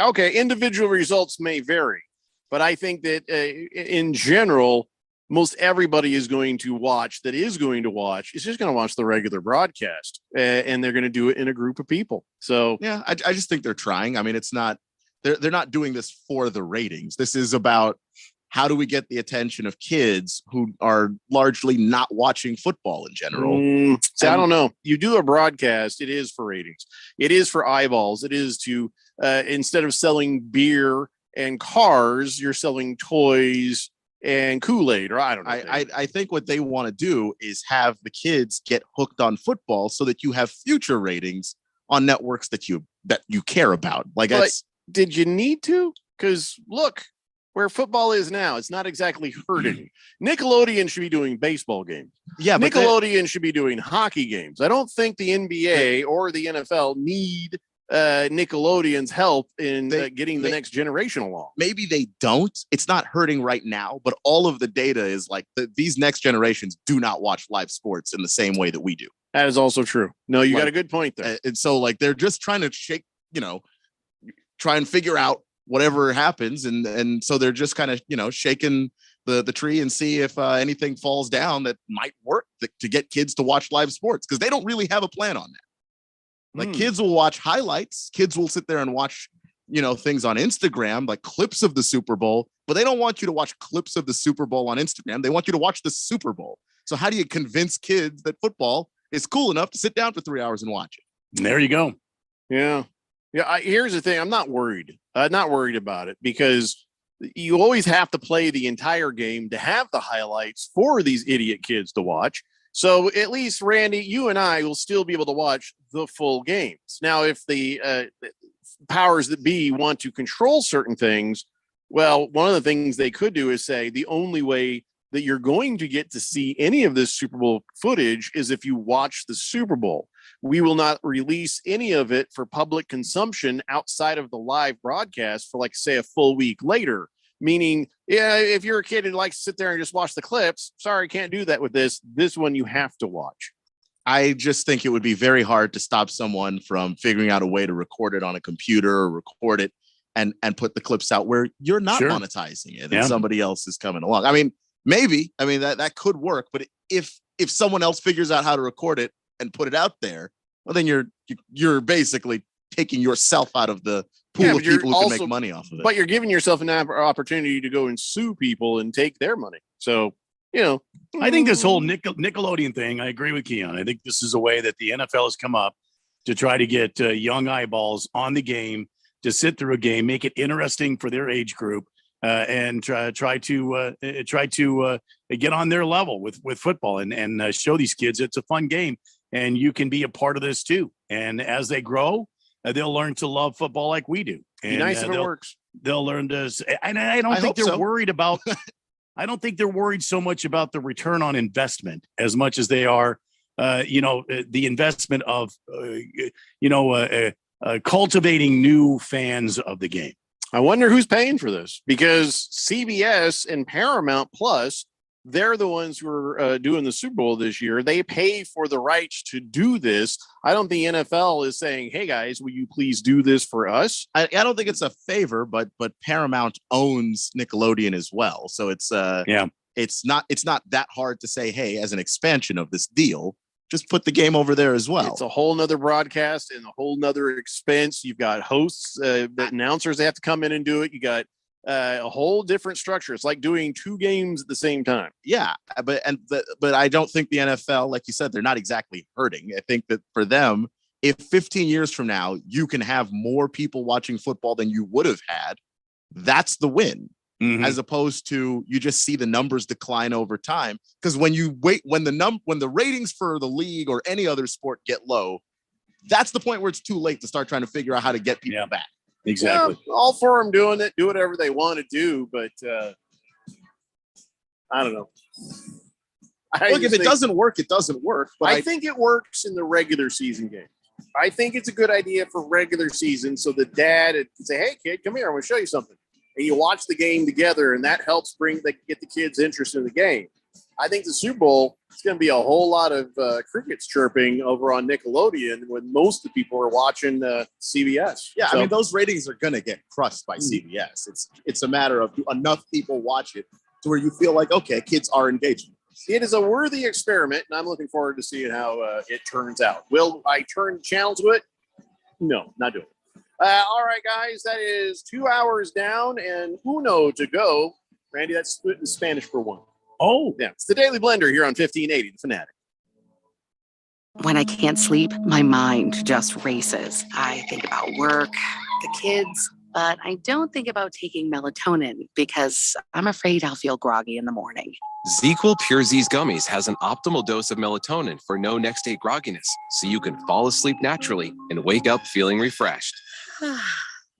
Okay, individual results may vary, but I think that in general, most everybody is going to watch. Is just going to watch the regular broadcast, and they're going to do it in a group of people. So yeah, I just think they're trying. I mean, it's not. They're not doing this for the ratings. This is about how do we get the attention of kids who are largely not watching football in general. I don't know. You do a broadcast, it is for ratings. It is for eyeballs. It is to, instead of selling beer and cars, you're selling toys and Kool-Aid, or I don't know. I think what they want to do is have the kids get hooked on football so that you have future ratings on networks that you care about. Like, did you need to? Because look where football is now. It's not exactly hurting. Nickelodeon should be doing baseball games. Yeah, but Nickelodeon should be doing hockey games. I don't think the NBA or the NFL need Nickelodeon's help in getting the next generation along. Maybe they don't. It's not hurting right now, but all of the data is like these next generations do not watch live sports in the same way that we do. That is also true. No, you got a good point there. And so like they're just trying to try and figure out whatever happens. And so they're just kind of, shaking the tree and see if anything falls down that might work to get kids to watch live sports. Cause they don't really have a plan on that. Like kids will watch highlights. Kids will sit there and watch, things on Instagram, like clips of the Super Bowl, but they don't want you to watch clips of the Super Bowl on Instagram. They want you to watch the Super Bowl. So how do you convince kids that football is cool enough to sit down for 3 hours and watch it? There you go. Yeah. Yeah, here's the thing. I'm not worried. Not worried about it because you always have to play the entire game to have the highlights for these idiot kids to watch. So at least, Randy, you and I will still be able to watch the full games. Now, if the powers that be want to control certain things, well, one of the things they could do is say the only way that you're going to get to see any of this Super Bowl footage is if you watch the Super Bowl. We will not release any of it for public consumption outside of the live broadcast for, like, say, a full week later. Meaning, yeah, if you're a kid who likes to sit there and just watch the clips, sorry, can't do that with this. This one you have to watch. I just think it would be very hard to stop someone from figuring out a way to record it on a computer or record it and put the clips out where you're not monetizing it and somebody else is coming along. I mean, maybe. I mean, that could work. But if someone else figures out how to record it and put it out there, well, then you're basically taking yourself out of the pool of people who can make money off of it. But you're giving yourself an opportunity to go and sue people and take their money. So, I think this whole Nickelodeon thing, I agree with Keon. I think this is a way that the NFL has come up to try to get young eyeballs on the game, to sit through a game, make it interesting for their age group, and try to get on their level with football and show these kids it's a fun game and you can be a part of this too. And as they grow, they'll learn to love football like we do. And be nice if it works. They'll learn to. And I don't think they're worried about. I don't think they're worried so much about the return on investment as much as they are, the investment of, cultivating new fans of the game. I wonder who's paying for this, because CBS and Paramount Plus, they're the ones who are doing the Super Bowl this year. They pay for the rights to do this. I don't think NFL is saying, hey, guys, will you please do this for us? I don't think it's a favor, but Paramount owns Nickelodeon as well. So it's it's not that hard to say, hey, as an expansion of this deal, just put the game over there as well. It's a whole nother broadcast and a whole nother expense. You've got hosts, the announcers, they have to come in and do it. You got a whole different structure. It's like doing two games at the same time. Yeah, but I don't think the NFL, like you said, they're not exactly hurting. I think that for them, if 15 years from now you can have more people watching football than you would have had, that's the win. As opposed to you just see the numbers decline over time. Because when the ratings for the league or any other sport get low, that's the point where it's too late to start trying to figure out how to get people back. Exactly. Yeah, all for them doing it, do whatever they want to do, but I don't know. Look, if it doesn't work, it doesn't work. But I think it works in the regular season game. I think it's a good idea for regular season, so the dad can say, "Hey, kid, come here. I want to show you something." And you watch the game together, and that helps get the kids interested in the game. I think the Super Bowl, it's going to be a whole lot of crickets chirping over on Nickelodeon when most of the people are watching CBS. Yeah, so, I mean, those ratings are going to get crushed by CBS. It's a matter of enough people watch it to where you feel like, okay, kids are engaging. It is a worthy experiment, and I'm looking forward to seeing how it turns out. Will I turn channel to it? No, not doing it. All right, guys, that is 2 hours down and uno to go. Randy, that's split in Spanish for one. Oh, yeah. It's the Daily Blender here on 1580, The Fanatic. When I can't sleep, my mind just races. I think about work, the kids, but I don't think about taking melatonin because I'm afraid I'll feel groggy in the morning. ZzzQuil Pure Z's Gummies has an optimal dose of melatonin for no next day grogginess, so you can fall asleep naturally and wake up feeling refreshed.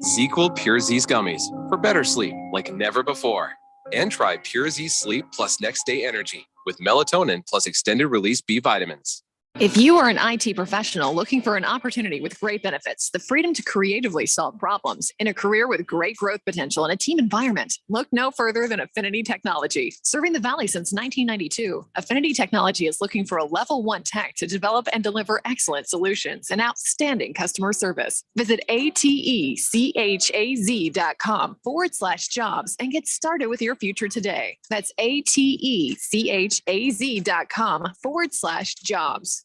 ZzzQuil Pure Z's Gummies for better sleep like never before. And try Pure Z Sleep plus Next Day Energy with melatonin plus extended release B vitamins. If you are an IT professional looking for an opportunity with great benefits, the freedom to creatively solve problems in a career with great growth potential and a team environment, look no further than Affinity Technology. Serving the Valley since 1992, Affinity Technology is looking for a level 1 tech to develop and deliver excellent solutions and outstanding customer service. Visit atechaz.com/jobs and get started with your future today. That's atechaz.com/jobs.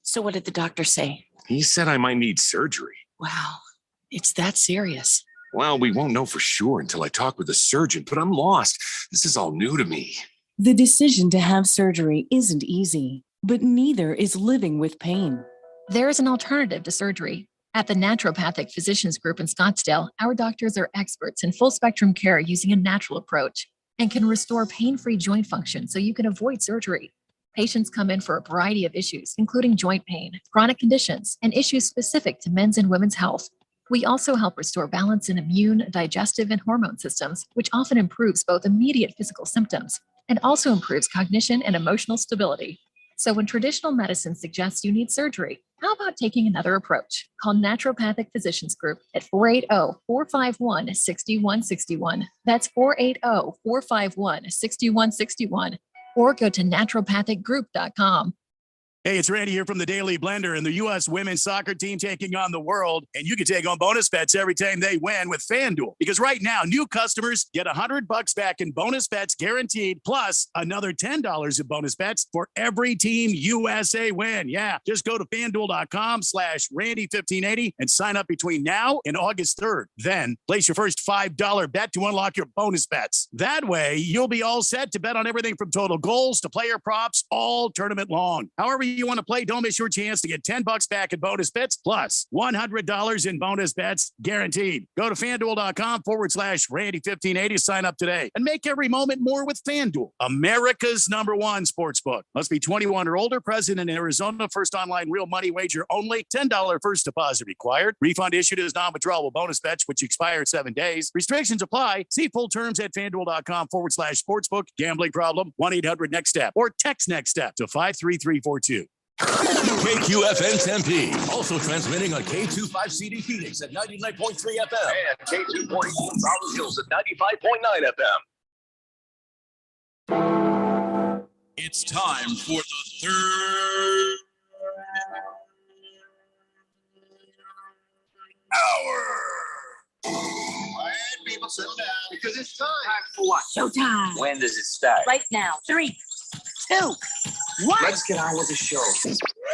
So what did the doctor say? He said I might need surgery. Wow, it's that serious. Well, we won't know for sure until I talk with a surgeon, but I'm lost. This is all new to me. The decision to have surgery isn't easy, but neither is living with pain. There is an alternative to surgery. At the Naturopathic Physicians Group in Scottsdale, our doctors are experts in full spectrum care using a natural approach and can restore pain-free joint function so you can avoid surgery. Patients come in for a variety of issues, including joint pain, chronic conditions, and issues specific to men's and women's health. We also help restore balance in immune, digestive, and hormone systems, which often improves both immediate physical symptoms and also improves cognition and emotional stability. So when traditional medicine suggests you need surgery, how about taking another approach? Call Naturopathic Physicians Group at 480-451-6161. That's 480-451-6161. Or go to naturopathicgroup.com. Hey, it's Randy here from the Daily Blender, and the U.S. women's soccer team taking on the world. And you can take on bonus bets every time they win with FanDuel. Because right now, new customers get $100 back in bonus bets guaranteed, plus another $10 in bonus bets for every team USA win. Yeah, just go to FanDuel.com/Randy1580 and sign up between now and August 3rd. Then place your first $5 bet to unlock your bonus bets. That way, you'll be all set to bet on everything from total goals to player props all tournament long. However you want to play, don't miss your chance to get $10 back in bonus bets, plus $100 in bonus bets guaranteed. Go to FanDuel.com/Randy1580. Sign up today and make every moment more with FanDuel, America's #1 sportsbook. Must be 21 or older, present in Arizona. First online real money wager only. $10 first deposit required. Refund issued as non-withdrawable bonus bets, which expire 7 days. Restrictions apply. See full terms at FanDuel.com/sportsbook. Gambling problem? 1-800-NEXT-STEP or text NEXT-STEP to 53342. KQFN Tempe. Also transmitting on K25CD Phoenix at 99.3 FM. And K242 Broward Hills at 95.9 FM. It's time for the third hour. And people settle down because it's time For what? Showtime. When does it start? Right now. 3, 2, 1. Let's get on with the show.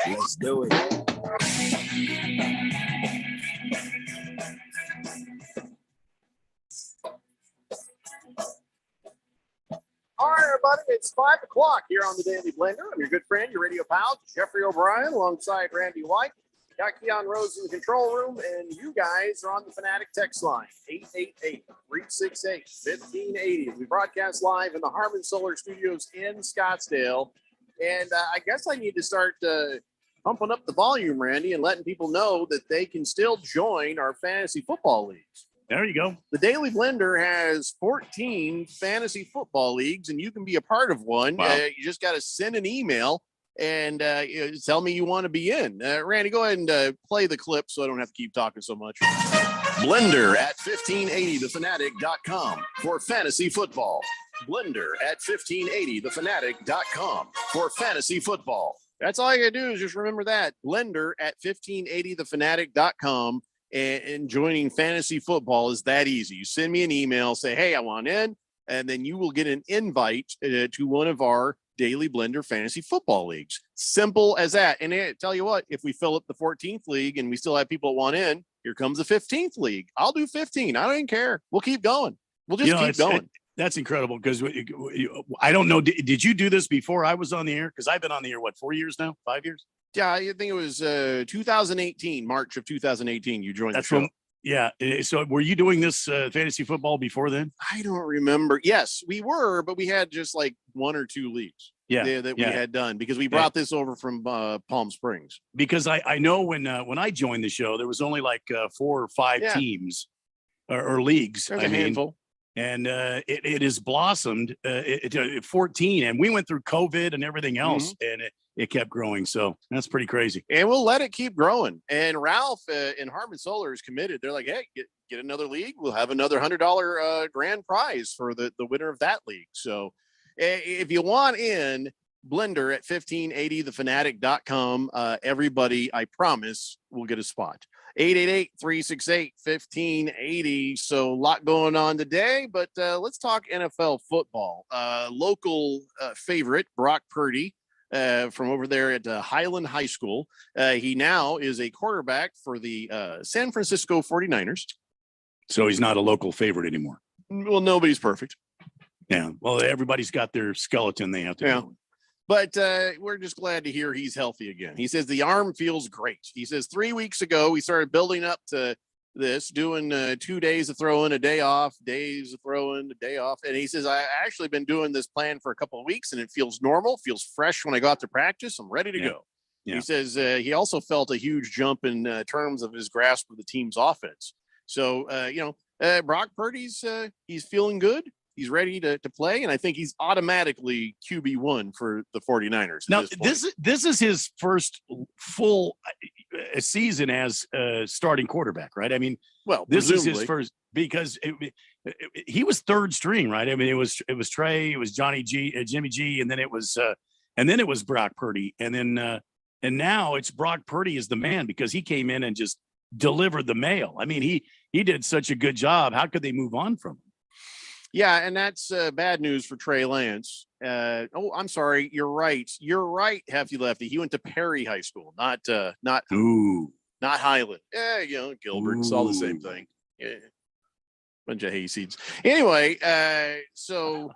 Let's do it. All right, everybody, it's 5 o'clock here on the Daily Blender. I'm your good friend, your radio pal, Jeffrey O'Brien, alongside Randy White. Got Keon Rose in the control room, and you guys are on the Fanatic text line, 888-368-1580. We broadcast live in the Harmon Solar Studios in Scottsdale. And I guess I need to start pumping up the volume, Randy, and letting people know that they can still join our fantasy football leagues. There you go. The Daily Blender has 14 fantasy football leagues, and you can be a part of one. Wow. You just got to send an email and tell me you want to be in. Randy, go ahead and play the clip so I don't have to keep talking so much. Blender at 1580thefanatic.com for fantasy football. Blender at 1580thefanatic.com for fantasy football. That's all you got to do is just remember that. Blender at 1580thefanatic.com. And joining fantasy football is that easy. You send me an email, say, hey, I want in, and then you will get an invite to one of our Daily Blender fantasy football leagues. Simple as that. And tell you what, if we fill up the 14th league and we still have people that want in, here comes the 15th league. I'll do 15. I don't even care. We'll keep going. We'll just keep going. That's incredible because I don't know. Did you do this before I was on the air? Because I've been on the air, 4 years now? 5 years? Yeah, I think it was 2018, March of 2018. You joined the show. Yeah. So were you doing this fantasy football before then? I don't remember. Yes, we were, but we had just like 1 or 2 leagues. That we had done because we brought this over from Palm Springs. Because I know when I joined the show, there was only like 4 or 5 teams or leagues. There's a handful. And it has blossomed to 14. And we went through COVID and everything else, and it kept growing. So that's pretty crazy. And we'll let it keep growing. And Ralph in Harmon Solar is committed. They're like, hey, get another league. We'll have another $100 grand prize for the winner of that league. So if you want in, Blender at 1580thefanatic.com. Everybody, I promise, will get a spot. 888-368-1580. So a lot going on today, but let's talk NFL football. Local favorite, Brock Purdy, from over there at Highland High School. He now is a quarterback for the San Francisco 49ers. So he's not a local favorite anymore. Well, nobody's perfect. Yeah. Well, everybody's got their skeleton they have to deal with. But we're just glad to hear he's healthy again. He says the arm feels great. He says 3 weeks ago, we started building up to this, doing 2 days of throwing, a day off, days of throwing, a day off. And he says, I actually been doing this plan for a couple of weeks and it feels normal, feels fresh when I got to practice. I'm ready to go. Yeah. He says he also felt a huge jump in terms of his grasp of the team's offense. So, Brock Purdy's he's feeling good. He's ready to play, and I think he's automatically QB1 for the 49ers. Now, this is his first full season as starting quarterback, right? I mean, this is his first because he was third string, right? I mean, it was Trey, it was Jimmy G, and then it was Brock Purdy, and now it's Brock Purdy is the man because he came in and just delivered the mail. I mean, he did such a good job. How could they move on from him? Yeah, and that's bad news for Trey Lance. I'm sorry. You're right. Hefty Lefty. He went to Perry High School, not Highland. Yeah, Gilbert. It's all the same thing. Yeah. Bunch of hayseeds. Anyway, so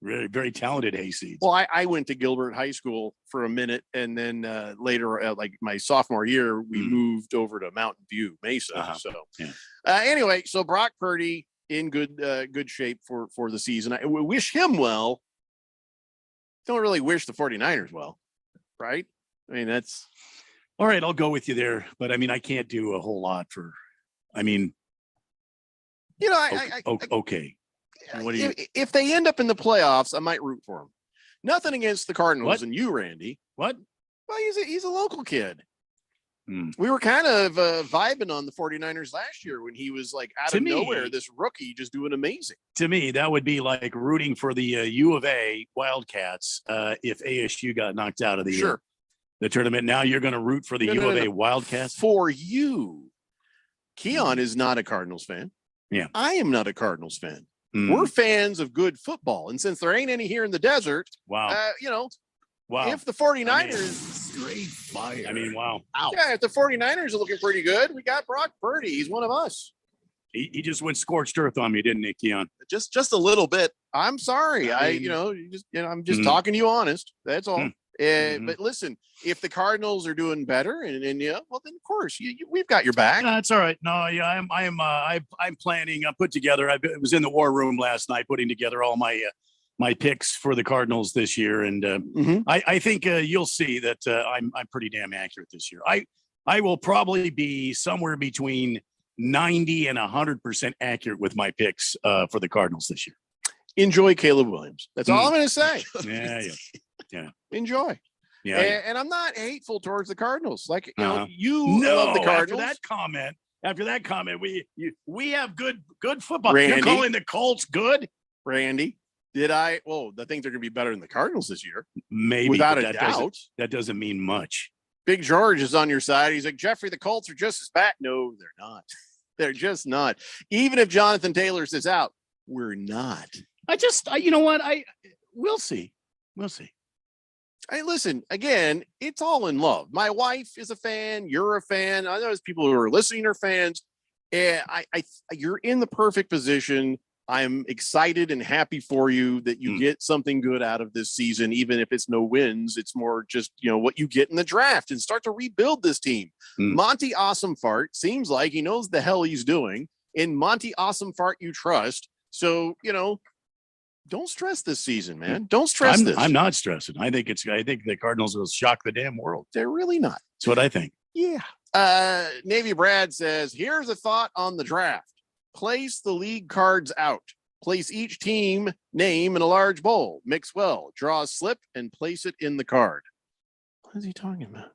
very, very talented hayseeds. Well, I went to Gilbert High School for a minute, and then later, like my sophomore year, we moved over to Mountain View Mesa. Anyway, so Brock Purdy in good shape for the season. I wish him well. Don't really wish the 49ers well, right? I mean, that's all right. I'll go with you there, but I mean, I can't do a whole lot for. I mean, okay. What do you? If they end up in the playoffs, I might root for them. Nothing against the Cardinals and you, Randy. What? Well, he's a local kid. Hmm. We were kind of vibing on the 49ers last year when he was like out To of me- nowhere, this rookie just doing amazing. To me, that would be like rooting for the U of A Wildcats if ASU got knocked out of the the tournament. Now you're going to root for the No, U no, of no, A no. Wildcats. For you. Keon is not a Cardinals fan. Yeah. I am not a Cardinals fan. Hmm. We're fans of good football. And since there ain't any here in the desert, Wow. Wow. if the 49ers, straight fire. I mean, wow. if the 49ers are looking pretty good, we got Brock Purdy. He's one of us. He just went scorched earth on me, didn't he, Keon? Just a little bit. I'm sorry. I'm just talking to you honest. That's all. But listen, if the Cardinals are doing better, and well, then of course we've got your back. No, that's all right. No, yeah, I'm planning. I put together. I was in the war room last night, putting together all my my picks for the Cardinals this year, and I think you'll see that I'm pretty damn accurate this year. I will probably be somewhere between 90 and 100% accurate with my picks for the Cardinals this year. Enjoy Caleb Williams. That's all I'm going to say. Yeah. Enjoy. Yeah. And I'm not hateful towards the Cardinals. Like No, love the Cardinals. After that comment, we have good football. Randy. You're calling the Colts good? Randy, I think they're going to be better than the Cardinals this year. Maybe, without but a that doubt. That doesn't mean much. Big George is on your side. He's like, Jeffrey, the Colts are just as bad. No, they're not. They're just not. Even if Jonathan Taylor says out, we're not. You know what? We'll see. We'll see. Hey, listen, again, it's all in love. My wife is a fan. You're a fan. I know there's people who are listening are fans. And you're in the perfect position. I'm excited and happy for you that you get something good out of this season, even if it's no wins. It's more just, what you get in the draft and start to rebuild this team. Monty Awesome Fart seems like he knows the hell he's doing. In Monty Awesome Fart, you trust. So, don't stress this season, man. Don't stress this. I'm not stressing. I think the Cardinals will shock the damn world. They're really not. That's what I think. Yeah. Navy Brad says, here's a thought on the draft. Place the league cards out. Place each team name in a large bowl. Mix well. Draw a slip and place it in the card. What is he talking about?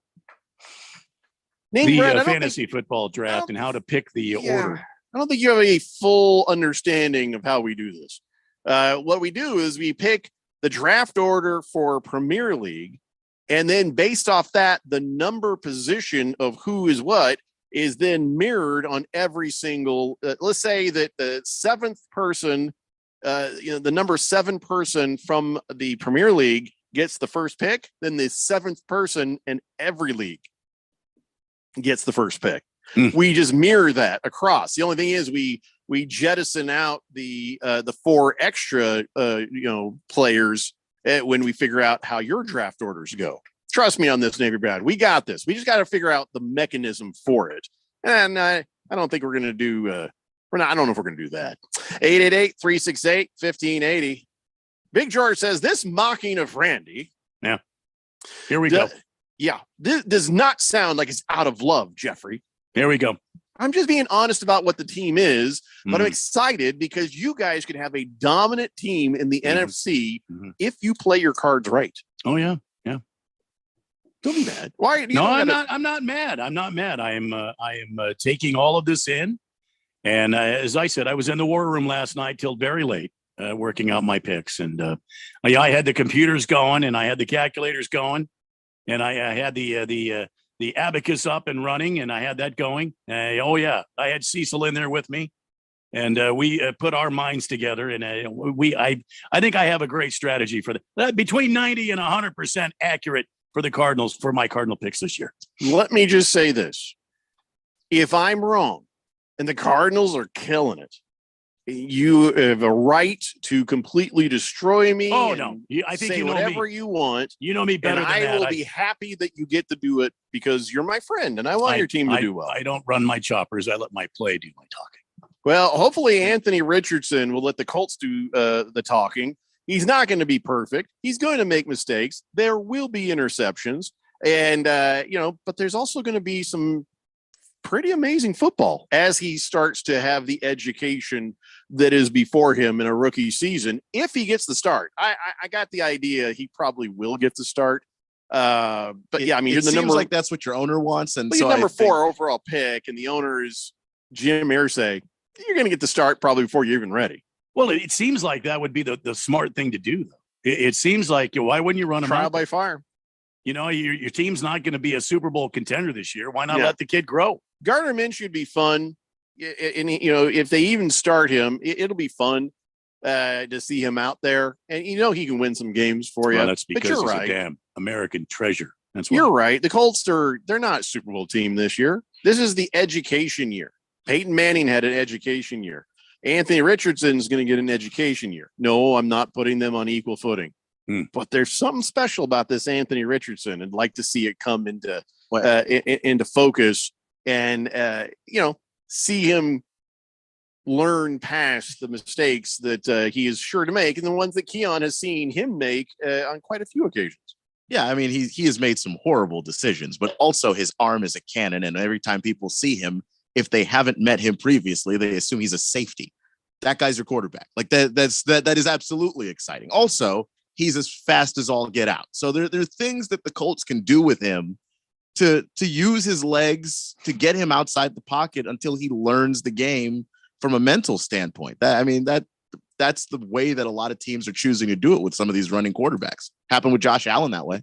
The fantasy football draft and how to pick the order. I don't think you have a full understanding of how we do this. What we do is we pick the draft order for Premier League, and then based off that, the number position of who is what is then mirrored on every single. Let's say that the seventh person, the number 7 person from the Premier League gets the first pick. Then the 7th person in every league gets the first pick. We just mirror that across. The only thing is we jettison out the 4 extra players when we figure out how your draft orders go. Trust me on this, Navy Brad. We got this. We just got to figure out the mechanism for it. And I don't think we're going to do. I don't know if we're going to do that. 888-368-1580. Big George says this mocking of Randy. Yeah. Here we go. Yeah. This does not sound like it's out of love, Jeffrey. Here we go. I'm just being honest about what the team is, but I'm excited because you guys could have a dominant team in the NFC if you play your cards right. Oh yeah. Yeah. Don't be mad. Why? No, I'm not mad. I'm not mad. I am taking all of this in. And as I said, I was in the war room last night till very late, working out my picks. And I had the computers going and I had the calculators going and I had the abacus up and running, and I had that going. I had Cecil in there with me, and we put our minds together. And I think I have a great strategy for that. Between 90 and 100% accurate for the Cardinals for my Cardinal picks this year. Let me just say this: if I'm wrong, and the Cardinals are killing it, you have a right to completely destroy me. Oh no, I think say you know whatever me. you want. You know me better and than I that. will be happy that you get to do it because you're my friend and I want your team to do well. I don't run my choppers. I let my play do my talking. Well, hopefully Anthony Richardson will let the Colts do the talking. He's not going to be perfect. He's going to make mistakes. There will be interceptions, and but there's also going to be some pretty amazing football as he starts to have the education that is before him in a rookie season. If he gets the start, I got the idea he probably will get the start. But yeah, I mean, it you're the seems number like that's what your owner wants, and well, so you're number I think- 4 overall pick, and the owner is Jim Irsay. You're going to get the start probably before you're even ready. Well, it seems like that would be the smart thing to do, though. It seems like, why wouldn't you run him Trial out by there? fire. You know, your team's not going to be a Super Bowl contender this year. Why not Yeah. let the kid grow? Gardner Minshew would be fun. And, you know, if they even start him, it'll be fun to see him out there. And, you know, he can win some games for you. Well, that's But because you're he's right. a damn American treasure. That's why. You're right. The Colts they're not a Super Bowl team this year. This is the education year. Peyton Manning had an education year. Anthony Richardson's going to get an education year. No, I'm not putting them on equal footing. But there's something special about this Anthony Richardson. I'd like to see it come into focus and you know, see him learn past the mistakes that he is sure to make, and the ones that Keon has seen him make on quite a few occasions. Yeah, I mean, he has made some horrible decisions, but also his arm is a cannon, and every time people see him, if they haven't met him previously, they assume he's a safety. That guy's your quarterback. Like that is absolutely exciting. Also, he's as fast as all get out. So there are things that the Colts can do with him to use his legs to get him outside the pocket until he learns the game from a mental standpoint. That's the way that a lot of teams are choosing to do it with some of these running quarterbacks. Happened with Josh Allen that way.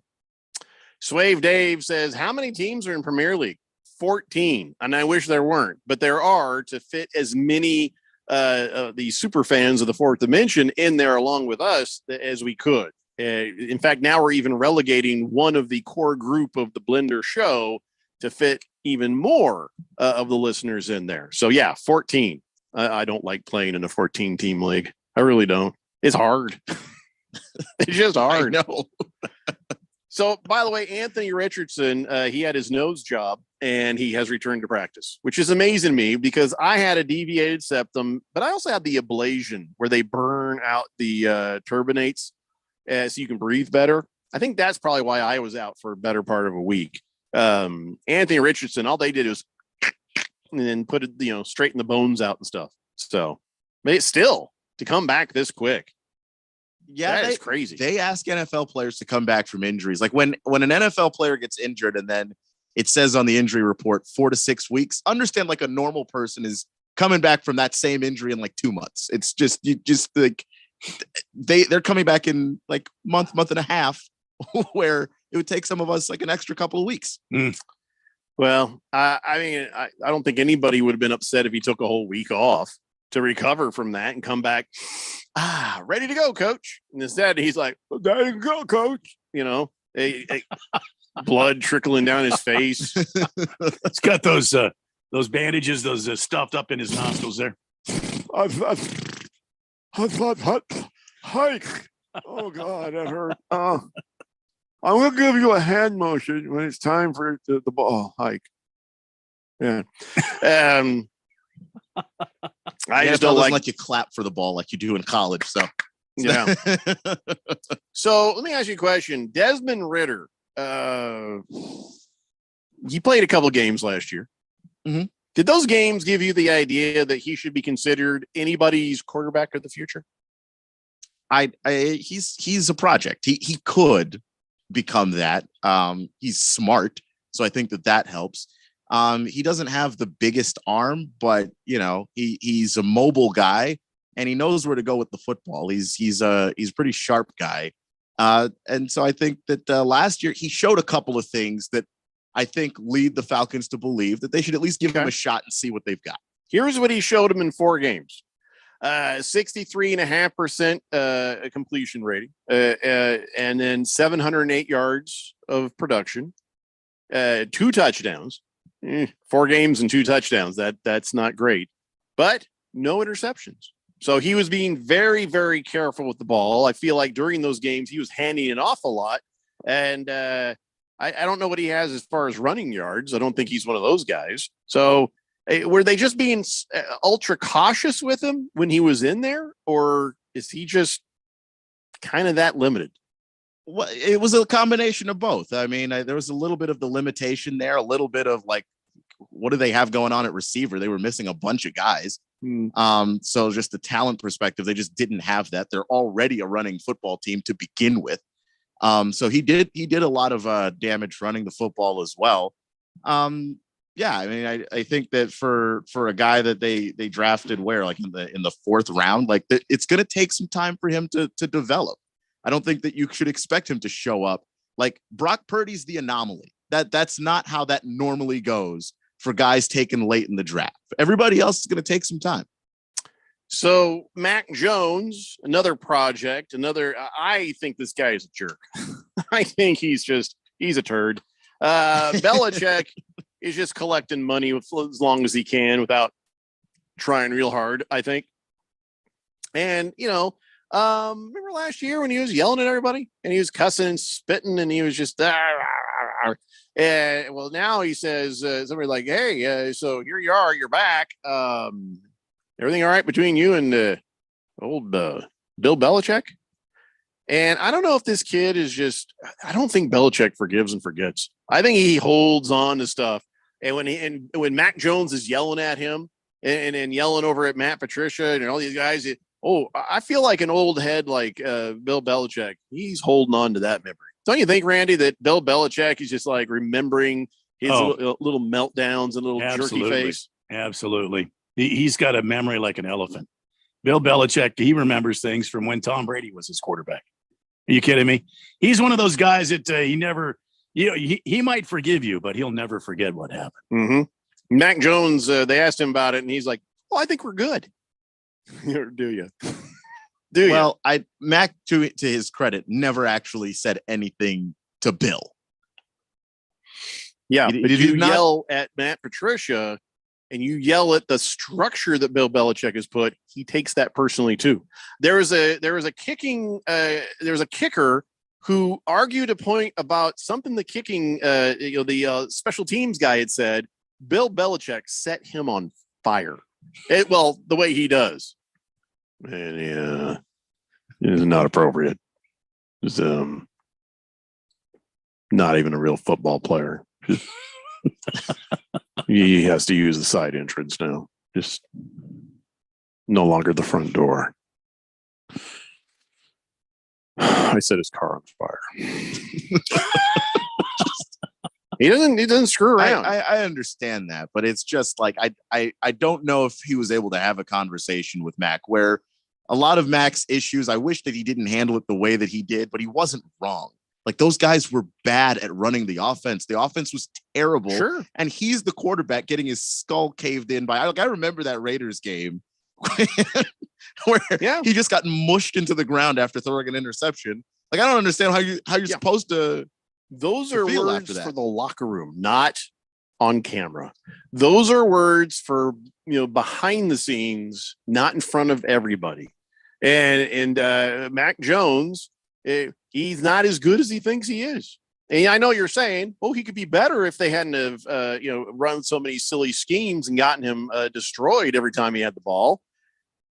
Swave Dave says, how many teams are in Premier League? 14. And I wish there weren't, but there are to fit as many the super fans of the Fourth Dimension in there along with us as we could. In fact, now we're even relegating one of the core group of the Blender show to fit even more of the listeners in there. So yeah, 14. I don't like playing in a 14 team league. I really don't. It's hard. It's just hard. I know. So, by the way, Anthony Richardson, he had his nose job and he has returned to practice, which is amazing to me because I had a deviated septum, but I also had the ablation where they burn out the turbinates so you can breathe better. I think that's probably why I was out for a better part of a week. Anthony Richardson, all they did was and then put it, straighten the bones out and stuff. So, but it's still to come back this quick. Yeah, that is crazy. They ask NFL players to come back from injuries. Like when an NFL player gets injured and then it says on the injury report 4 to 6 weeks, understand like a normal person is coming back from that same injury in like 2 months. It's just like they're coming back in like month and a half where it would take some of us like an extra couple of weeks. Well, I mean, I don't think anybody would have been upset if he took a whole week off to recover from that and come back, ready to go, coach. And instead, he's like, there you go, coach. Blood trickling down his face. It's got those bandages, those stuffed up in his nostrils there. Hike. Oh, God, that hurt. I'm going to give you a hand motion when it's time for the ball hike. Yeah. I just don't like let you clap for the ball like you do in college. So, yeah. So let me ask you a question. Desmond Ridder, he played a couple games last year. Mm-hmm. Did those games give you the idea that he should be considered anybody's quarterback of the future? He's a project. He could become that. He's smart, so I think that helps. He doesn't have the biggest arm, but he's a mobile guy and he knows where to go with the football. He's a pretty sharp guy. And so I think that last year he showed a couple of things that I think lead the Falcons to believe that they should at least give him a shot and see what they've got. Here's what he showed him in 4 games. 63.5% completion rating, and then 708 yards of production, 2 touchdowns, 4 games and 2 touchdowns. That's not great, but no interceptions. So he was being very, very careful with the ball. I feel like during those games, he was handing it off a lot. And I don't know what he has as far as running yards. I don't think he's one of those guys. So were they just being ultra cautious with him when he was in there? Or is he just kind of that limited? Well, it was a combination of both. I mean, there was a little bit of the limitation there, a little bit of like, what do they have going on at receiver? They were missing a bunch of guys. So just the talent perspective, they just didn't have that. They're already a running football team to begin with. So he did a lot of damage running the football as well. Yeah, I mean, I think that for a guy that they drafted like in the fourth round, like it's going to take some time for him to develop. I don't think that you should expect him to show up. Like Brock Purdy's the anomaly. That's not how that normally goes for guys taken late in the draft. Everybody else is going to take some time. So Mac Jones, another project, I think this guy is a jerk. I think he's a turd. Belichick is just collecting money as long as he can without trying real hard, I think. And, remember last year when he was yelling at everybody and he was cussing and spitting and he was just, well, now he says, somebody like, hey, so here you are, you're back. Everything all right between you and old Bill Belichick? And I don't know if this kid is I don't think Belichick forgives and forgets. I think he holds on to stuff. And when Mac Jones is yelling at him and yelling over at Matt Patricia and all these guys, I feel like an old head like Bill Belichick. He's holding on to that memory. Don't you think, Randy, that Bill Belichick is just like remembering his little meltdowns and little jerky face? Absolutely. He's got a memory like an elephant. Bill Belichick, he remembers things from when Tom Brady was his quarterback. Are you kidding me? He's one of those guys that he never, he might forgive you, but he'll never forget what happened. Mm-hmm. Mac Jones, they asked him about it, and he's like, "Oh, I think we're good." Do you? Well, Mac, to his credit, never actually said anything to Bill. Yeah, but you yell at Matt Patricia and you yell at the structure that Bill Belichick has put, he takes that personally too. There was a kicker who argued a point about something the kicking, the special teams guy had said. Bill Belichick set him on fire. The way he does. And yeah, it is not appropriate. It's not even a real football player. He has to use the side entrance now. Just no longer the front door. I set his car on fire. He doesn't screw around. I understand that, but it's just like I don't know if he was able to have a conversation with Mac where a lot of Mac's issues, I wish that he didn't handle it the way that he did, but he wasn't wrong. Like those guys were bad at running the offense. The offense was terrible. Sure. And he's the quarterback getting his skull caved in by, I remember that Raiders game where he just got mushed into the ground after throwing an interception. Like, I don't understand how you're supposed to. Those are words for the locker room, not on camera. Those are words for, behind the scenes, not in front of everybody. And Mac Jones, he's not as good as he thinks he is. And I know you're saying, he could be better if they hadn't have, run so many silly schemes and gotten him destroyed every time he had the ball.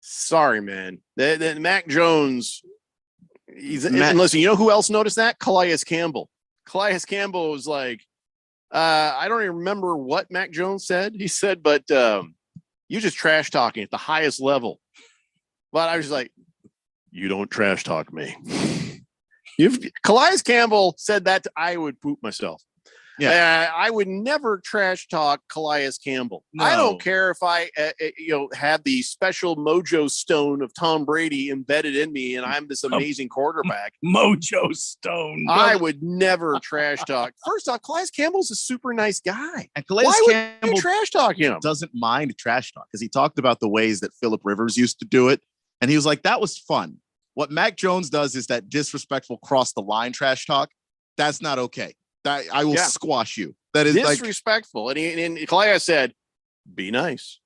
Sorry, man. That Mac Jones, and listen, you know who else noticed that? Calais Campbell. Calais Campbell was like, I don't even remember what Mac Jones said. He said, but you just trash talking at the highest level. But I was like, you don't trash talk me. Calais Campbell said that I would poop myself. Yeah, I would never trash talk Calais Campbell. No. I don't care if I, have the special mojo stone of Tom Brady embedded in me, and I'm this amazing quarterback. Mojo stone. I would never trash talk. First off, Calais Campbell's a super nice guy. And Calais Campbell would you trash talk him? Doesn't mind trash talk because he talked about the ways that Phillip Rivers used to do it, and he was like, "That was fun." What Mac Jones does is that disrespectful cross the line trash talk. That's not okay. I will squash you. That is disrespectful. Like, and Calais said, be nice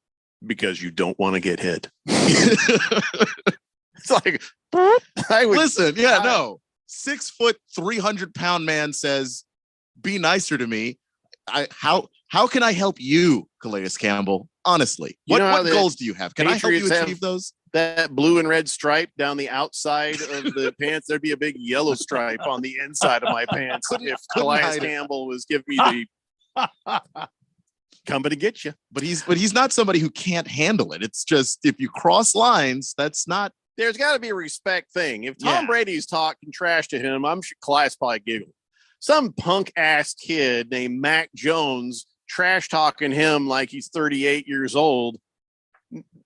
because you don't want to get hit. It's like, listen, 6 foot, 300-pound man says, be nicer to me. How can I help you, Calais Campbell? Honestly, what goals do you have? Can Patriots I help you achieve those? That blue and red stripe down the outside of the pants, there'd be a big yellow stripe on the inside of my pants if Calais Campbell was giving me the coming to get you. But he's not somebody who can't handle it. It's just if you cross lines, that's not there's got to be a respect thing. If Tom Brady's talking trash to him, I'm sure Clyde's probably giggle. Some punk ass kid named Mac Jones trash talking him like he's 38 years old.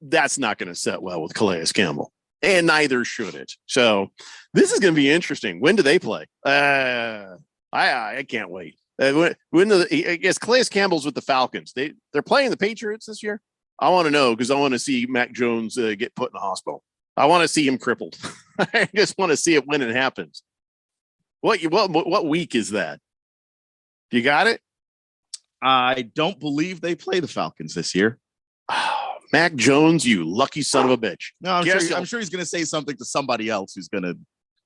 That's not going to set well with Calais Campbell, and neither should it. So this is going to be interesting. When do they play? I can't wait. I guess Calais Campbell's with the Falcons. They're playing the Patriots this year. I want to know because I want to see Mac Jones get put in the hospital. I want to see him crippled. I just want to see it when it happens. What week is that? You got it? I don't believe they play the Falcons this year. Oh, Mac Jones, you lucky son of a bitch. No, I'm sure he's going to say something to somebody else who's going to.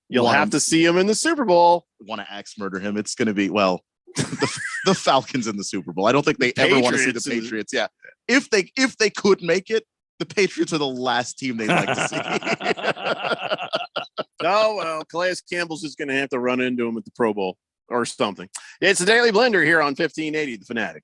You'll have to see him in the Super Bowl. Want to axe murder him? It's going to be the Falcons in the Super Bowl. I don't think they ever want to see the Patriots. Yeah, if they could make it, the Patriots are the last team they'd like to see. Oh, well, Calais Campbell's just going to have to run into him at the Pro Bowl or something. It's the Daily Blender here on 1580 The Fanatic.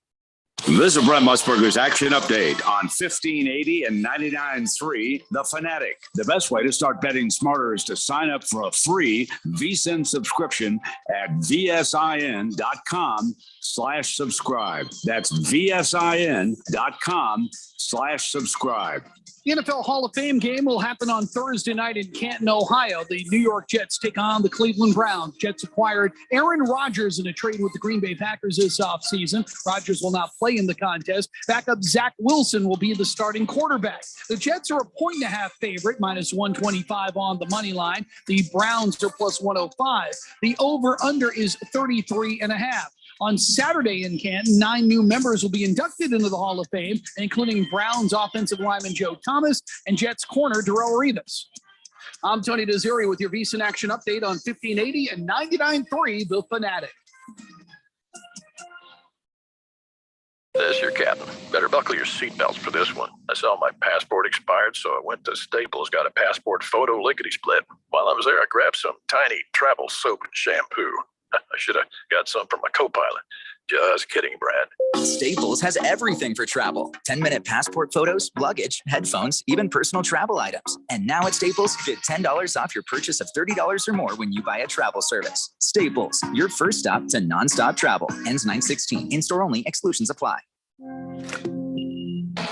This is Brent Musburger's action update on 1580 and 99.3 The Fanatic. The best way to start betting smarter is to sign up for a free VSiN subscription at vsin.com/subscribe. That's vsin.com/subscribe. The NFL Hall of Fame game will happen on Thursday night in Canton, Ohio. The New York Jets take on the Cleveland Browns. Jets acquired Aaron Rodgers in a trade with the Green Bay Packers this offseason. Rodgers will not play in the contest. Backup Zach Wilson will be the starting quarterback. The Jets are a 1.5 favorite, minus 125 on the money line. The Browns are plus 105. The over-under is 33.5. On Saturday in Canton, 9 new members will be inducted into the Hall of Fame, including Browns offensive lineman Joe Thomas and Jets corner Darrelle Revis. I'm Tony Desiri with your VSiN Action Update on 1580 and 99.3 The Fanatic. This is your captain. Better buckle your seatbelts for this one. I saw my passport expired, so I went to Staples, got a passport photo lickety-split. While I was there, I grabbed some tiny travel soap and shampoo. I should have got some from my co-pilot. Just kidding, Brad. Staples has everything for travel. 10-minute passport photos, luggage, headphones, even personal travel items. And now at Staples, get $10 off your purchase of $30 or more when you buy a travel service. Staples, your first stop to nonstop travel. Ends 9/16. In-store only. Exclusions apply.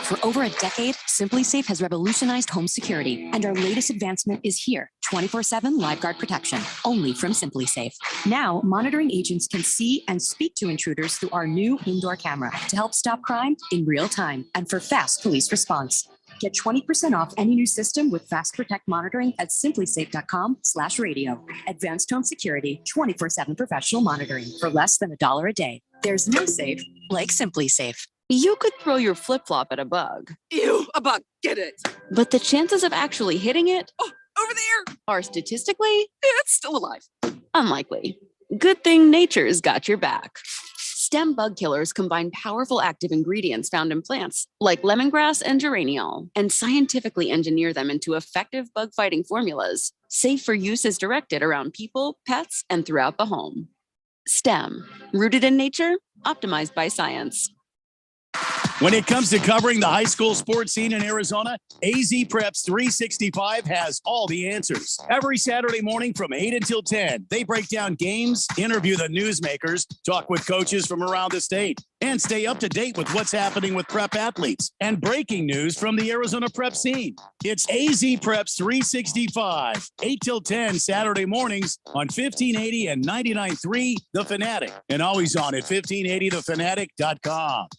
For over a decade, SimpliSafe has revolutionized home security, and our latest advancement is here, 24/7 LiveGuard protection, only from SimpliSafe. Now, monitoring agents can see and speak to intruders through our new indoor camera to help stop crime in real time and for fast police response. Get 20% off any new system with Fast Protect monitoring at simplisafe.com/radio. Advanced home security, 24/7 professional monitoring for less than $1 a day. There's no safe like SimpliSafe. You could throw your flip-flop at a bug. Ew, a bug, get it. But the chances of actually hitting it Over there. are statistically It's still alive. unlikely. Good thing nature's got your back. Stem bug killers combine powerful active ingredients found in plants like lemongrass and geraniol and scientifically engineer them into effective bug fighting formulas, safe for use as directed around people, pets, and throughout the home. Stem, rooted in nature, optimized by science. When it comes to covering the high school sports scene in Arizona, AZ Preps 365 has all the answers. Every Saturday morning from 8 until 10, they break down games, interview the newsmakers, talk with coaches from around the state, and stay up to date with what's happening with prep athletes and breaking news from the Arizona prep scene. It's AZ Preps 365, 8 till 10 Saturday mornings on 1580 and 99.3 The Fanatic, and always on at 1580thefanatic.com.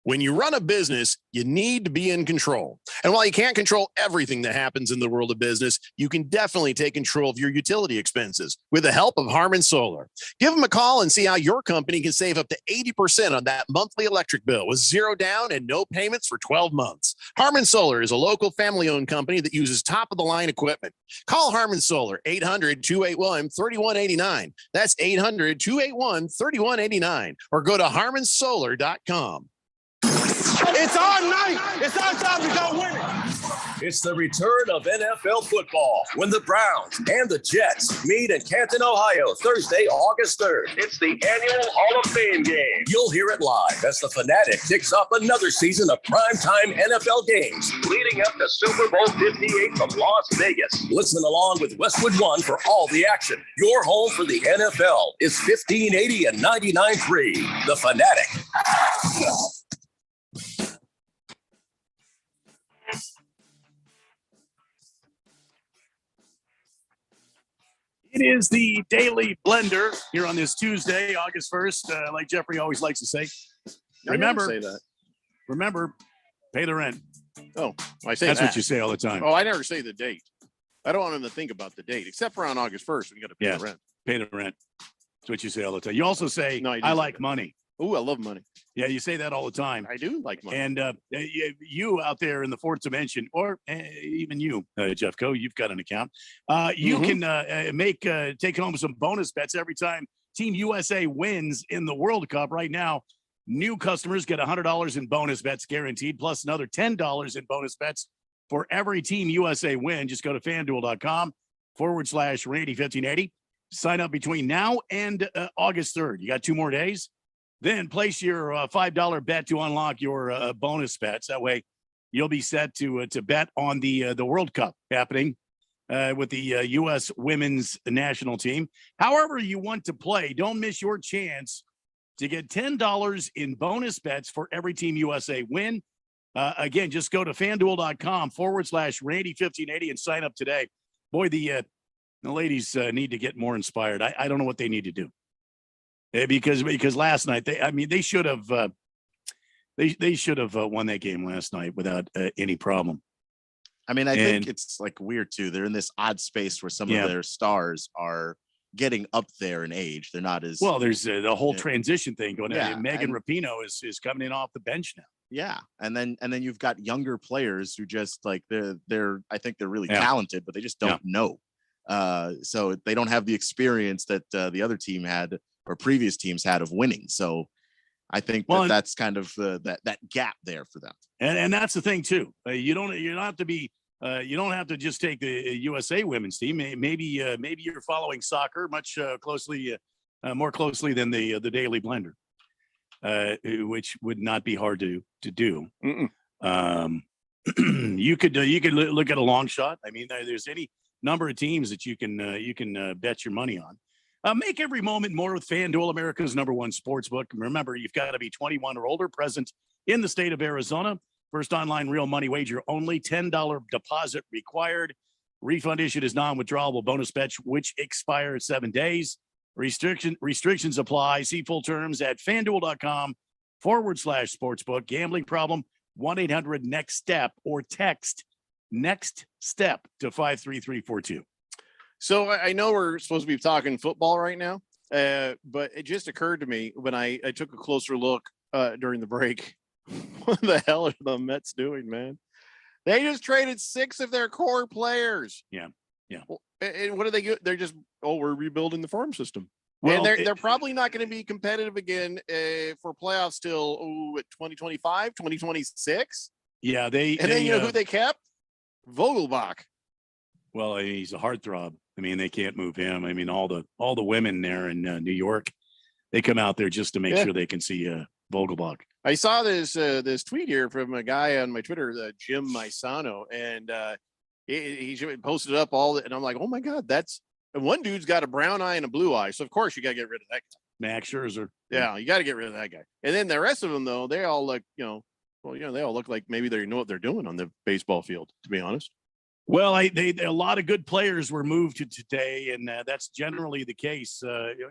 When you run a business, you need to be in control. And while you can't control everything that happens in the world of business, you can definitely take control of your utility expenses with the help of Harmon Solar. Give them a call and see how your company can save up to 80% on that monthly electric bill with zero down and no payments for 12 months. Harmon Solar is a local family-owned company that uses top-of-the-line equipment. Call Harmon Solar, 800-281-3189. That's 800-281-3189. Or go to harmonsolar.com. It's our night. It's our time to go win it. It's the return of NFL football when the Browns and the Jets meet in Canton, Ohio, Thursday, August 3rd. It's the annual Hall of Fame game. You'll hear it live as the Fanatic kicks off another season of primetime NFL games leading up to Super Bowl 58 from Las Vegas. Listen along with Westwood One for all the action. Your home for the NFL is 1580 and 99.3. The Fanatic. It is the Daily Blender here on this Tuesday, August 1st. Like Jeffrey always likes to say, remember, pay the rent. Oh, I say that's that. what you say all the time. Oh, I never say the date. I don't want them to think about the date, except for on August 1st. We got to pay the rent. Pay the rent. That's what you say all the time. You also say, No, I like money. Oh, I love money. Yeah, you say that all the time. I do like money. And you out there in the fourth dimension, or even you, Jeffco, you've got an account. You can take home some bonus bets every time Team USA wins in the World Cup. Right now, new customers get $100 in bonus bets guaranteed, plus another $10 in bonus bets for every Team USA win. Just go to FanDuel.com/Randy1580. Sign up between now and August 3rd. You got 2 more days. Then place your $5 bet to unlock your bonus bets. That way, you'll be set to bet on the World Cup happening with the U.S. women's national team. However you want to play, don't miss your chance to get $10 in bonus bets for every Team USA win. Again, just go to FanDuel.com/Randy1580 and sign up today. Boy, the ladies need to get more inspired. I don't know what they need to do. Because last night they should have they should have won that game last night without any problem. I mean, I think it's like weird too. They're in this odd space where some of their stars are getting up there in age. They're not as well. There's the whole transition thing going on. Megan Rapinoe is coming in off the bench now. Yeah, and then you've got younger players who just like they're I think they're really talented, but they just don't know. So they don't have the experience that the other team had or previous teams had of winning. So I think that's kind of that gap there for them. And that's the thing too. You don't have to be you don't have to just take the USA women's team. Maybe you're following soccer much more closely than the Daily Blender, which would not be hard to do. You could look at a long shot. I mean, there's any number of teams that you can bet your money on. Make every moment more with FanDuel, America's #1 sportsbook. Remember, you've got to be 21 or older, present in the state of Arizona. First online real money wager only, $10 deposit required. Refund issued as non-withdrawable bonus bet, which expire 7 days. Restrictions apply. See full terms at FanDuel.com/sportsbook. Gambling problem, 1-800-NEXT-STEP or text NEXT STEP to 53342. So I know we're supposed to be talking football right now, but it just occurred to me when I took a closer look during the break. What the hell are the Mets doing, man? They just traded 6 of their core players. Yeah. And what do they do? They're just, we're rebuilding the farm system. Well, and they're probably not going to be competitive again for playoffs till 2025, 2026. Yeah, then you know who they kept? Vogelbach. Well, he's a heartthrob. I mean, they can't move him. I mean, all the women there in New York, they come out there just to make sure they can see Vogelbach. I saw this tweet here from a guy on my Twitter, Jim Maisano, and he posted up and I'm like, oh my God, and one dude's got a brown eye and a blue eye, so of course you got to get rid of that guy. Max Scherzer. Yeah, you got to get rid of that guy. And then the rest of them, though, they all look, they all look like maybe they know what they're doing on the baseball field, to be honest. Well, a lot of good players were moved to today, and that's generally the case,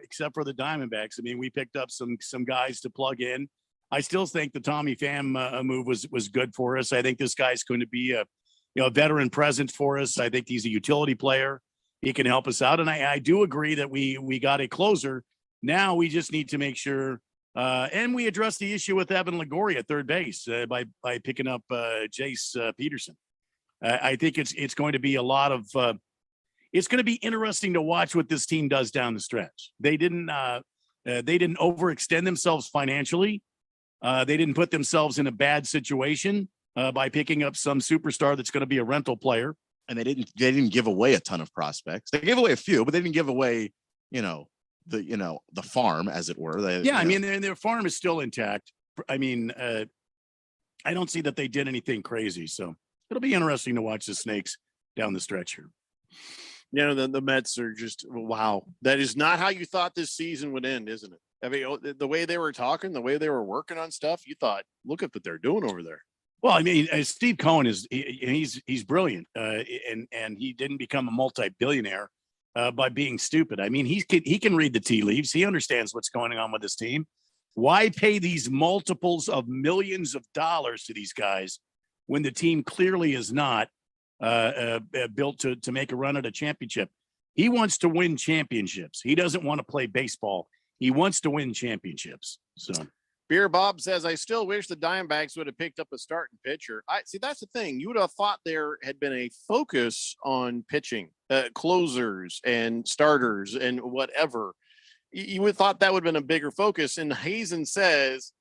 except for the Diamondbacks. I mean, we picked up some guys to plug in. I still think the Tommy Pham move was good for us. I think this guy's going to be a veteran presence for us. I think he's a utility player. He can help us out, and I do agree that we got a closer. Now we just need to make sure, and we address the issue with Evan Longoria at third base by picking up Jace Peterson. I think it's going to be a lot of it's going to be interesting to watch what this team does down the stretch. They didn't overextend themselves financially. They didn't put themselves in a bad situation by picking up some superstar that's going to be a rental player. And they didn't give away a ton of prospects. They gave away a few, but they didn't give away, the farm, as it were. Their farm is still intact. I mean, I don't see that they did anything crazy. So it'll be interesting to watch the Snakes down the stretch here. The Mets are just, wow. That is not how you thought this season would end, isn't it? I mean, the way they were talking, the way they were working on stuff, you thought, look at what they're doing over there. Well, I mean, Steve Cohen he's brilliant, and he didn't become a multi-billionaire by being stupid. I mean, he can read the tea leaves. He understands what's going on with his team. Why pay these multiples of millions of dollars to these guys when the team clearly is not built to make a run at a championship? He wants to win championships. He doesn't want to play baseball. He wants to win championships. So. Beer Bob says, I still wish the Diamondbacks would have picked up a starting pitcher. That's the thing. You would have thought there had been a focus on pitching, closers and starters and whatever. You would have thought that would have been a bigger focus. And Hazen says,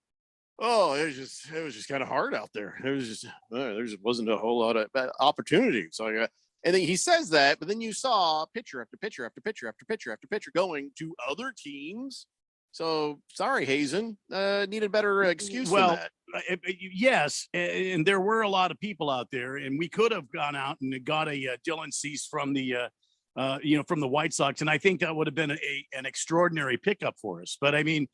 it was just kind of hard out there. It was just, there just wasn't a whole lot of opportunity. So and then he says that, but then you saw pitcher after pitcher after pitcher after pitcher after pitcher going to other teams. So sorry, Hazen, needed better excuse for that. Yes, and there were a lot of people out there, and we could have gone out and got a Dylan Cease from the from the White Sox, and I think that would have been an extraordinary pickup for us. But I mean,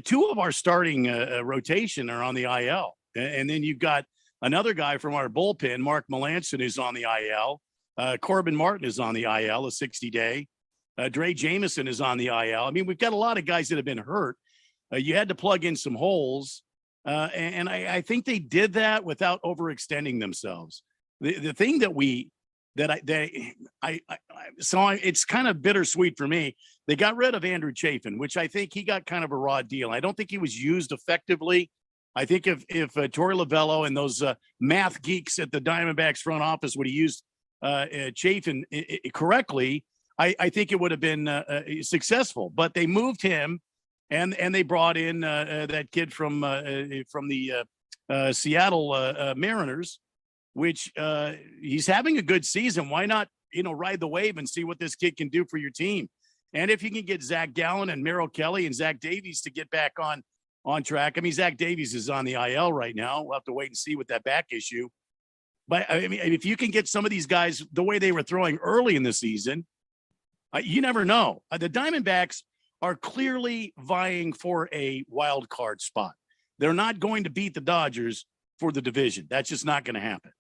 two of our starting rotation are on the IL, and then you've got another guy from our bullpen, Mark Melanson, is on the IL. Corbin Martin is on the IL, a 60-day. Dre Jameson is on the IL. I mean, we've got a lot of guys that have been hurt. You had to plug in some holes. And I think they did that without overextending themselves. The thing it's kind of bittersweet for me. They got rid of Andrew Chafin, which I think he got kind of a raw deal. I don't think he was used effectively. I think if Torey Lovello and those math geeks at the Diamondbacks front office would have used Chafin correctly, I think it would have been successful. But they moved him, and they brought in that kid from the Seattle Mariners, which he's having a good season. Why not, ride the wave and see what this kid can do for your team? And if you can get Zach Gallen and Merrill Kelly and Zach Davies to get back on track. I mean, Zach Davies is on the IL right now. We'll have to wait and see with that back issue. But I mean, if you can get some of these guys the way they were throwing early in the season, you never know. The Diamondbacks are clearly vying for a wild card spot. They're not going to beat the Dodgers for the division. That's just not going to happen.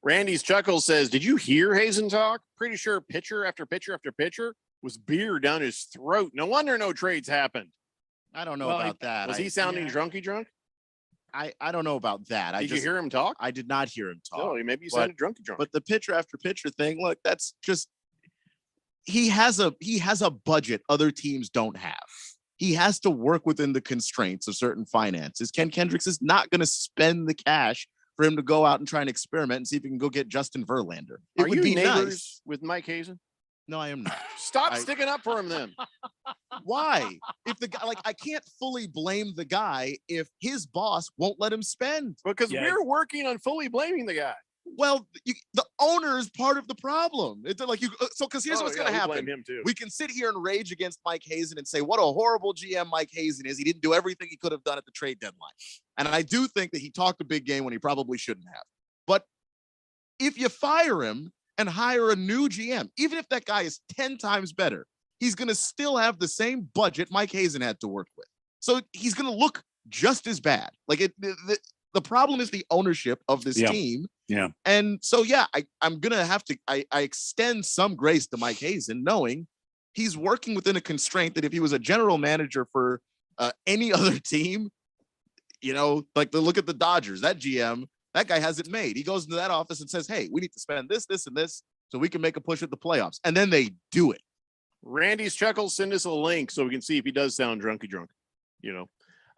Randy's Chuckle says, did you hear Hazen talk? Pretty sure pitcher after pitcher after pitcher was beer down his throat. No wonder no trades happened. I don't know about that. Was he sounding drunky drunk? I don't know about that. Did you hear him talk? I did not hear him talk. No, maybe he sounded drunky drunk. But the pitcher after pitcher thing, look, that's just he has a budget other teams don't have. He has to work within the constraints of certain finances. Ken Kendricks is not going to spend the cash for him to go out and try and experiment and see if he can go get Justin Verlander. Are you neighbors with Mike Hazen? No, I am not. Stop sticking up for him then. Why? If the guy, I can't fully blame the guy if his boss won't let him spend. Because we're working on fully blaming the guy. Well, the owner is part of the problem. It's like because here's what's going to happen. Blame him too. We can sit here and rage against Mike Hazen and say what a horrible GM Mike Hazen is. He didn't do everything he could have done at the trade deadline. And I do think that he talked a big game when he probably shouldn't have. But if you fire him and hire a new GM, even if that guy is 10 times better, he's going to still have the same budget Mike Hazen had to work with. So he's going to look just as bad. Like the problem is the ownership of this team. Yeah. And so, I'm going to have to, I extend some grace to Mike Hazen, knowing he's working within a constraint that if he was a general manager for any other team, look at the Dodgers, that GM, that guy has it made. He goes into that office and says, hey, we need to spend this, this, and this so we can make a push at the playoffs. And then they do it. Randy's Chuckles, send us a link so we can see if he does sound drunky drunk.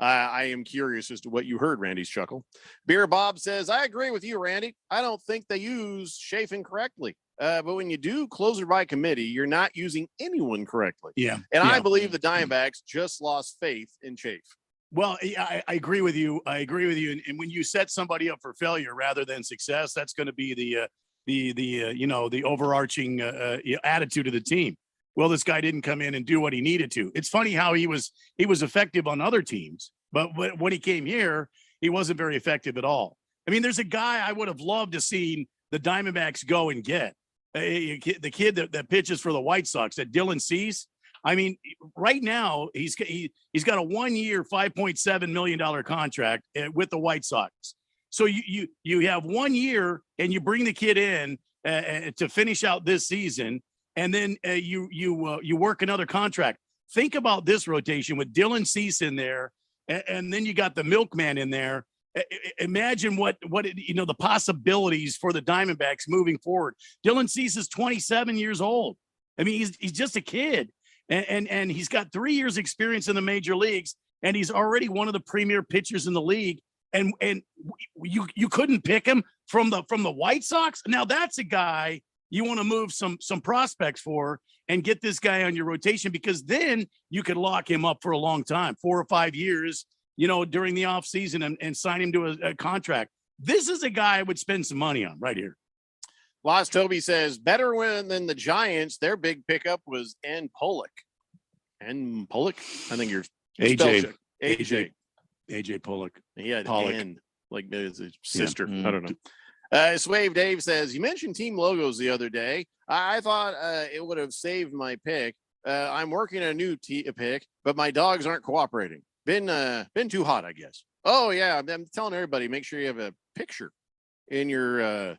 I am curious as to what you heard, Randy's Chuckle. Beer Bob says, I agree with you, Randy. I don't think they use Chafin correctly. But when you do closer by committee, you're not using anyone correctly. Yeah. And I believe the Diamondbacks just lost faith in Chafe. Well, I agree with you. I agree with you. And when you set somebody up for failure rather than success, that's going to be the overarching attitude of the team. Well, this guy didn't come in and do what he needed to. It's funny how he was effective on other teams, but when he came here, he wasn't very effective at all. I mean, there's a guy I would have loved to see the Diamondbacks go and get, the kid that pitches for the White Sox, that Dylan Cease. I mean, right now he's got a 1-year, $5.7 million contract with the White Sox. So you have 1 year and you bring the kid in to finish out this season, and then you work another contract. Think about this rotation with Dylan Cease in there, and then you got the milkman in there. Imagine what the possibilities for the Diamondbacks moving forward. Dylan Cease is 27 years old. I mean, he's just a kid. And he's got 3 years experience in the major leagues, and he's already one of the premier pitchers in the league. And you couldn't pick him from the White Sox. Now that's a guy you want to move some prospects for and get this guy on your rotation, because then you could lock him up for a long time, 4 or 5 years, during the off season, and sign him to a contract. This is a guy I would spend some money on right here. Lost Toby says better win than the Giants. Their big pickup was N. Pollock. N. Pollock? I think you're AJ Pollock. He had Pollock. N, like his sister. Yeah. I don't know. Swave Dave says, you mentioned team logos the other day. I thought it would have saved my pick. I'm working a new pick, but my dogs aren't cooperating. Been too hot, I guess. Oh yeah, I'm telling everybody, make sure you have a picture in your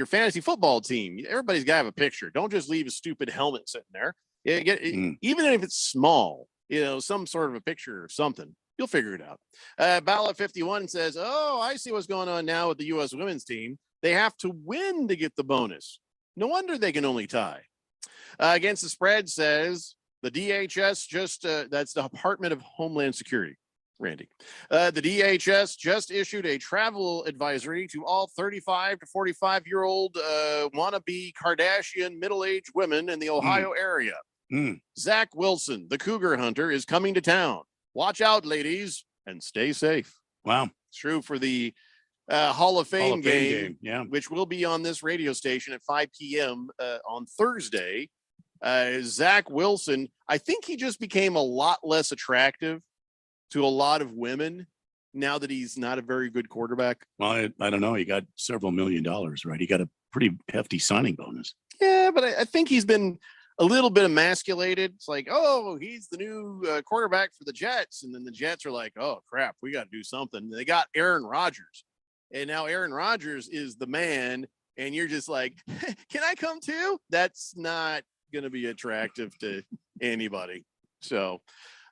fantasy football team. Everybody's got to have a picture. Don't just leave a stupid helmet sitting there. Even if it's small, some sort of a picture or something. You'll figure it out. Ballot 51 says, oh, I see what's going on now with the U.S. women's team. They have to win to get the bonus. No wonder they can only tie. Against the spread says the DHS that's the Department of Homeland Security. Randy. The DHS just issued a travel advisory to all 35 to 45-year-old wannabe Kardashian middle-aged women in the Ohio area. Zach Wilson, the Cougar Hunter, is coming to town. Watch out, ladies, and stay safe. Wow. It's true for the Hall of Fame game, yeah, which will be on this radio station at 5 p.m. On Thursday. Zach Wilson, I think he just became a lot less attractive to a lot of women now that he's not a very good quarterback. Well, I don't know. He got several $1 million, right? He got a pretty hefty signing bonus. Yeah, but I think he's been a little bit emasculated. It's like, oh, he's the new quarterback for the Jets. And then the Jets are like, oh, crap, we got to do something. They got Aaron Rodgers. And now Aaron Rodgers is the man. And you're just like, can I come too? That's not going to be attractive to anybody. So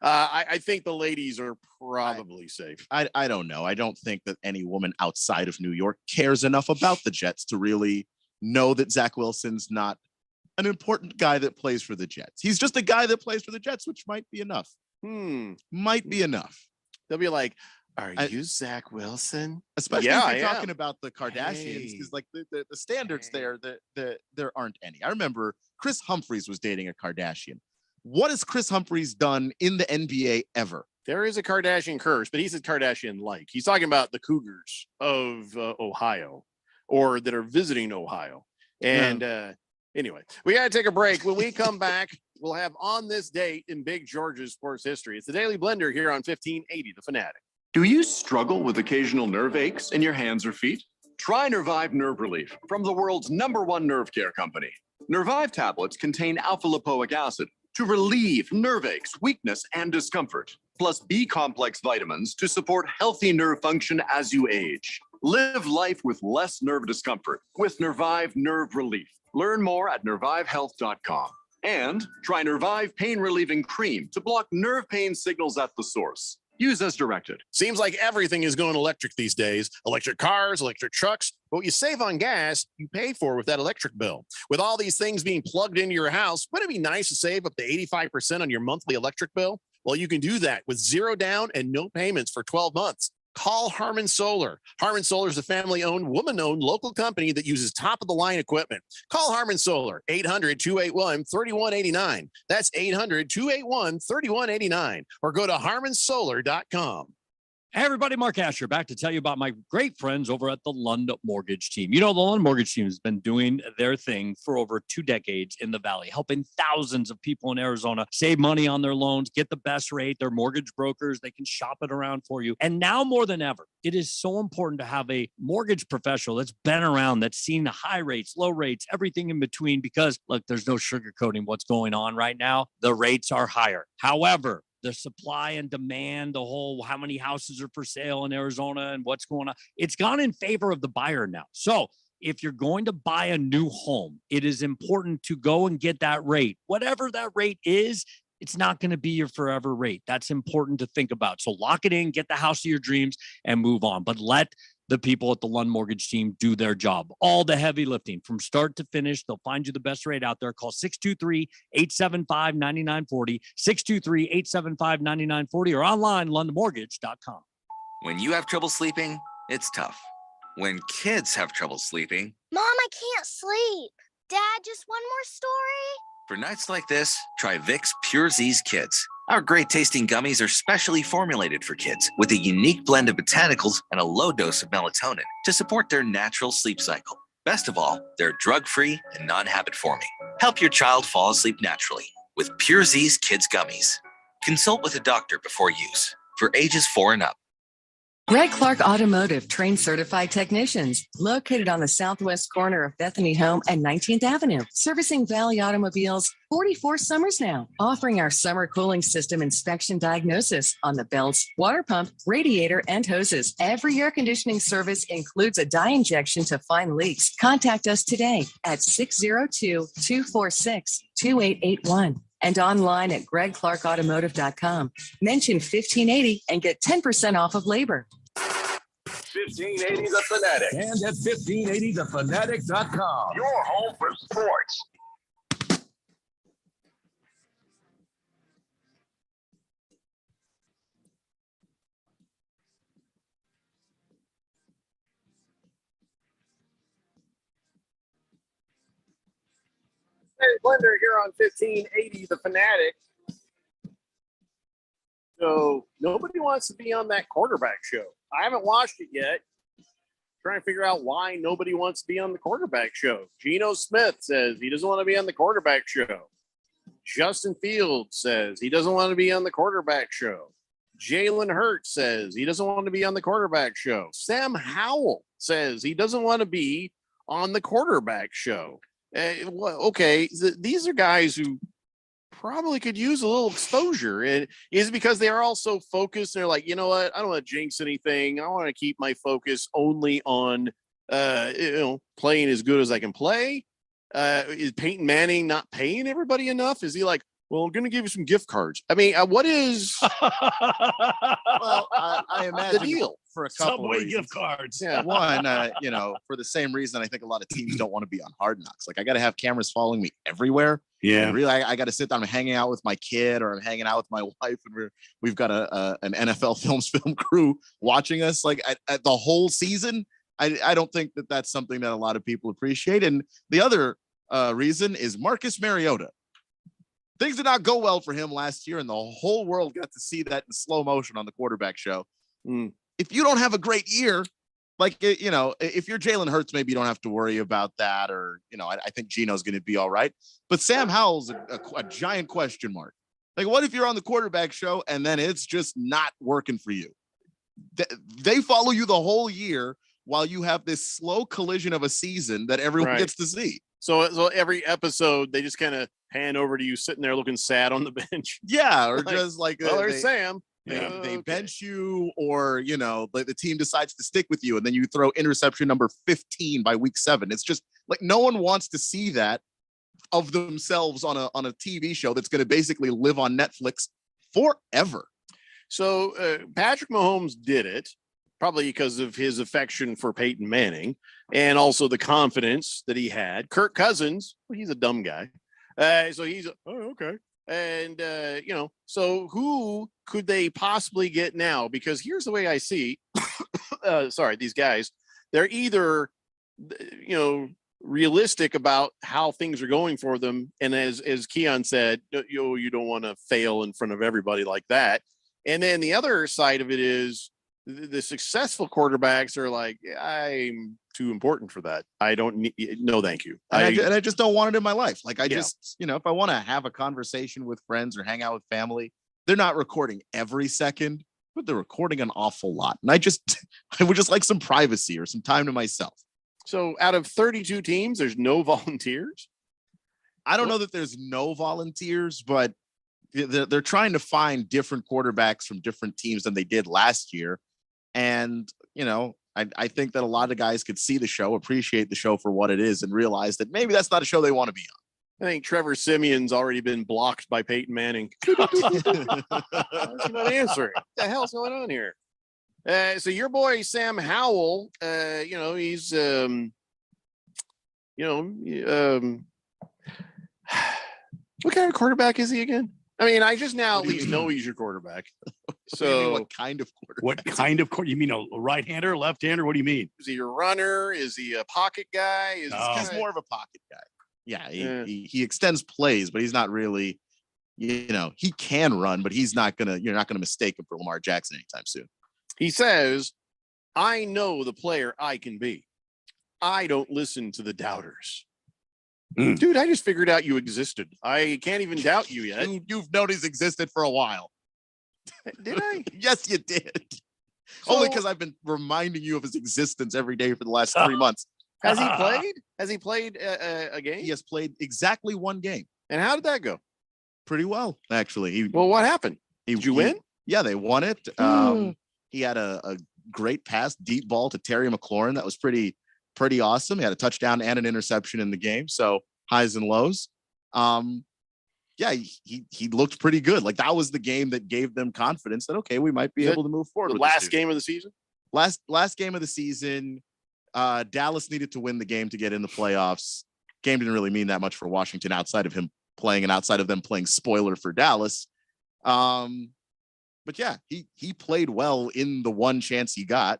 I think the ladies are probably safe. I don't know. I don't think that any woman outside of New York cares enough about the Jets to really know that Zach Wilson's not an important guy that plays for the Jets. He's just a guy that plays for the Jets, which might be enough. Might be enough. They'll be like, are you Zach Wilson? Especially if you're talking about the Kardashians, because like the standards there aren't any. I remember Chris Humphries was dating a Kardashian. What has Chris Humphries done in the NBA ever? There is a Kardashian curse, but he's a Kardashian-like. He's talking about the Cougars of Ohio, or that are visiting Ohio. And anyway, we got to take a break. When we come back, we'll have On This Date in Big George's sports history. It's the Daily Blender here on 1580 The Fanatic. Do you struggle with occasional nerve aches in your hands or feet? Try Nervive Nerve Relief from the world's #1 nerve care company. Nervive tablets contain alpha-lipoic acid to relieve nerve aches, weakness, and discomfort, plus B-complex vitamins to support healthy nerve function as you age. Live life with less nerve discomfort with Nervive Nerve Relief. Learn more at nervivehealth.com. And try Nervive Pain Relieving Cream to block nerve pain signals at the source. Use as directed. Seems like everything is going electric these days. Electric cars, electric trucks. But what you save on gas, you pay for with that electric bill. With all these things being plugged into your house, wouldn't it be nice to save up to 85% on your monthly electric bill? Well, you can do that with zero down and no payments for 12 months. Call Harmon Solar. Harmon Solar is a family-owned, woman-owned local company that uses top-of-the-line equipment. Call Harmon Solar, 800-281-3189. That's 800-281-3189. Or go to harmonsolar.com. Hey everybody, Mark Asher back to tell you about my great friends over at the Lund Mortgage Team. You know, the Lund Mortgage Team has been doing their thing for over 2 decades in the Valley, helping thousands of people in Arizona save money on their loans, get the best rate. They're mortgage brokers. They can shop it around for you. And now more than ever, it is so important to have a mortgage professional that's been around, that's seen the high rates, low rates, everything in between, because look, there's no sugarcoating what's going on right now. The rates are higher. However, the supply and demand, the whole how many houses are for sale in Arizona and what's going on, it's gone in favor of the buyer now. So if you're going to buy a new home, it is important to go and get that rate. Whatever that rate is, it's not going to be your forever rate. That's important to think about. So lock it in, get the house of your dreams, and move on. But let the people at the Lund Mortgage Team do their job. All the heavy lifting from start to finish. They'll find you the best rate out there. Call 623-875-9940, 623-875-9940, or online, lundmortgage.com. When you have trouble sleeping, it's tough. When kids have trouble sleeping, Mom, I can't sleep. Dad, just one more story? for nights like this, try Vicks Pure Z's Kids. Our great tasting gummies are specially formulated for kids with a unique blend of botanicals and a low dose of melatonin to support their natural sleep cycle. Best of all, they're drug-free and non-habit forming. Help your child fall asleep naturally with Pure Z's Kids Gummies. Consult with a doctor before use. For ages 4 and up. Greg Clark Automotive trains certified technicians located on the southwest corner of Bethany Home and 19th Avenue, servicing Valley automobiles 44 summers now, offering our summer cooling system inspection diagnosis on the belts, water pump, radiator, and hoses. Every air conditioning service includes a dye injection to find leaks. Contact us today at 602-246-2881. And online at gregclarkautomotive.com. Mention 1580 and get 10% off of labor. 1580 The Fanatic. And at 1580thefanatic.com. Your home for sports. Blender here on 1580 The Fanatic. So nobody wants to be on that quarterback show. I haven't watched it yet. Trying to figure out why nobody wants to be on the quarterback show. Geno Smith says he doesn't want to be on the quarterback show. Justin Fields says he doesn't want to be on the quarterback show. Jalen Hurts says he doesn't want to be on the quarterback show. Sam Howell says he doesn't want to be on the quarterback show. Okay, these are guys who probably could use a little exposure. And is it because they are all so focused? They're like, you know what? I don't want to jinx anything. I want to keep my focus only on, playing as good as I can play. Is Peyton Manning not paying everybody enough? Is he like, well, I'm going to give you some gift cards? I mean, what is Well, I imagine the deal for a couple Subway of reasons. gift cards. Yeah, one, for the same reason I think a lot of teams don't want to be on Hard Knocks. Like, I got to have cameras following me everywhere. Yeah. And really, I got to sit down. I'm hanging out with my kid, or I'm hanging out with my wife, and we've got an NFL film crew watching us like at the whole season. I don't think that that's something that a lot of people appreciate. And the other reason is Marcus Mariota. Things did not go well for him last year, and the whole world got to see that in slow motion on the quarterback show. If you don't have a great year, if you're Jalen Hurts, maybe you don't have to worry about that, or, I think Geno's going to be all right. But Sam Howell's a giant question mark. Like, what if you're on the quarterback show and then it's just not working for you? They follow you the whole year while you have this slow collision of a season that everyone gets to see. So every episode, they just kind of hand over to you sitting there looking sad on the bench. Yeah, or just like, well, there's Sam. They bench you, or, the team decides to stick with you, and then you throw interception number 15 by week 7. It's just like no one wants to see that of themselves on a TV show that's going to basically live on Netflix forever. So Patrick Mahomes did it, probably because of his affection for Peyton Manning and also the confidence that he had. Kirk Cousins, well, he's a dumb guy. So he's, okay. And, so who could they possibly get now? Because here's the way I see these guys, they're either, realistic about how things are going for them. And as Keon said, you don't want to fail in front of everybody like that. And then the other side of it is the successful quarterbacks are like, I'm too important for that. I don't need, no, thank you. And I just don't want it in my life. Like just, if I want to have a conversation with friends or hang out with family, they're not recording every second, but they're recording an awful lot. And I would just like some privacy or some time to myself. So out of 32 teams, there's no volunteers? I don't know that there's no volunteers, but they're trying to find different quarterbacks from different teams than they did last year. And, I think that a lot of guys could see the show, appreciate the show for what it is, and realize that maybe that's not a show they want to be on. I think Trevor Simeon's already been blocked by Peyton Manning. He's not answering. What the hell's going on here? So your boy Sam Howell, he's what kind of quarterback is he again? I mean, I just now at least know he's your quarterback. So what kind of quarterback? What kind of you mean, a right-hander, left-hander? What do you mean? Is he a runner? Is he a pocket guy? He's more of a pocket guy. Yeah, he extends plays, but he's not really, he can run, but you're not gonna mistake him for Lamar Jackson anytime soon. He says, I know the player I can be. I don't listen to the doubters. Dude, I just figured out you existed. I can't even doubt you yet. You've known he's existed for a while. Did I? Yes, you did. Only because I've been reminding you of his existence every day for the last 3 months. Has he played? Has he played a game? He has played exactly one game. And how did that go? Pretty well, actually. What happened? Did you win? Yeah, they won it. He had a great pass, deep ball to Terry McLaurin. That was pretty awesome. He had a touchdown and an interception in the game. So highs and lows. He looked pretty good. Like that was the game that gave them confidence that, okay, we might be able to move forward. The last game of the season? Last game of the season. Dallas needed to win the game to get in the playoffs. Game didn't really mean that much for Washington outside of him playing and outside of them playing spoiler for Dallas. But yeah, he played well in the one chance he got.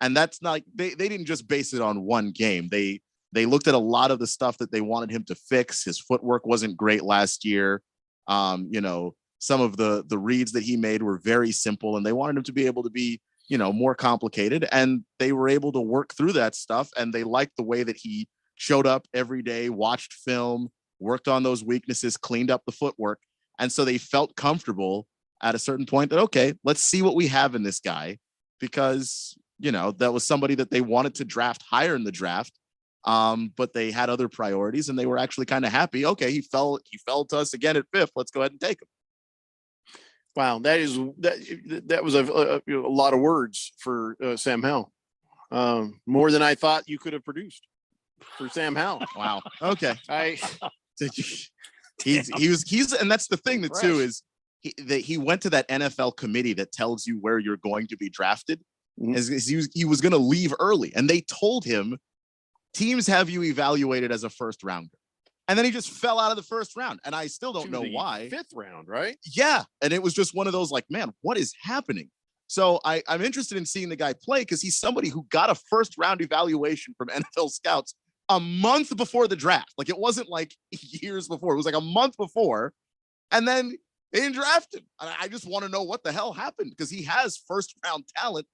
And that's not, they didn't just base it on one game. They looked at a lot of the stuff that they wanted him to fix. His footwork wasn't great last year. Some of the reads that he made were very simple, and they wanted him to be able to be, more complicated. And they were able to work through that stuff. And they liked the way that he showed up every day, watched film, worked on those weaknesses, cleaned up the footwork. And so they felt comfortable at a certain point that, okay, let's see what we have in this guy, because, that was somebody that they wanted to draft higher in the draft. But they had other priorities, and they were actually kind of happy. Okay, he fell to us again at 5th. Let's go ahead and take him. Wow, that was a lot of words for Sam Howell. More than I thought you could have produced for Sam Howell. Wow. Okay. He's and that's the thing that too is he went to that NFL committee that tells you where you're going to be drafted. He was going to leave early, and they told him, teams have you evaluated as a first rounder. And then he just fell out of the first round. And I still don't know why. 5th round, right? Yeah. And it was just one of those like, man, what is happening? So I'm interested in seeing the guy play, because he's somebody who got a first round evaluation from NFL scouts a month before the draft. Like, it wasn't like years before. It was like a month before. And then they didn't draft him. I just want to know what the hell happened, because he has first round talent,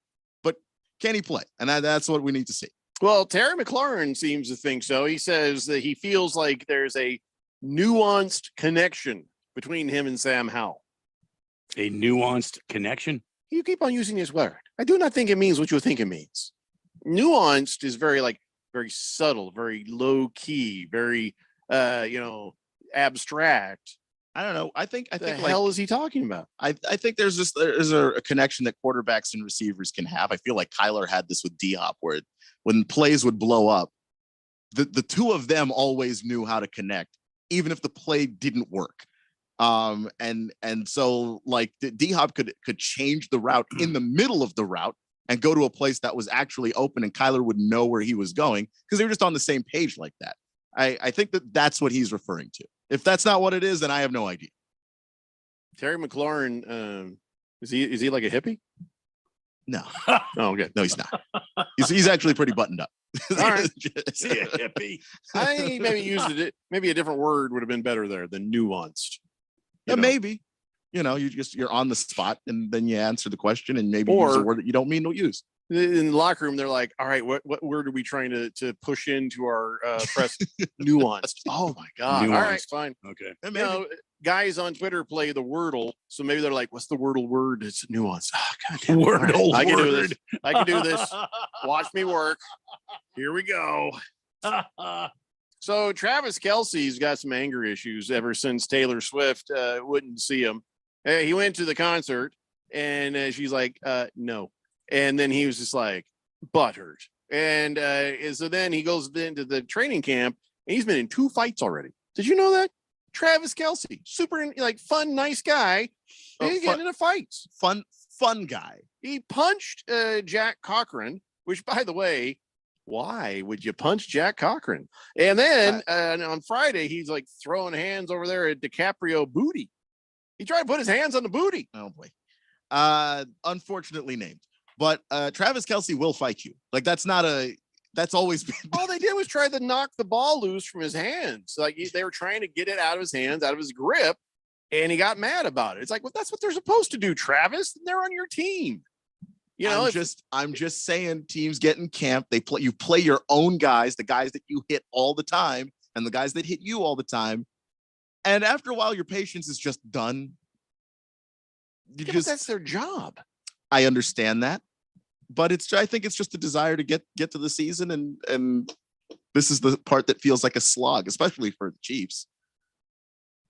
but can he play? And that's what we need to see. Well, Terry McLaurin seems to think so. He says that he feels like there's a nuanced connection between him and Sam Howell. A nuanced connection? You keep on using this word. I do not think it means what you think it means. Nuanced is very subtle, very low key, very abstract. I don't know. I think the hell is he talking about? I think there's a connection that quarterbacks and receivers can have. I feel like Kyler had this with D-Hop, where when plays would blow up, the two of them always knew how to connect, even if the play didn't work. And so like D-Hop could change the route in the middle of the route and go to a place that was actually open, and Kyler would know where he was going because they were just on the same page like that. I think that's what he's referring to. If that's not what it is, then I have no idea. Terry McLaurin, is he like a hippie? No. Oh, okay. No, he's not. He's actually pretty buttoned up. All right. See a hippie. I think maybe used it. Maybe a different word would have been better there than nuanced. Yeah, maybe. You're on the spot, and then you answer the question, and maybe use a word that you don't mean to use. In the locker room, they're like, "All right, what word are we trying to push into our press?" Nuanced. Oh my god! Nuanced. All right, fine. Okay. You know, guys on Twitter play the Wordle, so maybe they're like, "What's the Wordle word?" It's nuanced. Oh, god damn it. Wordle I can do word. this. I can do this. Watch me work. Here we go. So Travis Kelce's got some anger issues ever since Taylor Swift wouldn't see him. He went to the concert, and she's like, "No." And then he was just like butthurt. And so then he goes into the training camp, and he's been in 2 fights already. Did you know that? Travis Kelce, super like fun, nice guy. He's getting into fights. Fun guy. He punched Jack Cochran, which, by the way, why would you punch Jack Cochran? And then on Friday, he's like throwing hands over there at DiCaprio booty. He tried to put his hands on the booty. Oh boy. Unfortunately named. But Travis Kelce will fight you. Like that's always been. All they did was try to knock the ball loose from his hands. Like they were trying to get it out of his hands, out of his grip, and he got mad about it. It's like, well, that's what they're supposed to do, Travis. They're on your team. You know, I'm just saying teams get in camp. You play your own guys, the guys that you hit all the time, and the guys that hit you all the time. And after a while, your patience is just done. But that's their job. I understand that, but I think it's just a desire to get to the season, and this is the part that feels like a slog, especially for the Chiefs.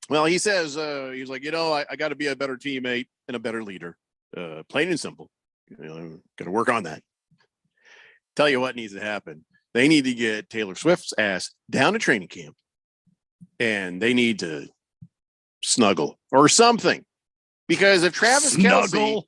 Well, he says he's like, I got to be a better teammate and a better leader, plain and simple. I'm gonna work on that. Tell you what needs to happen. They need to get Taylor Swift's ass down to training camp, and they need to snuggle or something, because if Travis Kelce.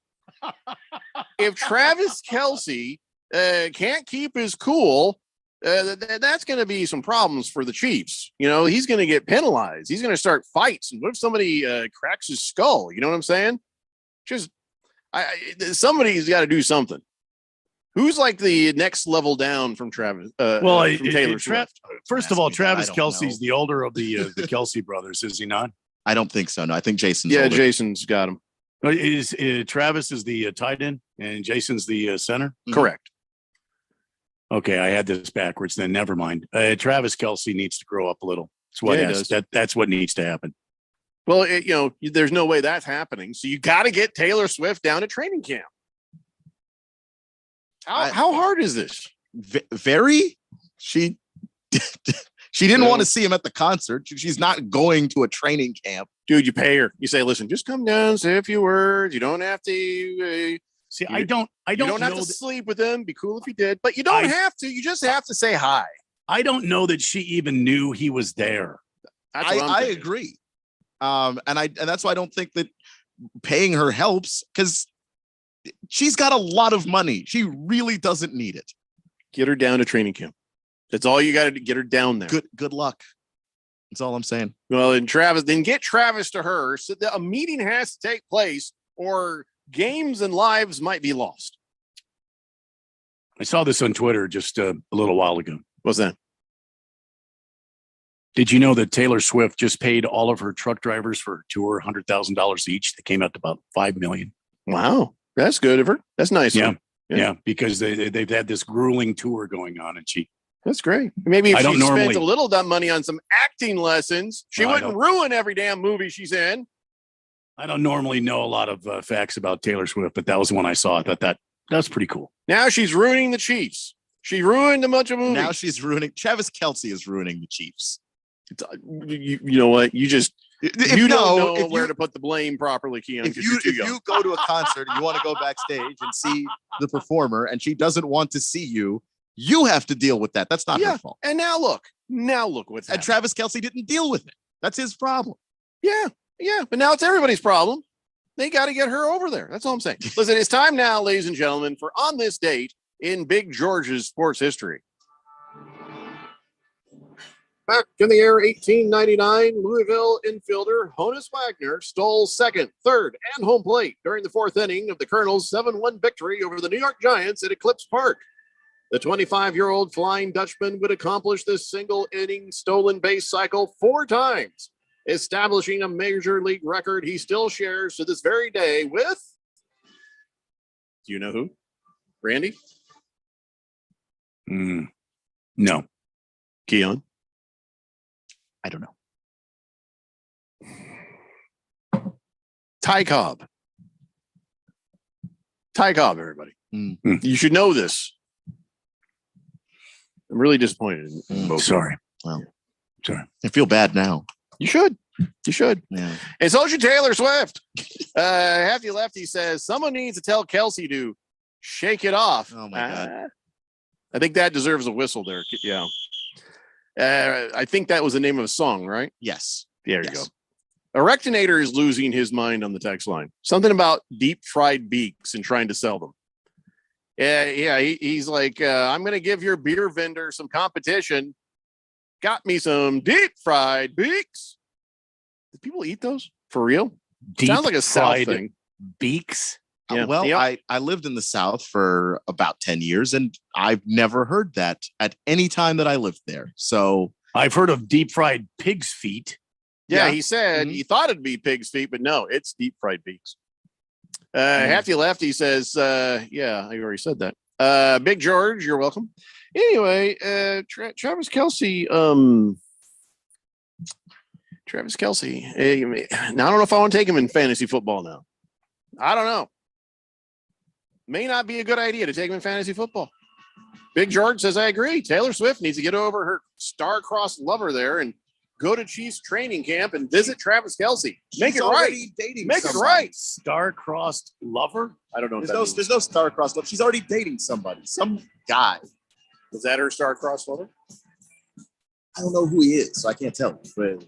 If Travis Kelce can't keep his cool, that's going to be some problems for the Chiefs. He's going to get penalized. He's going to start fights. And what if somebody cracks his skull? You know what I'm saying? Somebody's got to do something. Who's like the next level down from Travis? From Taylor Swift. First of all, Travis Kelce's the older of the Kelce brothers, is he not? I don't think so. No, I think Jason's. Yeah, older. Jason's got him. Is Travis is the tight end and Jason's the center? Correct. Okay, I had this backwards. Then never mind. Travis Kelce needs to grow up a little. That's what he does. That's what needs to happen. Well, there's no way that's happening. So you got to get Taylor Swift down to training camp. How hard is this? Very. She didn't want to see him at the concert. She's not going to a training camp. Dude, you pay her. You say, listen, just come down, say a few words. You don't have to. I don't have to sleep with him. Be cool if you did, but you don't have to. You just have to say hi. I don't know that she even knew he was there. I agree. And that's why I don't think that paying her helps, because she's got a lot of money. She really doesn't need it. Get her down to training camp. That's all you got to get her down there. Good luck. That's all I'm saying. Well, and then get Travis to her. So a meeting has to take place, or games and lives might be lost. I saw this on Twitter just a little while ago. What's that? Did you know that Taylor Swift just paid all of her truck drivers for her tour $100,000 each? They came out to about $5 million. Wow, that's good of her. That's nice. Yeah, because they've had this grueling tour going on, and that's great. Maybe if she spent a little money on some acting lessons, she wouldn't ruin every damn movie she's in. I don't normally know a lot of facts about Taylor Swift, but that was the one I saw. I thought that was pretty cool. Now she's ruining the Chiefs. She ruined a bunch of movies. Now she's ruining. Travis Kelce is ruining the Chiefs. You know what? You don't know where to put the blame properly, Keon. If you go to a concert and you want to go backstage and see the performer, and she doesn't want to see you, you have to deal with that. That's not her fault. And now look what's happening. And Travis Kelce didn't deal with it. That's his problem. Yeah. But now it's everybody's problem. They got to get her over there. That's all I'm saying. Listen, it's time now, ladies and gentlemen, for On This Date in Big George's sports history. Back in the air, 1899, Louisville infielder Honus Wagner stole second, third, and home plate during the fourth inning of the Colonels' 7-1 victory over the New York Giants at Eclipse Park. The 25-year-old Flying Dutchman would accomplish this single-inning stolen base cycle 4 times, establishing a major league record he still shares to this very day with... Do you know who? Randy? No. Keon? I don't know. Ty Cobb. Ty Cobb, everybody. You should know this. I'm really disappointed in both. Sorry. Well, sorry. I feel bad now. You should. You should. Yeah. And so should Taylor Swift. Hefty Lefty says someone needs to tell Kelsey to shake it off. Oh my God. I think that deserves a whistle there. Yeah. I think that was the name of a song, right? Yes. There you go. Erectinator is losing his mind on the text line. Something about deep fried beaks and trying to sell them. Yeah. He's like, I'm going to give your beer vendor some competition. Got me some deep fried beaks. Do people eat those for real? Sounds like a South thing. Beaks. Yeah. Well, Yeah. I lived in the South for about 10 years and I've never heard that at any time that I lived there. So I've heard of deep fried pig's feet. Yeah, he said he thought it'd be pig's feet, but no, it's deep fried beaks. Hefty Lefty says, yeah, I already said that. Big George, you're welcome. Anyway, Travis Kelce, now I don't know if I want to take him in fantasy football now. I don't know. May not be a good idea to take him in fantasy football. Big George says, I agree. Taylor Swift needs to get over her star-crossed lover there and go to Chiefs training camp and visit Travis Kelce. Make it right. Make it right. Star-crossed lover? I don't know. there's no star-crossed love. She's already dating somebody, some guy. Was that her star-crossed lover? I don't know who he is, so I can't tell. But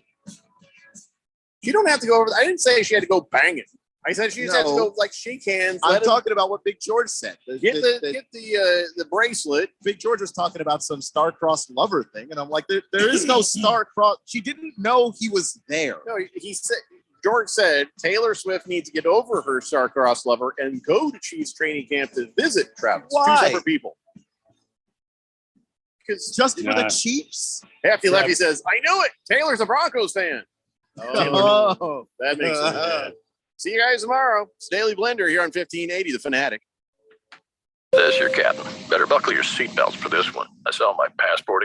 you don't have to go over. I didn't say she had to go banging. I said she just had to go like shake hands. I'm talking about what Big George said. Get the bracelet. Big George was talking about some star-crossed lover thing, and I'm like, there is no star-crossed. She didn't know he was there. No, he said. George said Taylor Swift needs to get over her star-crossed lover and go to Chiefs training camp to visit Travis. Why? 2 separate people. Because just for the Chiefs. Hefty Lefty says, I knew it. Taylor's a Broncos fan. Oh, that makes sense. Yeah. See you guys tomorrow. It's Daily Blender here on 1580, The Fanatic. This your captain. Better buckle your seatbelts for this one. I saw my passport